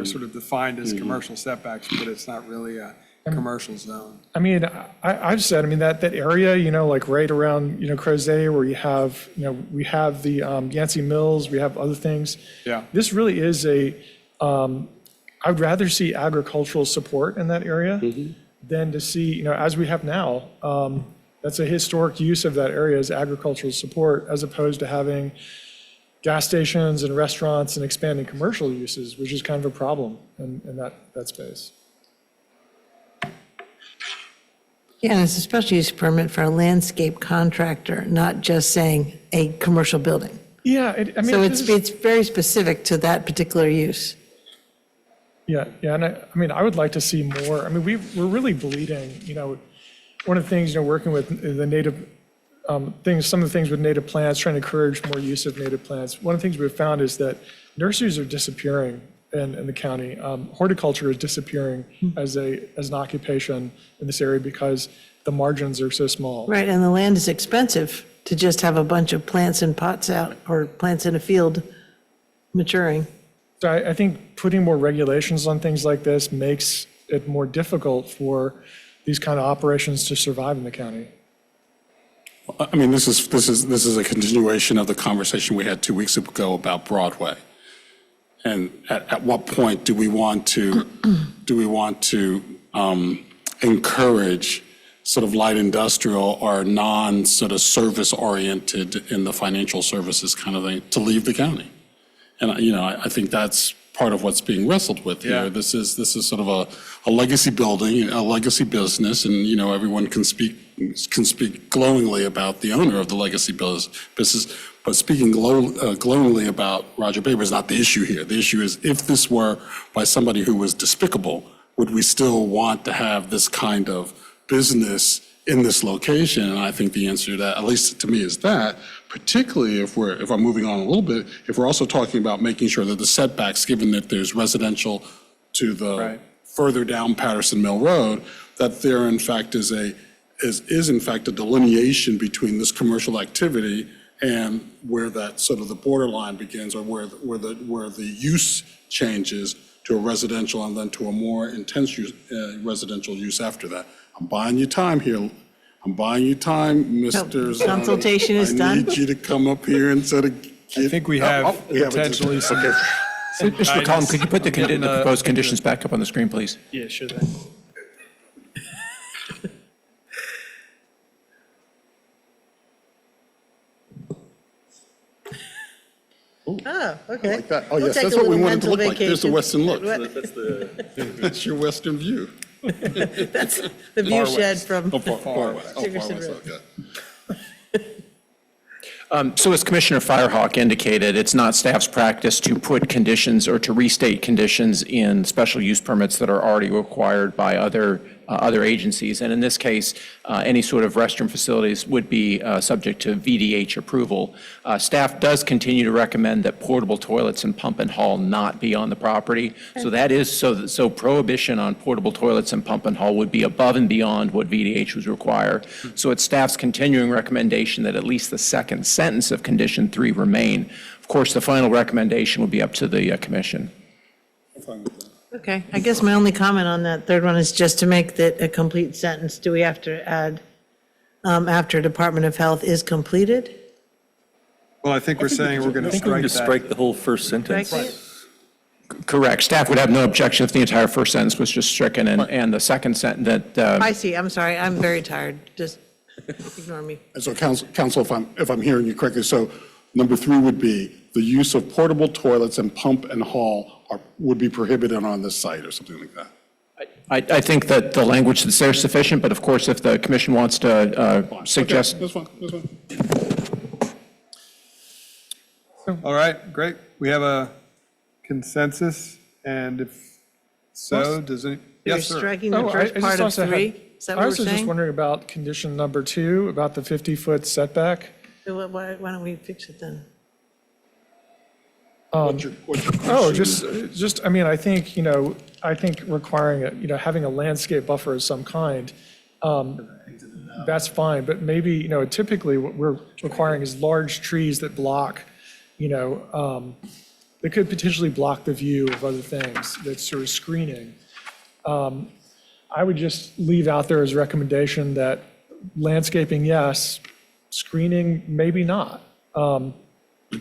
sort of defined as commercial setbacks, but it's not really a commercial zone. I mean, I've said, that area, like right around, Crozet where you have, we have the Yancey Mills, we have other things. Yeah. This really is I'd rather see agricultural support in that area than to see, as we have now, that's a historic use of that area as agricultural support as opposed to having gas stations and restaurants and expanding commercial uses, which is kind of a problem in that space. Yeah, and it's a special use permit for a landscape contractor, not just saying a commercial building. Yeah, I mean. So this is- it's very specific to that particular use. Yeah, and I mean, I would like to see more. I mean, we're really bleeding, one of the things, working with the native things, some of the things with native plants, trying to encourage more use of native plants. One of the things we've found is that nurseries are disappearing in the county. Horticulture is disappearing as an occupation in this area because the margins are so small. Right, and the land is expensive to just have a bunch of plants in pots out or plants in a field maturing. So I think putting more regulations on things like this makes it more difficult for these kind of operations to survive in the county. I mean, this is a continuation of the conversation we had 2 weeks ago about Broadway. And at what point do we want to encourage sort of light industrial or non-sort of service-oriented in the financial services kind of thing to leave the county? And, I think that's part of what's being wrestled with here. Yeah. This is sort of a legacy building, a legacy business, and, everyone can speak glowingly about the owner of the legacy business, but speaking glowingly about Roger Baber is not the issue here. The issue is, if this were by somebody who was despicable, would we still want to have this kind of business in this location? And I think the answer to that, at least to me, is that, particularly if I'm moving on a little bit, if we're also talking about making sure that the setbacks, given that there's residential to the further down Patterson Mill Road, that there in fact is in fact a delineation between this commercial activity and where that sort of the borderline begins, or where the use changes to a residential and then to a more intense use, residential use after that. I'm buying you time here. I'm buying you time, Mr. Zahn. Consultation is done. I need you to come up here and sort of. I think we have potentially some. Okay. Mr. McCollum, could you put the proposed conditions back up on the screen, please? Yeah, sure thing. Oh, okay. I like that. Oh, We'll yes, take that's a what we little wanted to mental look like. There's the vacation. western look. That's your western view. That's the view shed from Far west. Oh, far Dickerson west, Road. okay. So as Commissioner Firehawk indicated, it's not staff's practice to put conditions or to restate conditions in special use permits that are already required by other agencies. And in this case, any sort of restroom facilities would be subject to VDH approval. Staff does continue to recommend that portable toilets and pump and haul not be on the property. So that is, so prohibition on portable toilets and pump and haul would be above and beyond what VDH was required. So it's staff's continuing recommendation that at least the second sentence of condition 3 remain. Of course, the final recommendation will be up to the commission. Okay, I guess my only comment on that third one is just to make that a complete sentence. Do we have to add, after Department of Health is completed? Well, I think we're saying we're going to I think we strike just that. strike the whole first sentence. Strike it? Correct. Staff would have no objection if the entire first sentence was just stricken, and the second sentence that, I see, I'm sorry, I'm very tired, just ignore me. And so counsel, if I'm hearing you correctly, so number 3 would be the use of portable toilets and pump and haul would be prohibited on this site or something like that. I think that the language that's there is sufficient, but of course, if the commission wants to suggest. Okay, that's fine. All right, great. We have a consensus, and if so, does it? You're Yes, sir. striking the Oh, I first just part of also had- 3? Is that I what we're was just saying? wondering about condition number 2, about the 50-foot setback. So why don't we fix it then? What's your Oh, question? just, I mean, I think requiring, having a landscape buffer of some kind, that's fine, but maybe, typically what we're requiring is large trees that block, that could potentially block the view of other things, that's sort of screening. I would just leave out there as a recommendation that landscaping, yes, screening, maybe not.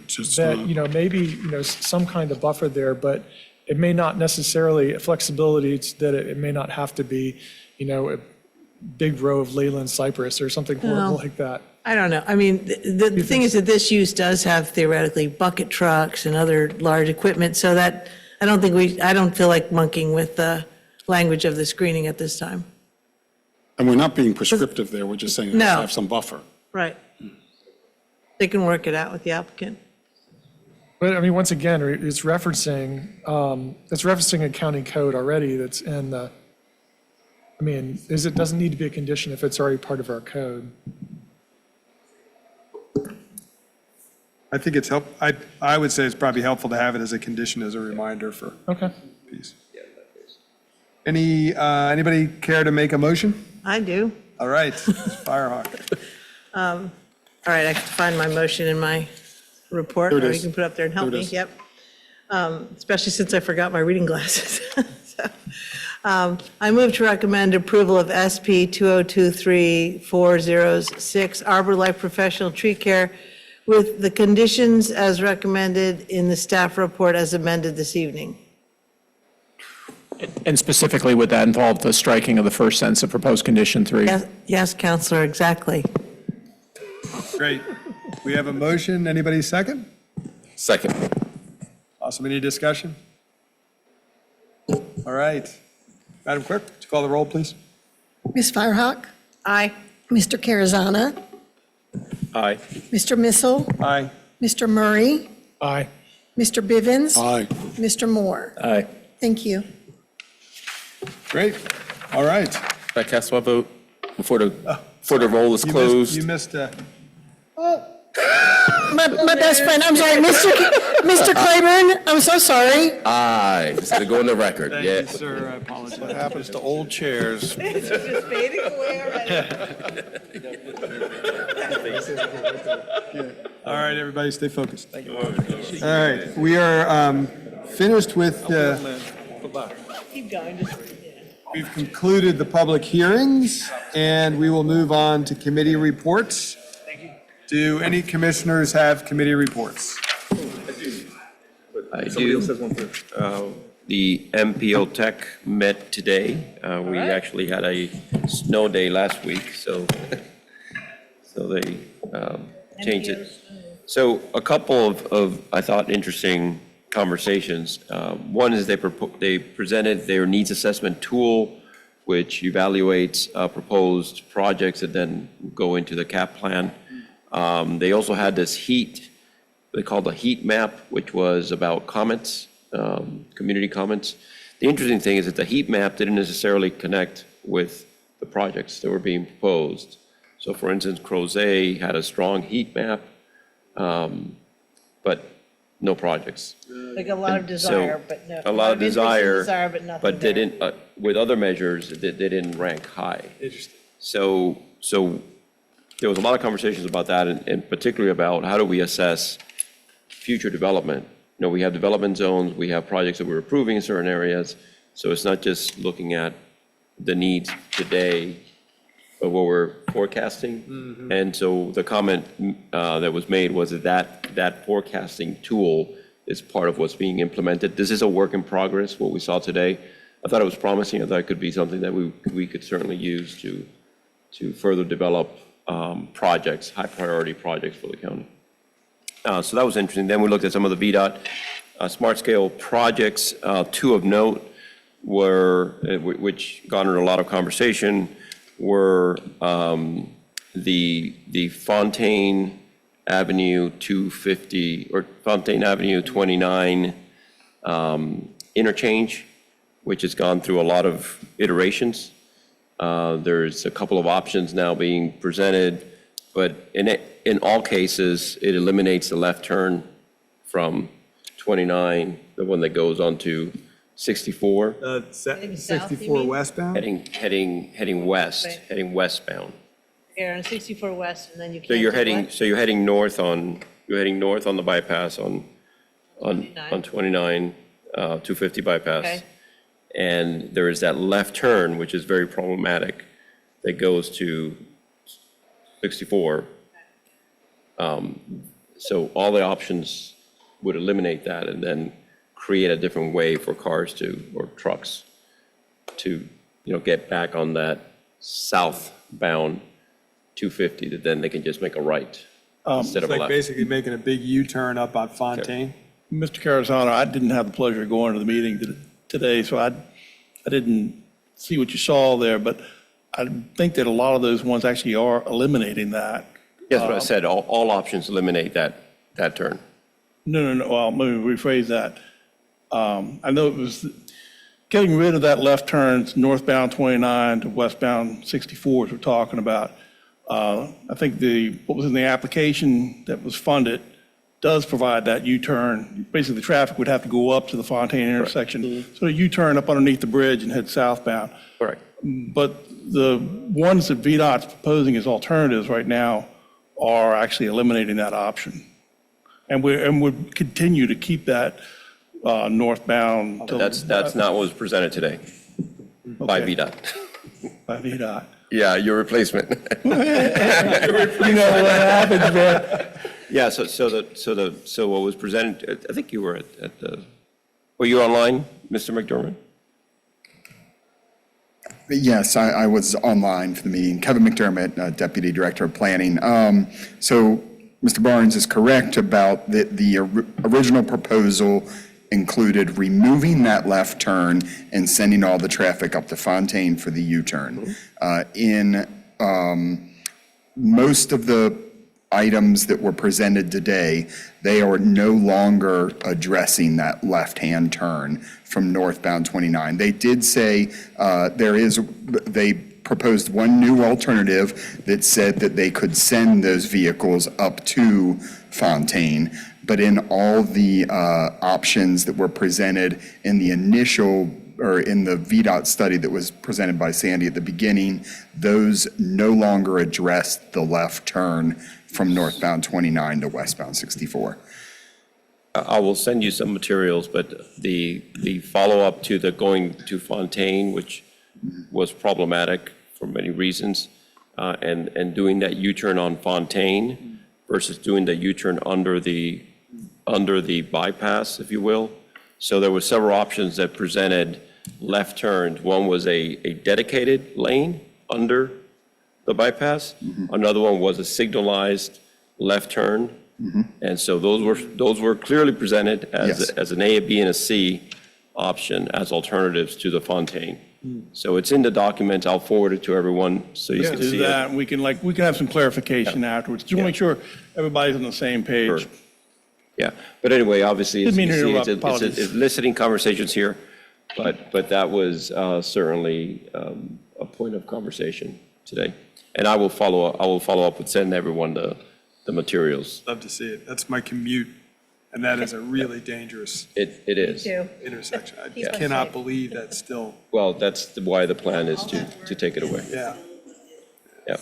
Just, That, maybe, some kind of buffer there, but it may not necessarily, flexibility that it may not have to be, a big row of Leyland cypress or something horrible No. like that. I don't know. I mean, the thing is that this use does have theoretically bucket trucks and other large equipment, so that, I don't feel like monkeying with the language of the screening at this time. And we're not being prescriptive there, we're just saying it has to No. have some buffer. Right. They can work it out with the applicant. But I mean, once again, it's referencing a county code already that's in the, I mean, it doesn't need to be a condition if it's already part of our code. I think it's I would say it's probably helpful to have it as a condition, as a reminder for Okay. piece. Anybody care to make a motion? I do. All right, Firehawk. All right, I have to find my motion in my report, Here it or you is. can put it up there and help Here it me. is. Yep. Especially since I forgot my reading glasses. So, I move to recommend approval of SP 2023-4006 Arbor Life Professional Tree Care with the conditions as recommended in the staff report as amended this evening. And specifically, would that involve the striking of the first sentence of proposed condition 3? Yes, Counselor, exactly. Great. We have a motion. Anybody second? Second. Awesome. Any discussion? All right. Madam Clerk, would you call the roll, please? Ms. Firehawk? Aye. Mr. Carazana? Aye. Mr. Missile? Aye. Mr. Murray? Aye. Mr. Bivens? Aye. Mr. Moore? Aye. Thank you. Great. All right. Can I cast my vote before the roll is You closed? missed, My best friend, I'm sorry, Mr. Claiborne, I'm so sorry. Aye, just to go on the record, thank yeah. you, sir. I apologize. What happens to old chairs? It's just fading away already. All right, everybody, stay focused. All right, we are finished with, Keep going. we've concluded the public hearings, and we will move on to committee reports. Do any commissioners have committee reports? I do. The MPO Tech met today. We actually had a snow day last week, so they changed it. So a couple of, I thought, interesting conversations. One is they presented their needs assessment tool, which evaluates proposed projects that then go into the CAP plan. They also had this they called a heat map, which was about comments, community comments. The interesting thing is that the heat map didn't necessarily connect with the projects that were being proposed. So for instance, Crozet had a strong heat map, but no projects. Like a lot of desire, but no. A lot of interest in desire, but nothing but they there. didn't, with other measures, they didn't rank high. Interesting. So there was a lot of conversations about that, and particularly about how do we assess future development. You know, we have development zones, we have projects that we're approving in certain areas, so it's not just looking at the needs today, but what we're forecasting. And so the comment that was made was that forecasting tool is part of what's being implemented. This is a work in progress, what we saw today. I thought it was promising. I thought it could be something that we could certainly use to further develop projects, high priority projects for the county. So that was interesting. Then we looked at some of the VDOT smart scale projects. Two of note were, which garnered a lot of conversation, were the Fontaine Avenue 250 or Fontaine Avenue 29 interchange, which has gone through a lot of iterations. There's a couple of options now being presented, but in all cases, it eliminates the left turn from 29, the one that goes onto 64. 64 westbound? Heading west, Right. heading westbound. Here on 64 West, and then you can't. So you're take heading, left. so you're heading north on the bypass on 29, 250 bypass. Okay. And there is that left turn, which is very problematic, that goes to 64. So all the options would eliminate that and then create a different way for cars or trucks to, get back on that southbound 250, that then they can just make a right instead It's of a like left. basically making a big U-turn up on Fontaine. Mr. Carazana, I didn't have the pleasure of going to the meeting today, so I didn't see what you saw there, but I think that a lot of those ones actually are eliminating that. Yes, but I said all options eliminate that turn. No, well, let me rephrase that. I know it was getting rid of that left turn northbound 29 to westbound 64 as we're talking about. I think what was in the application that was funded does provide that U-turn. Basically, the traffic would have to go up to the Fontaine intersection. So you turn up underneath the bridge and head southbound. Correct. But the ones that VDOT's proposing as alternatives right now are actually eliminating that option. And would continue to keep that northbound. That's not what was presented today by VDOT. By VDOT. Yeah, your replacement. You know what happens, man. Yeah, so what was presented, I think you were at were you online, Mr. McDermott? Yes, I was online for the meeting. Kevin McDermott, Deputy Director of Planning. So Mr. Barnes is correct about the original proposal included removing that left turn and sending all the traffic up to Fontaine for the U-turn. In most of the items that were presented today, they are no longer addressing that left-hand turn from northbound 29. They did say they proposed one new alternative that said that they could send those vehicles up to Fontaine, but in all the options that were presented in the initial or in the VDOT study that was presented by Sandy at the beginning, those no longer addressed the left turn from northbound 29 to westbound 64. I will send you some materials, but the follow-up to the going to Fontaine, which was problematic for many reasons, and doing that U-turn on Fontaine versus doing the U-turn under the bypass, if you will. So there were several options that presented left turns. One was a dedicated lane under the bypass. Another one was a signalized left turn. And so those were clearly presented as an A, a B, and a C option as alternatives to the Fontaine. So it's in the document. I'll forward it to everyone so you can see that. it. We can have some clarification afterwards. Just want to make sure everybody's on the same page. Sure. Yeah, but anyway, obviously, Didn't mean to interrupt. it's Apologies. eliciting conversations here, but that was certainly a point of conversation today. And I will follow up with sending everyone the materials. Love to see it. That's my commute, and that is a really dangerous It is. intersection. I Yeah. cannot believe that's still, Well, that's why the plan is to take it away. yeah. Yeah.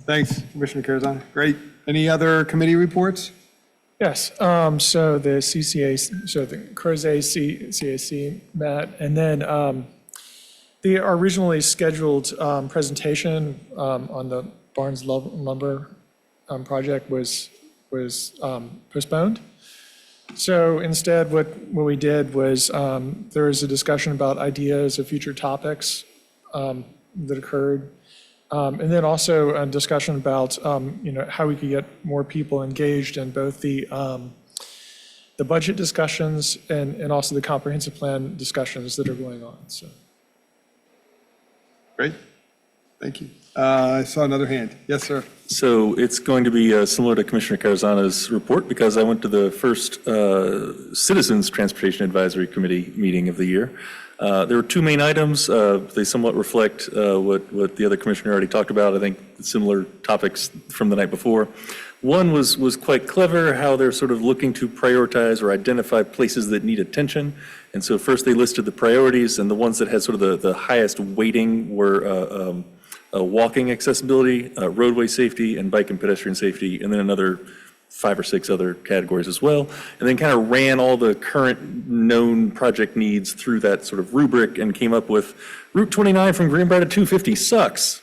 Thanks, Commissioner Carazana. Great. Any other committee reports? Yes, so the Crozet CAC met, and then the originally scheduled presentation on the Barnes Lumber project was postponed. So instead, what we did was there was a discussion about ideas of future topics that occurred. And then also a discussion about, how we could get more people engaged in both the budget discussions and also the comprehensive plan discussions that are going on, so. Great. Thank you. I saw another hand. Yes, sir. So it's going to be similar to Commissioner Carazana's report because I went to the first Citizens Transportation Advisory Committee meeting of the year. There were two main items. They somewhat reflect what the other commissioner already talked about. I think similar topics from the night before. One was quite clever, how they're sort of looking to prioritize or identify places that need attention. And so first they listed the priorities, and the ones that had sort of the highest weighting were walking accessibility, roadway safety, and bike and pedestrian safety, and then another 5 or 6 other categories as well, and then kind of ran all the current known project needs through that sort of rubric and came up with Route 29 from Greenbrier to 250 sucks,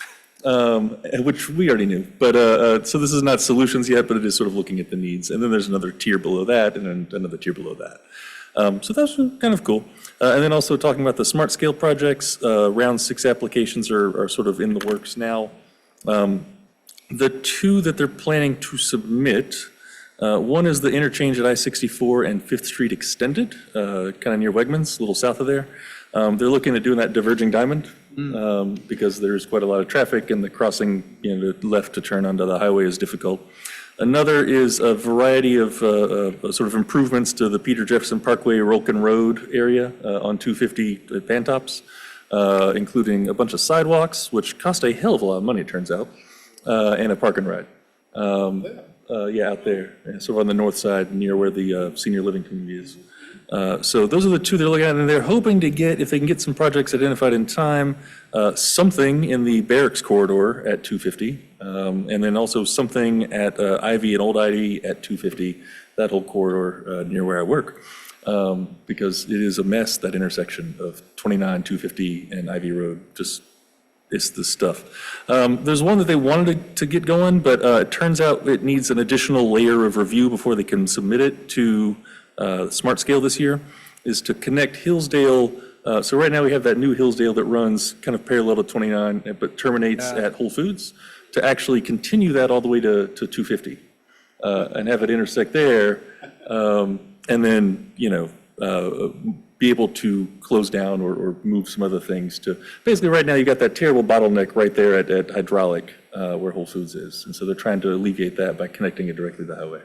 which we already knew. But so this is not solutions yet, but it is sort of looking at the needs. And then there's another tier below that and then another tier below that. So that's kind of cool. And then also talking about the smart scale projects, round 6 applications are sort of in the works now. The 2 that they're planning to submit, one is the interchange at I-64 and 5th Street Extended, kind of near Wegmans, a little south of there. They're looking at doing that diverging diamond because there's quite a lot of traffic and the crossing, the left to turn onto the highway is difficult. Another is a variety of sort of improvements to the Peter Jefferson Parkway, Rolkin Road area on 250 at Pantops, including a bunch of sidewalks, which cost a hell of a lot of money, it turns out, and a park and ride. Yeah, out there, sort of on the north side near where the senior living community is. So those are the two they're looking at, and they're hoping to get, if they can get some projects identified in time, something in the Barracks corridor at 250, and then also something at Ivy and Old Ivy at 250, that whole corridor near where I work, because it is a mess, that intersection of 29, 250, and Ivy Road. Just, it's the stuff. There's one that they wanted to get going, but it turns out it needs an additional layer of review before they can submit it to Smart Scale this year, is to connect Hillsdale. So right now we have that new Hillsdale that runs kind of parallel to 29, but terminates at Whole Foods, to actually continue that all the way to 250 and have it intersect there, and then, be able to close down or move some other things to, basically right now you got that terrible bottleneck right there at Hydraulic where Whole Foods is. And so they're trying to alleviate that by connecting it directly to the highway.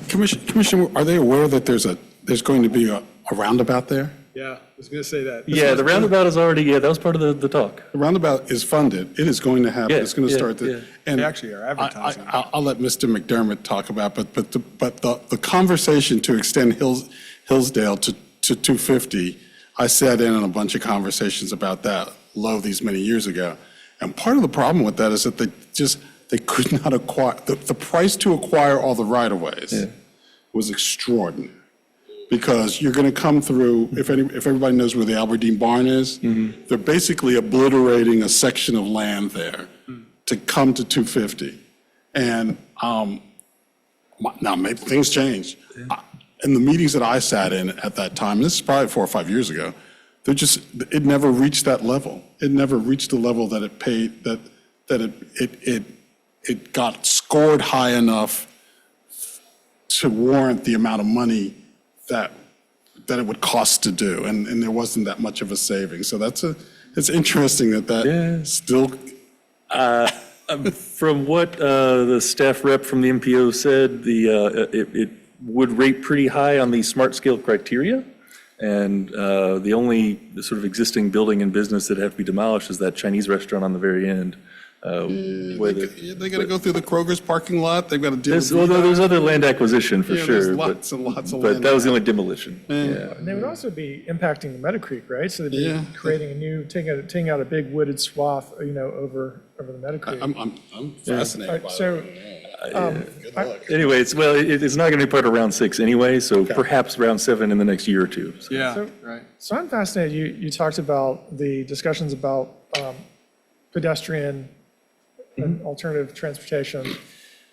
Commissioner, are they aware that there's going to be a roundabout there? Yeah, I was going to say that. Yeah, the roundabout is already, that was part of the talk. The roundabout is funded. It is going to happen. Yeah, It's going to start. And They actually are advertising. I'll let Mr. McDermott talk about, but the conversation to extend Hillsdale to 250, I sat in on a bunch of conversations about that these many years ago. And part of the problem with that is that they could not acquire, the price to acquire all the right-of-ways was extraordinary. Because you're going to come through, if everybody knows where the Alberdine Barn is, they're basically obliterating a section of land there to come to 250. And now maybe things changed. In the meetings that I sat in at that time, this is probably 4 or 5 years ago, it never reached that level. It never reached the level that it paid, that it got scored high enough to warrant the amount of money that it would cost to do, and there wasn't that much of a saving. So it's interesting that still. From what the staff rep from the MPO said, it would rate pretty high on the Smart Scale criteria, and the only sort of existing building and business that have to be demolished is that Chinese restaurant on the very end. They got to go through the Kroger's parking lot. They've got to deal with. There's other land acquisition for sure. There's lots and lots of but land. that was the only demolition. And they would also be impacting the Meadow Creek, right? So they'd be creating a new, taking out a big wooded swath, over the Meadow Creek. I'm fascinated by So, Anyway, it's not going to be part of round 6 anyway, so perhaps round 7 in the next year or two. So. Right. So I'm fascinated, you talked about the discussions about pedestrian and alternative transportation.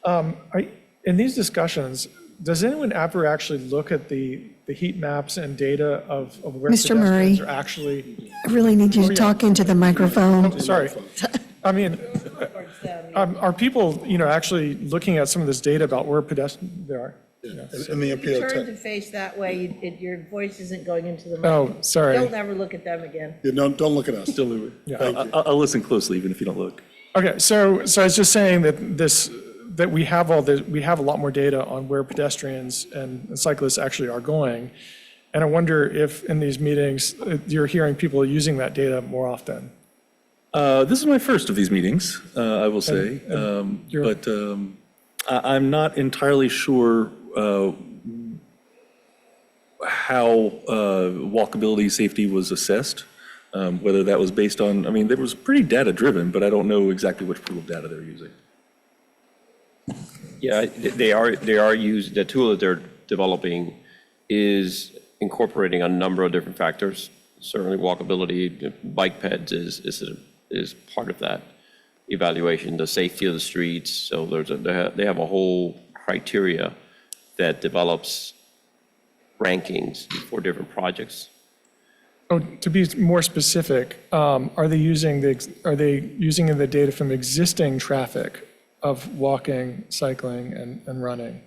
In these discussions, does anyone ever actually look at the heat maps and data of where Mr. pedestrians Murray. are actually? I really need you to talk into the microphone. Sorry. I mean, are people, actually looking at some of this data about where pedestrians are? In the MPO Turn to face that way, your voice isn't going into the Oh, mic. sorry. Don't ever look at them again. Don't look at us. Still do it. Yeah. Thank you. I'll listen closely even if you don't look. Okay, so I was just saying that we have a lot more data on where pedestrians and cyclists actually are going. And I wonder if in these meetings, you're hearing people using that data more often. This is my first of these meetings, I will say. But I'm not entirely sure how walkability safety was assessed. Whether that was based on, there was pretty data-driven, but I don't know exactly which pool of data they're using. Yeah, they are used, the tool that they're developing is incorporating a number of different factors. Certainly walkability, bike pads is part of that evaluation, the safety of the streets. So they have a whole criteria that develops rankings for different projects. Oh, to be more specific, are they using the data from existing traffic of walking, cycling, and running?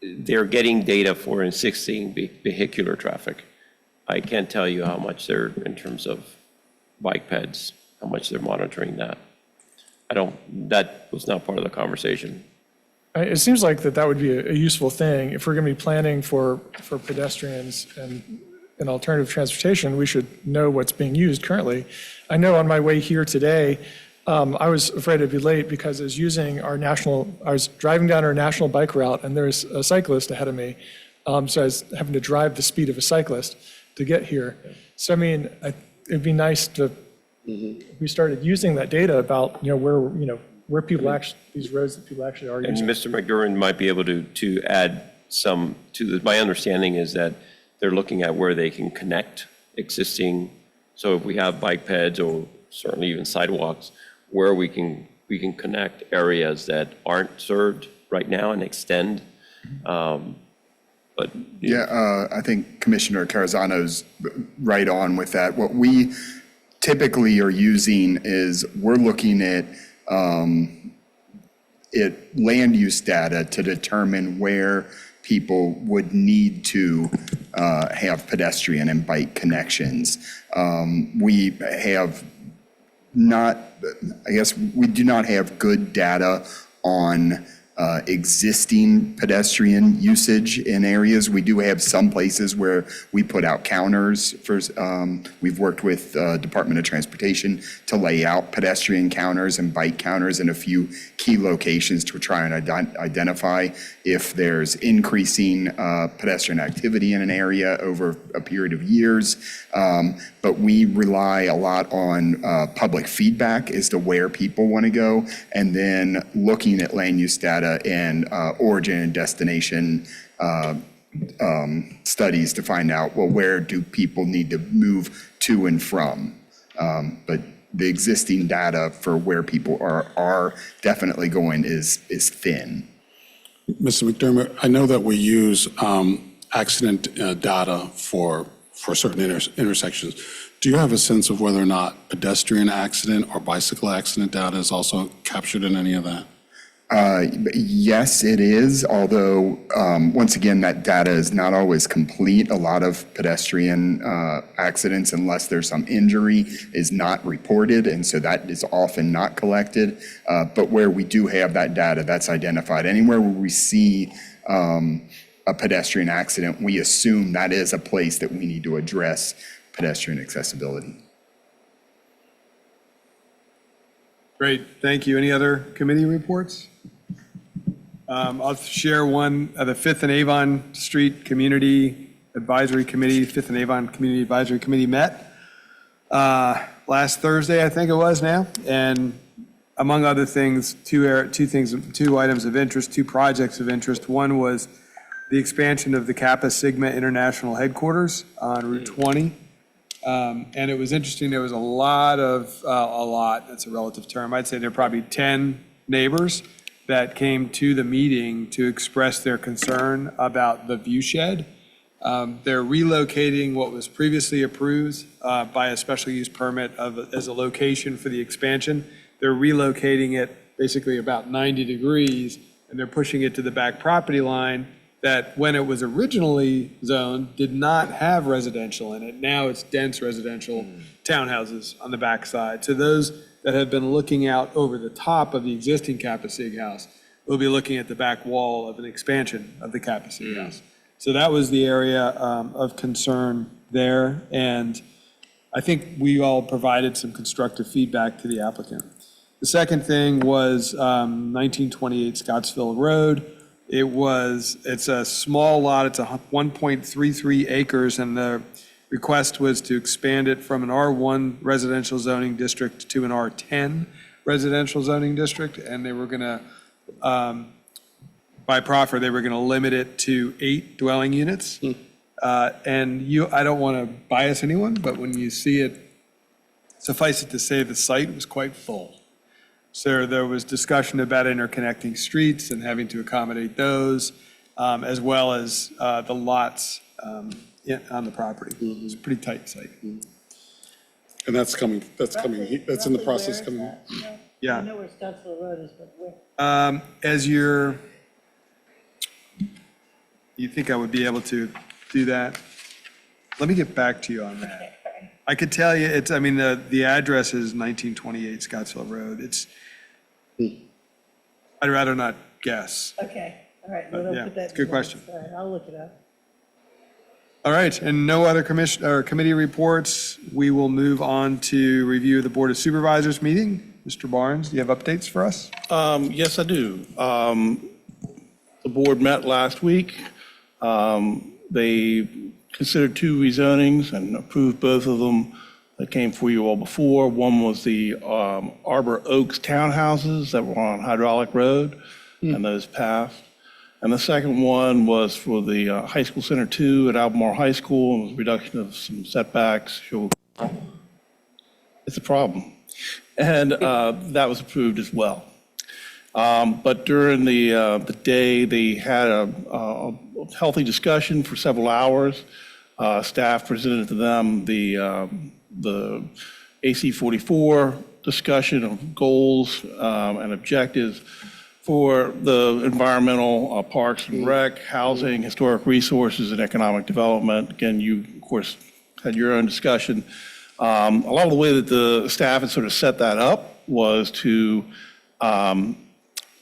They're getting data for existing vehicular traffic. I can't tell you how much they're, in terms of bike peds, how much they're monitoring that. That was not part of the conversation. It seems like that would be a useful thing. If we're going to be planning for pedestrians and alternative transportation, we should know what's being used currently. I know on my way here today, I was afraid I'd be late because I was driving down our national bike route and there's a cyclist ahead of me. So I was having to drive the speed of a cyclist to get here. So, I mean, it'd be nice to, if we started using that data about, where people actually, these roads that people actually are And using. Mr. McDermott might be able to add some to the, my understanding is that they're looking at where they can connect existing, so if we have bike pads or certainly even sidewalks, where we can connect areas that aren't served right now and extend. But Yeah, I think Commissioner Carazano's right on with that. What we typically are using is we're looking at land use data to determine where people would need to have pedestrian and bike connections. We have not, I guess, we do not have good data on existing pedestrian usage in areas. We do have some places where we put out counters for, we've worked with Department of Transportation to lay out pedestrian counters and bike counters in a few key locations to try and identify if there's increasing pedestrian activity in an area over a period of years. But we rely a lot on public feedback as to where people want to go, and then looking at land use data and origin and destination studies to find out, well, where do people need to move to and from? But the existing data for where people are definitely going is thin. Mr. McDermott, I know that we use accident data for certain intersections. Do you have a sense of whether or not pedestrian accident or bicycle accident data is also captured in any of that? Yes, it is, although, once again, that data is not always complete. A lot of pedestrian accidents, unless there's some injury, is not reported, and so that is often not collected. But where we do have that data, that's identified. Anywhere where we see a pedestrian accident, we assume that is a place that we need to address pedestrian accessibility. Great, thank you. Any other committee reports? I'll share one, the Fifth and Avon Street Community Advisory Committee, Fifth and Avon Community Advisory Committee met last Thursday, I think it was now, and among other things, two items of interest, two projects of interest. One was the expansion of the Kappa Sigma International Headquarters on Route 20. And it was interesting, there was a lot, that's a relative term, I'd say there are probably 10 neighbors that came to the meeting to express their concern about the view shed. They're relocating what was previously approved by a special use permit as a location for the expansion. They're relocating it basically about 90 degrees, and they're pushing it to the back property line that when it was originally zoned, did not have residential in it. Now it's dense residential townhouses on the backside. So those that have been looking out over the top of the existing Kappa Sig house will be looking at the back wall of an expansion of the Kappa Sig house. So that was the area of concern there. And I think we all provided some constructive feedback to the applicant. The second thing was 1928 Scottsville Road. It's a small lot, it's 1.33 acres, and the request was to expand it from an R1 residential zoning district to an R10 residential zoning district, and they were gonna, by proffer, they were gonna limit it to 8 dwelling units. And I don't wanna bias anyone, but when you see it, suffice it to say, the site was quite full. So there was discussion about interconnecting streets and having to accommodate those, as well as the lots on the property. It was a pretty tight site. And that's coming, that's in the process coming. Yeah. I know where Scottsville Road is, but where? You think I would be able to do that? Let me get back to you on that. I could tell you, I mean, the address is 1928 Scottsville Road. I'd rather not guess. Okay, all right. Yeah, it's a good question. All right, I'll look it up. All right, and no other committee reports. We will move on to review of the Board of Supervisors meeting. Mr. Barnes, do you have updates for us? Yes, I do. The board met last week. They considered 2 rezonings and approved both of them that came for you all before. One was the Arbor Oaks townhouses that were on Hydraulic Road, and those passed. And the second one was for the High School Center 2 at Albemarle High School, and was a reduction of some setbacks. It's a problem. And that was approved as well. But during the day, they had a healthy discussion for several hours. Staff presented to them the AC 44 discussion of goals and objectives for the environmental, parks and rec, housing, historic resources, and economic development. Again, you, of course, had your own discussion. A lot of the way that the staff had sort of set that up was to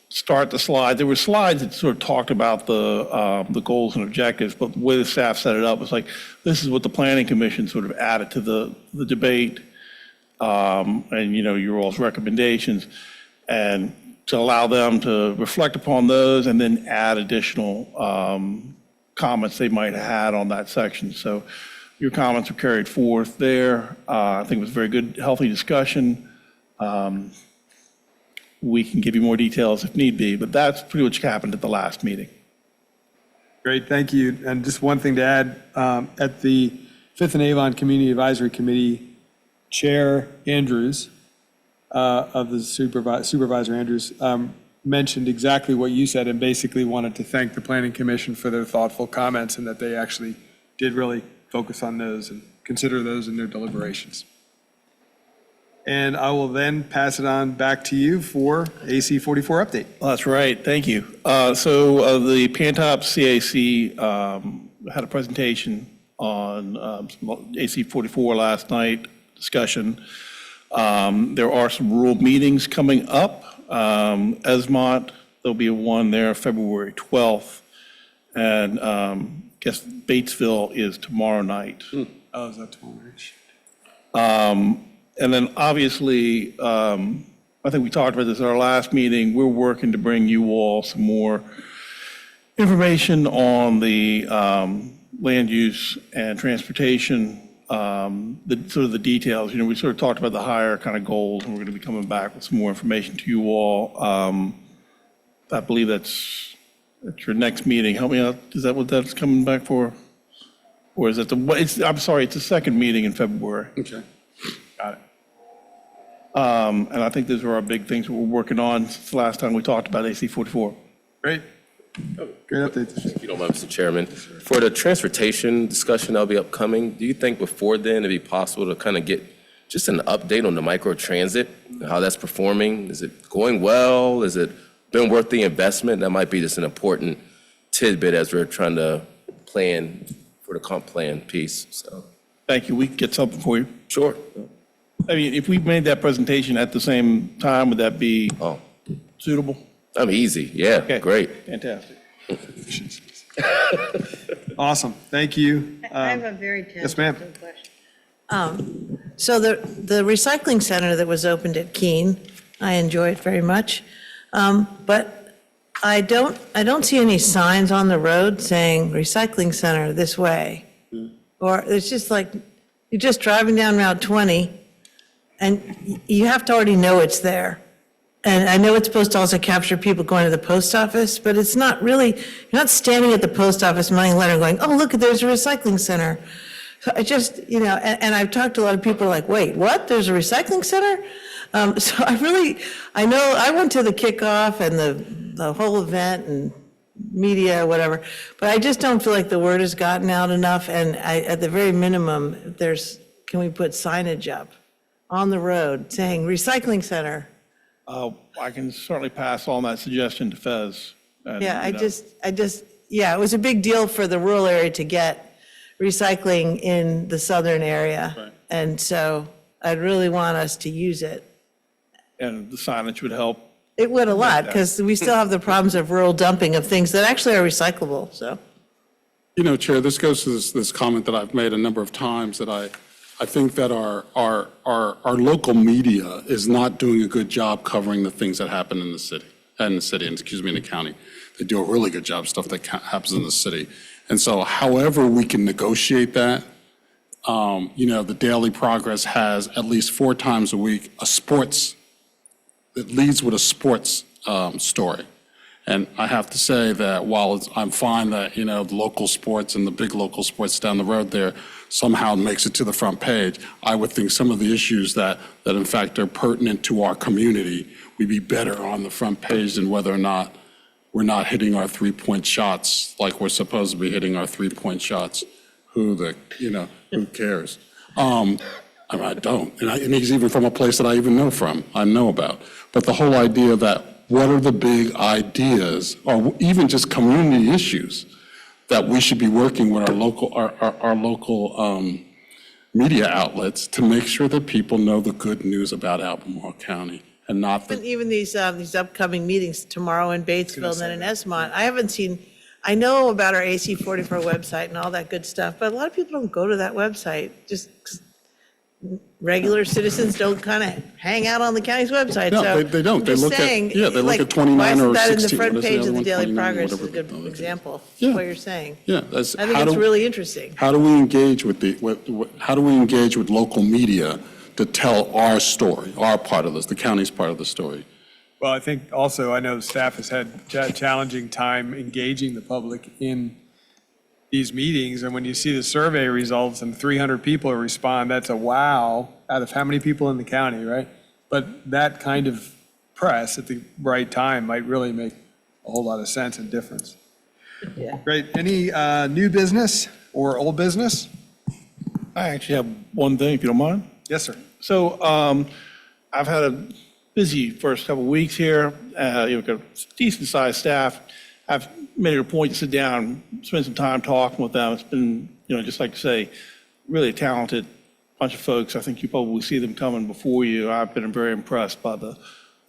start the slide. There were slides that sort of talked about the goals and objectives, but the way the staff set it up was like, this is what the Planning Commission sort of added to the debate, and, you know, your all's recommendations, and to allow them to reflect upon those and then add additional comments they might have had on that section. So your comments were carried forth there. I think it was a very good, healthy discussion. We can give you more details if need be, but that's pretty much happened at the last meeting. Great, thank you. And just one thing to add, at the Fifth and Avon Community Advisory Committee, Chair Andrews, of the Supervisor Andrews, mentioned exactly what you said and basically wanted to thank the Planning Commission for their thoughtful comments and that they actually did really focus on those and consider those in their deliberations. And I will then pass it on back to you for AC 44 update. That's right, thank you. So the Pantop CAC had a presentation on AC 44 last night, discussion. There are some rural meetings coming up. Esmont, there'll be one there February 12th. And I guess Batesville is tomorrow night. Oh, is that tomorrow night? And then obviously, I think we talked about this at our last meeting, we're working to bring you all some more information on the land use and transportation, the sort of the details. You know, we sort of talked about the higher kind of goals, and we're going to be coming back with some more information to you all. I believe that's at your next meeting. Help me out. Is that what that's coming back for? Or is it I'm sorry, it's the second meeting in February. Okay. Got it. And I think those are our big things we're working on since the last time we talked about AC 44. Great. Great update. If you don't mind, Mr. Chairman, for the transportation discussion that'll be upcoming, do you think before then it'd be possible to kind of get just an update on the micro transit, and how that's performing? Is it going well? Is it been worth the investment? That might be just an important tidbit as we're trying to plan for the comp plan piece, so. Thank you. We can get something for you. Sure. I mean, if we made that presentation at the same time, would that be suitable? I'm easy. Yeah, Okay. great. Fantastic. Awesome. Thank you. I have a very Yes, ma'am. tangential question. So the recycling center that was opened at Keene, I enjoy it very much. But I don't see any signs on the road saying recycling center this way. Or it's just like, you're just driving down Route 20 and you have to already know it's there. And I know it's supposed to also capture people going to the post office, but it's not really, you're not standing at the post office mailing a letter going, oh, look, there's a recycling center. So I just, and I've talked to a lot of people like, wait, what? There's a recycling center? So I know I went to the kickoff and the whole event and media, whatever, but I just don't feel like the word has gotten out enough. And at the very minimum, can we put signage up on the road saying recycling center? I can certainly pass on that suggestion to Fez. And, Yeah, you know, it was a big deal for the rural area to get recycling in the southern area. And so I'd really want us to use it. And the signage would help. It would a lot, because we still have the problems of rural dumping of things that actually are recyclable, so. You know, Chair, this goes to this comment that I've made a number of times, that I think that our local media is not doing a good job covering the things that happen in the city, and in the county. They do a really good job, stuff that happens in the city. And so however we can negotiate that, you know, the Daily Progress has at least 4 times a week it leads with a sports story. And I have to say that while I'm fine that, you know, the local sports and the big local sports down the road there somehow makes it to the front page, I would think some of the issues that in fact are pertinent to our community would be better on the front page than whether or not we're not hitting our 3-point shots like we're supposed to be hitting our 3-point shots. Who cares? I mean, I don't. And he's even from a place that I know about. But the whole idea that what are the big ideas, or even just community issues, that we should be working with our local media outlets to make sure that people know the good news about Albemarle County and not the. Even these upcoming meetings tomorrow in Batesville and then in Esmont, I know about our AC 44 website and all that good stuff, but a lot of people don't go to that website, just 'cause regular citizens don't kind of hang out on the county's website. No, So they don't. They I'm just look at- saying, yeah, they look like, at 29 why isn't or that in the 16, front what is the page other of the one, Daily 29 or Progress is a whatever. good example of Yeah. what you're saying. Yeah, that's. I think how it's do- really interesting. How do we engage how do we engage with local media to tell our story, our part of this, the county's part of the story? Well, I think also, I know the staff has had a challenging time engaging the public in these meetings, and when you see the survey results and 300 people respond, that's a wow, out of how many people in the county, right? But that kind of press at the right time might really make a whole lot of sense and difference. Yeah. Great. Any new business or old business? I actually have one thing, if you don't mind. Yes, sir. So I've had a busy first couple of weeks here. You've got a decent-sized staff. I've made it a point to sit down, spend some time talking with them. It's been, just like to say, really a talented bunch of folks. I think you probably see them coming before you. I've been very impressed by the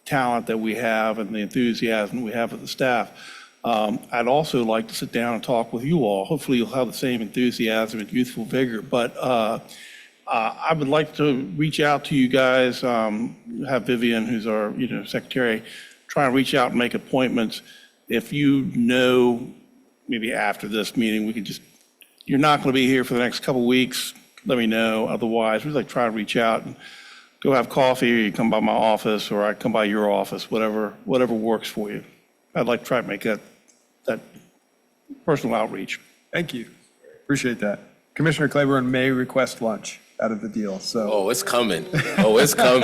talent that we have and the enthusiasm we have of the staff. I'd also like to sit down and talk with you all. Hopefully you'll have the same enthusiasm and youthful vigor, but I would like to reach out to you guys, have Vivian, who's our, secretary, try and reach out and make appointments. If maybe after this meeting, we could you're not going to be here for the next couple of weeks, let me know. Otherwise, we'd like to try and reach out and go have coffee, or you come by my office, or I come by your office, whatever works for you. I'd like to try to make that personal outreach. Thank you. Appreciate that. Commissioner Claiborne may request lunch out of the deal, so. Oh, it's coming. Oh, it's coming.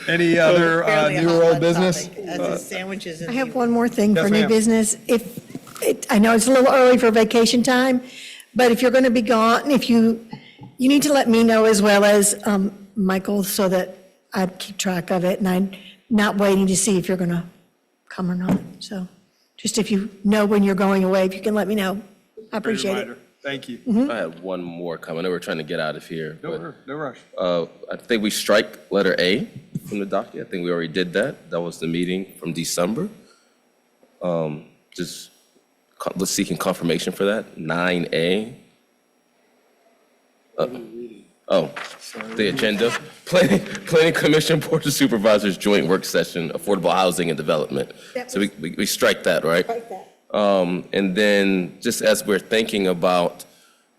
Any other Apparently a new hot or old button business? topic, as is sandwiches and. I have one more thing Yes, for new ma'am. business. I know it's a little early for vacation time, but if you're going to be gone, you need to let me know as well as Michael, so that I keep track of it, and I'm not waiting to see if you're going to come or not. So just if you know when you're going away, if you can let me know, I appreciate it. Reminder. Thank you. I have one more comment. I know we're trying to get out of here. but, No rush. I think we strike letter A from the docket. I think we already did that. That was the meeting from December. Let's seeking confirmation for that. 9A. The agenda. Planning Commission Board of Supervisors Joint Work Session, Affordable Housing and Development. So we strike that, right? Like that. And then just as we're thinking about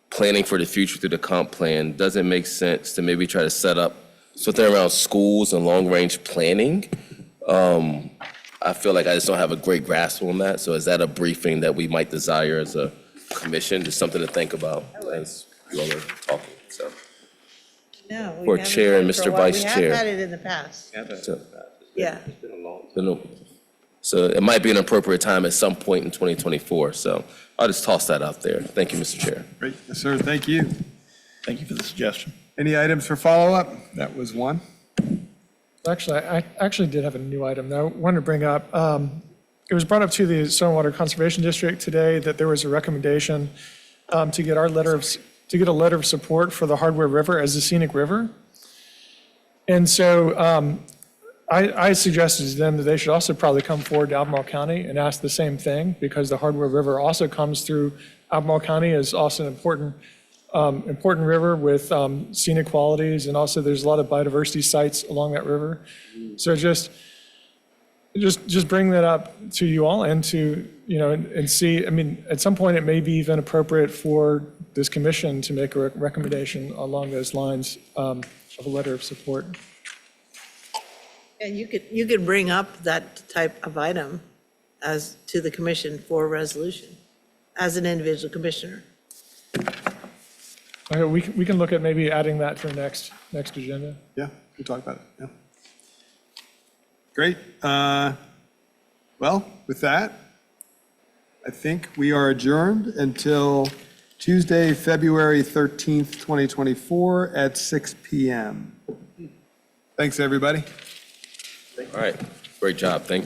planning for the future through the comp plan, does it make sense to maybe try to set up something around schools and long-range planning? I feel like I just don't have a great grasp on that. So is that a briefing that we might desire as a commission? Just something to think about as you all are talking, so. No, we Or haven't chair and done it for a Mr. while. Vice Chair. We have had it in the past. Yeah. So it might be an appropriate time at some point in 2024. So I'll just toss that out there. Thank you, Mr. Chair. Great. Yes, sir. Thank you. Thank you for the suggestion. Any items for follow-up? That was one. Actually, I actually did have a new item that I wanted to bring up. it was brought up to the Stormwater Conservation District today that there was a recommendation to get a letter of support for the Hardware River as a scenic river. And so I suggested to them that they should also probably come forward to Albemarle County and ask the same thing, because the Hardware River also comes through Albemarle County as also an important river with scenic qualities, and also there's a lot of biodiversity sites along that river. So just bring that up to you all and to, and see, I mean, at some point, it may be even appropriate for this commission to make a recommendation along those lines of a letter of support. Yeah, you could bring up that type of item as to the commission for resolution as an individual commissioner. Okay, we can look at maybe adding that to the next agenda. Yeah, we'll talk about it, yeah. Great. Well, with that, I think we are adjourned until Tuesday, February 13th, 2024 at 6 PM. Thanks, everybody. All right, great job, thank you.